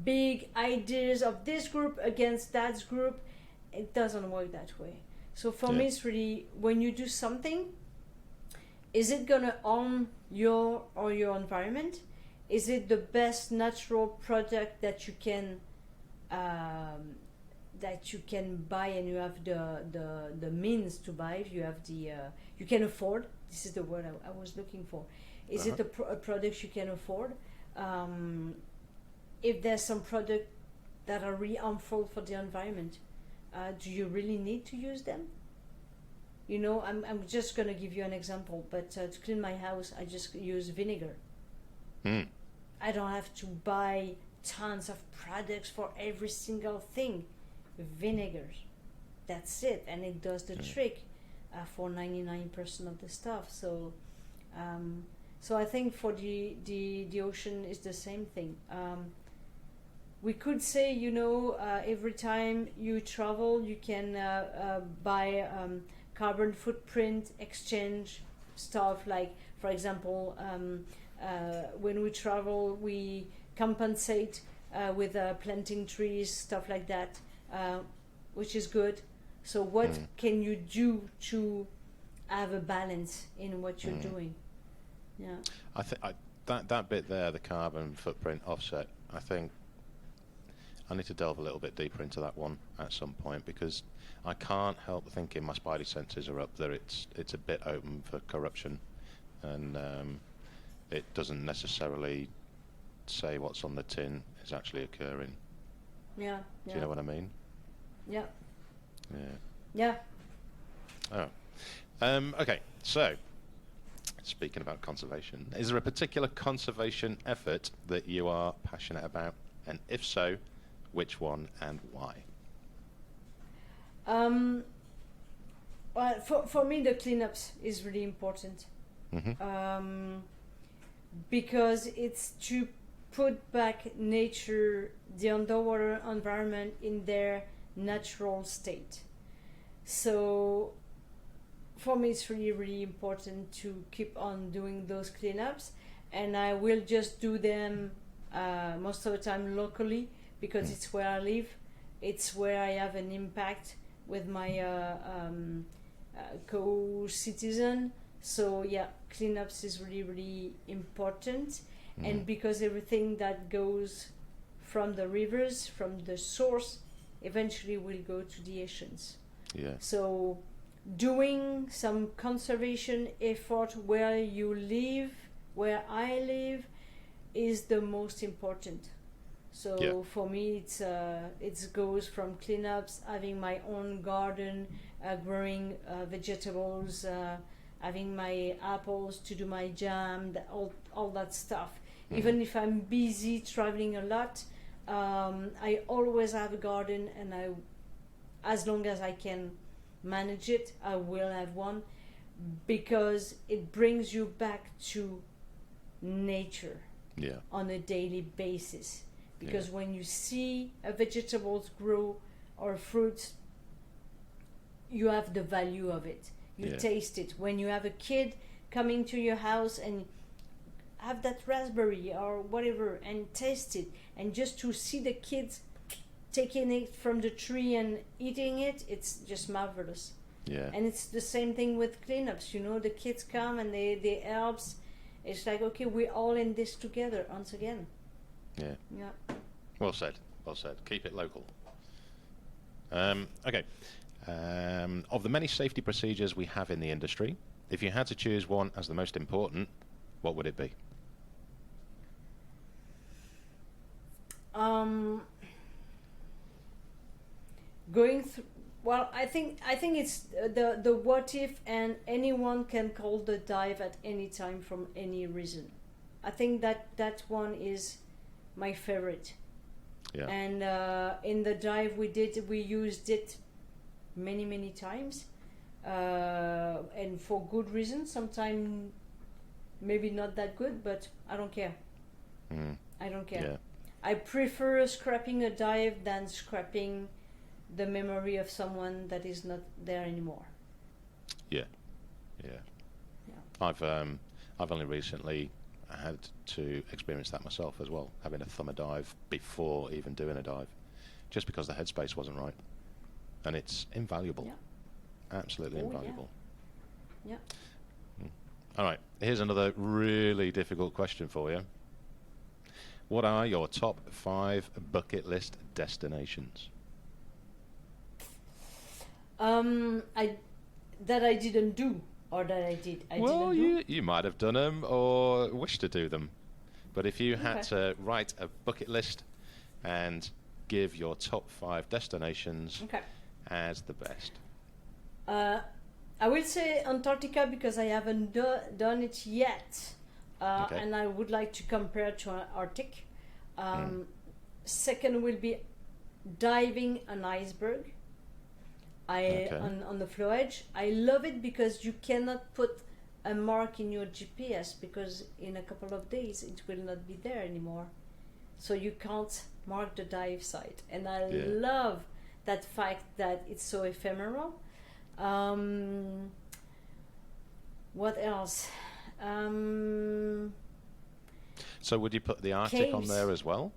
big ideas of this group against that group. It doesn't work that way. So for me, it's really, when you do something, is it gonna harm your environment? Is it the best natural product that you can buy, and you have the means to buy? If you have you can afford. This is the word I was looking for. Is it a product you can afford? If there's some product that are really harmful for the environment, do you really need to use them? You know, I'm just gonna give you an example, but to clean my house, I just use vinegar. I don't have to buy tons of products for every single thing. Vinegar, that's it, and it does the trick for 99% of the stuff. So, so I think for the ocean is the same thing. We could say, you know, every time you travel, you can buy carbon footprint exchange stuff. Like, for example, when we travel, we compensate with planting trees, stuff like that, which is good. So what can you do to have a balance in what you're doing? Yeah, I think that bit there, the carbon footprint offset, I think I need to delve a little bit deeper into that one at some point, because I can't help thinking my spidey senses are up there. It's a bit open for corruption, and it doesn't necessarily say what's on the tin is actually occurring. Yeah. Do you know what I mean? Yeah. Yeah. Oh. Okay, so speaking about conservation, is there a particular conservation effort that you are passionate about? And if so, which one and why? Well, for me, the cleanups is really important. Because it's to put back nature, the underwater environment, in their natural state. So for me, it's really, really important to keep on doing those cleanups, and I will just do them most of the time locally, because it's where I live. It's where I have an impact with my co-citizen. So yeah, cleanups is really, really important. And because everything that goes from the rivers, from the source, eventually will go to the oceans. Yeah. So doing some conservation effort where you live, where I live, is the most important. So for me, it goes from cleanups, having my own garden, growing vegetables, having my apples to do my jam, all that stuff. Even if I'm busy traveling a lot, I always have a garden, and as long as I can manage it, I will have one, because it brings you back to nature on a daily basis. Because when you see a vegetables grow or fruits, you have the value of it. You taste it. When you have a kid coming to your house and have that raspberry or whatever and taste it, and just to see the kids taking it from the tree and eating it, it's just marvelous. Yeah. And it's the same thing with cleanups. You know, the kids come and they helps. It's like, okay, we're all in this together once again. Yeah. Well said. Keep it local. Okay. Of the many safety procedures we have in the industry, if you had to choose one as the most important, what would it be? Going through. Well, I think it's the what if, and anyone can call the dive at any time from any reason. I think that one is my favorite. Yeah. And in the dive we used it many times, and for good reasons. Sometimes maybe not that good, but I don't care. I don't care. Yeah. I prefer scrapping a dive than scrapping the memory of someone that is not there anymore. Yeah. I've only recently had to experience that myself as well, having to thumb a dive before even doing a dive, just because the headspace wasn't right, and it's invaluable. Yeah. Absolutely invaluable. Yeah. All right, here's another really difficult question for you. What are your top 5 bucket list destinations? That I didn't do, or that I did. Well, didn't do. you might have done them or wish to do them. But if you had to write a bucket list and give your top 5 destinations as the best. I will say Antarctica because I haven't done it yet. And I would like to compare to Arctic. Second will be diving an iceberg. On the flow edge. I love it because you cannot put a mark in your GPS because in a couple of days it will not be there anymore. So you can't mark the dive site. And I love that fact that it's so ephemeral. What else? So would you put the Arctic on there as well?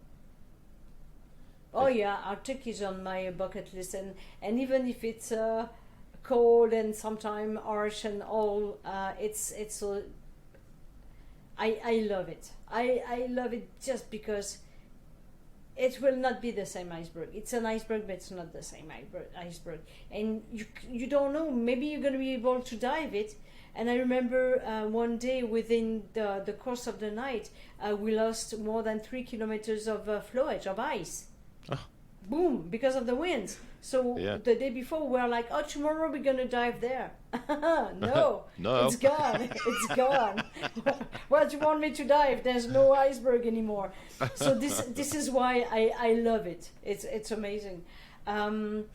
Oh yeah, Arctic is on my bucket list, and even if it's cold and sometimes harsh and all, it's so. I love it. I love it just because it will not be the same iceberg. It's an iceberg, but it's not the same iceberg. And you don't know. Maybe you're going to be able to dive it. And I remember one day within the course of the night, we lost more than 3 kilometers of flow edge of ice. Oh. Boom, because of the winds. So the day before we were like, oh, tomorrow we're going to dive there. No, it's gone. It's gone. Where do you want me to dive? There's no iceberg anymore. So this is why I love it. It's amazing. Then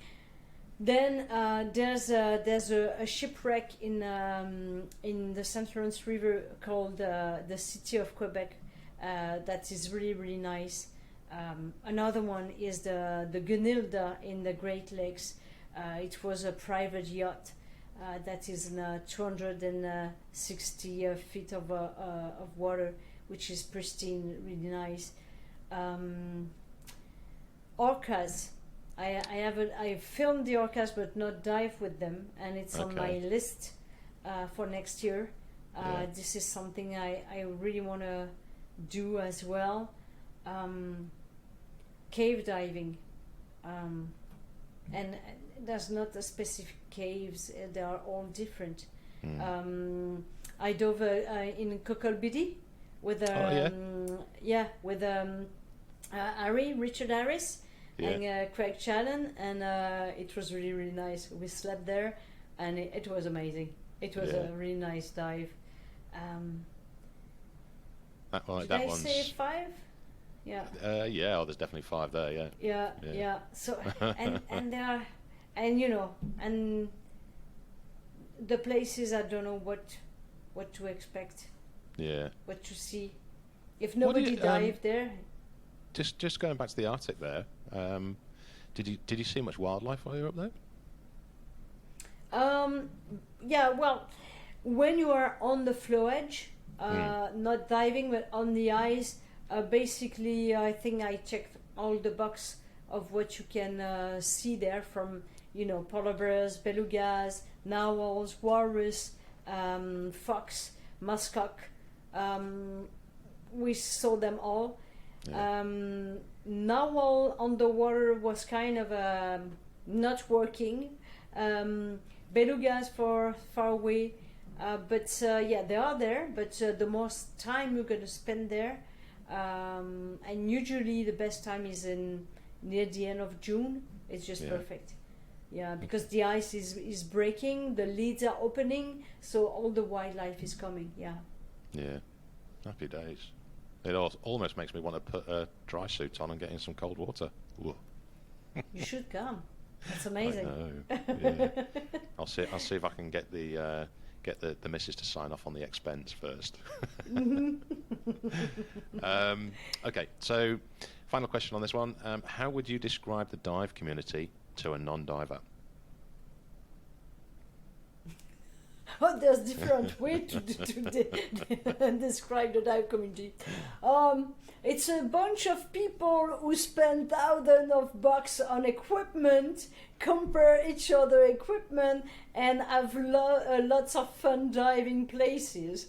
there's a shipwreck in the St. Lawrence River called the City of Quebec. That is really nice. Another one is the Gunilda in the Great Lakes. It was a private yacht that is in 260 feet of water, which is pristine, really nice. Orcas. I filmed the orcas but not dive with them, and it's on my list for next year. This is something I really want to do as well. Cave diving, and there's not a specific caves, they are all different. I dove in Cocolbidi with Richard Harris and Craig Challen, and it was really nice. We slept there and it was amazing. It was a really nice dive. Did I say 5? Yeah. There's definitely 5 there. Yeah. So and there are, and you know, and the places I don't know what to expect. Yeah. What to see. If nobody dived there. Just going back to the Arctic there. Did you see much wildlife while you were up there? Yeah. Well, when you are on the flow edge, not diving but on the ice. Basically, I think I checked all the box of what you can see there from, polar bears, belugas, narwhals, walrus, fox, muskox. We saw them all. Narwhal on the water was kind of not working. Belugas far away. But they are there. But the most time you're going to spend there. And usually the best time is near the end of June. It's just perfect. Yeah, because the ice is breaking, the leads are opening, so all the wildlife is coming. Yeah. Happy days. It almost makes me want to put a dry suit on and get in some cold water. Ooh. You should come. That's amazing. I know. Yeah. I'll see if I can get the missus to sign off on the expense first. Okay, so final question on this one. How would you describe the dive community to a non-diver? Oh, there's different way to describe the dive community. It's a bunch of people who spend thousands of bucks on equipment, compare each other equipment, and have lots of fun diving places.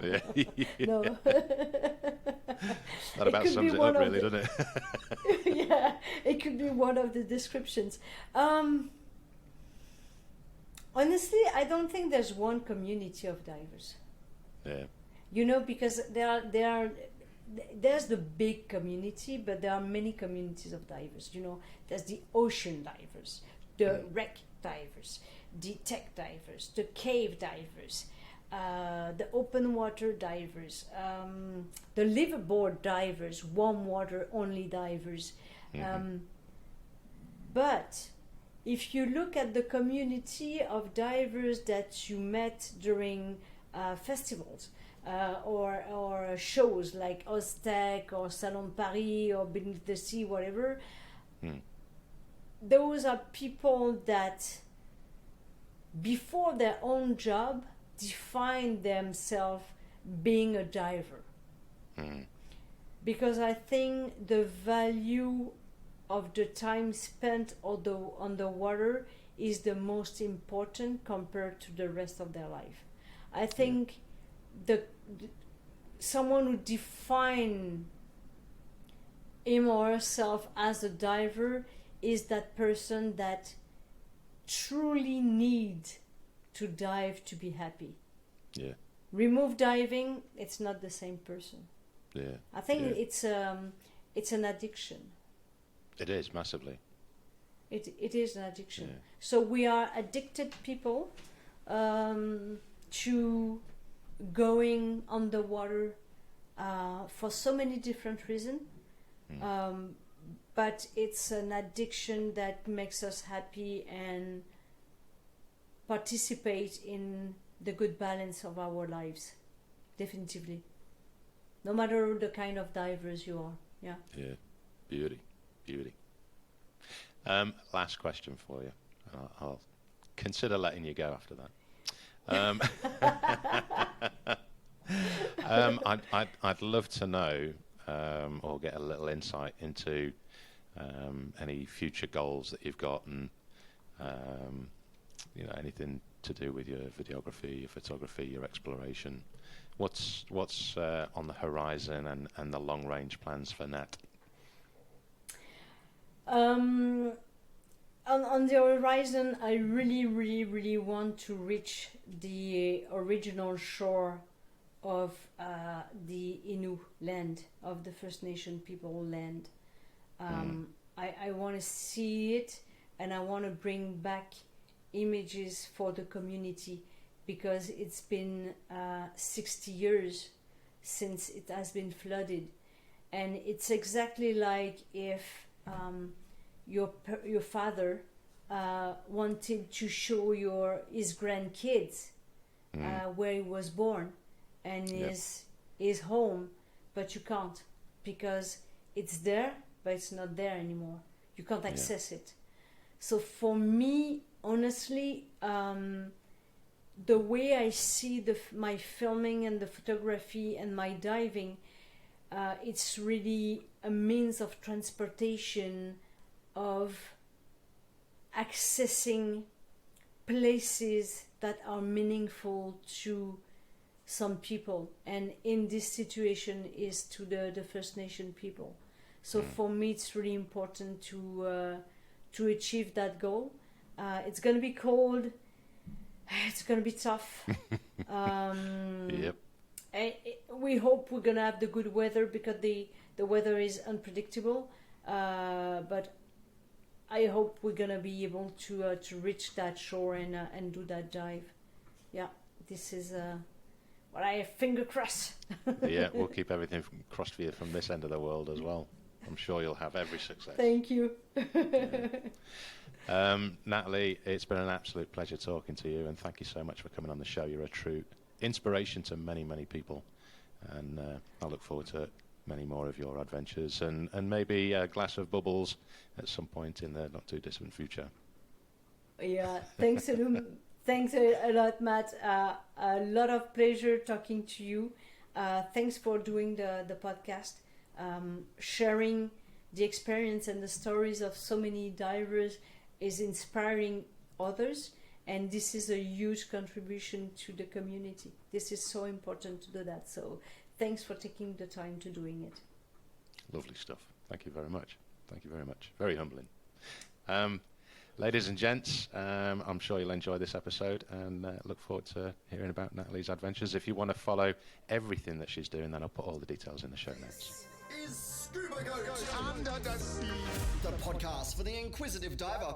Yeah. No. That about sums it up, really, doesn't it? Yeah, it could be one of the descriptions. Honestly, I don't think there's one community of divers. Yeah. You know, because there's the big community, but there are many communities of divers. You know, there's the ocean divers, the wreck divers, the tech divers, the cave divers, the open water divers, the liveaboard divers, warm water only divers. But if you look at the community of divers that you met during festivals or shows like OzTek or Salon Paris or Beneath the Sea, whatever, those are people that before their own job define themselves being a diver. Because I think the value of the time spent on the water is the most important compared to the rest of their life. I think someone who define him or herself as a diver is that person that truly need to dive to be happy. Yeah. Remove diving, it's not the same person. Yeah. I think it's an addiction. It is, massively. It is an addiction. Yeah. So we are addicted people to going underwater for so many different reasons. But it's an addiction that makes us happy and participate in the good balance of our lives. Definitively. No matter the kind of divers you are. Yeah. Yeah. Beauty. Last question for you. I'll consider letting you go after that. I'd love to know or get a little insight into any future goals that you've got, and anything to do with your videography, your photography, your exploration. What's on the horizon and the long range plans for Nat? On the horizon, I really want to reach the original shore of the Innu land, of the First Nation people land. I want to see it, and I want to bring back images for the community, because it's been 60 years since it has been flooded, and it's exactly like if your father wanted to show his grandkids where he was born and his home, but you can't, because it's there but it's not there anymore. You can't access it. So for me, honestly, the way I see my filming and the photography and my diving, it's really a means of transportation, of accessing places that are meaningful to some people, and in this situation is to the First Nation people. So for me, it's really important to achieve that goal. It's going to be cold. It's going to be tough. Yep. We hope we're going to have the good weather, because the weather is unpredictable. But I hope we're going to be able to reach that shore and do that dive. Yeah, this is But I have finger crossed. Yeah, we'll keep everything crossed for you from this end of the world as well. I'm sure you'll have every success. Thank you. Nathalie, it's been an absolute pleasure talking to you, and thank you so much for coming on the show. You're a true inspiration to many, many people, and I look forward to many more of your adventures, and maybe a glass of bubbles at some point in the not too distant future. Yeah, thanks a lot, Matt. A lot of pleasure talking to you. Thanks for doing the podcast, sharing the experience and the stories of so many divers is inspiring others, and this is a huge contribution to the community. This is so important to do that, so thanks for taking the time to doing it. Lovely stuff. Thank you very much. Thank you very much. Very humbling. Ladies and gents, I'm sure you'll enjoy this episode, and look forward to hearing about Nathalie's adventures. If you want to follow everything that she's doing, then I'll put all the details in the show notes. Is Scuba GOAT Under the Sea, the podcast for the inquisitive diver.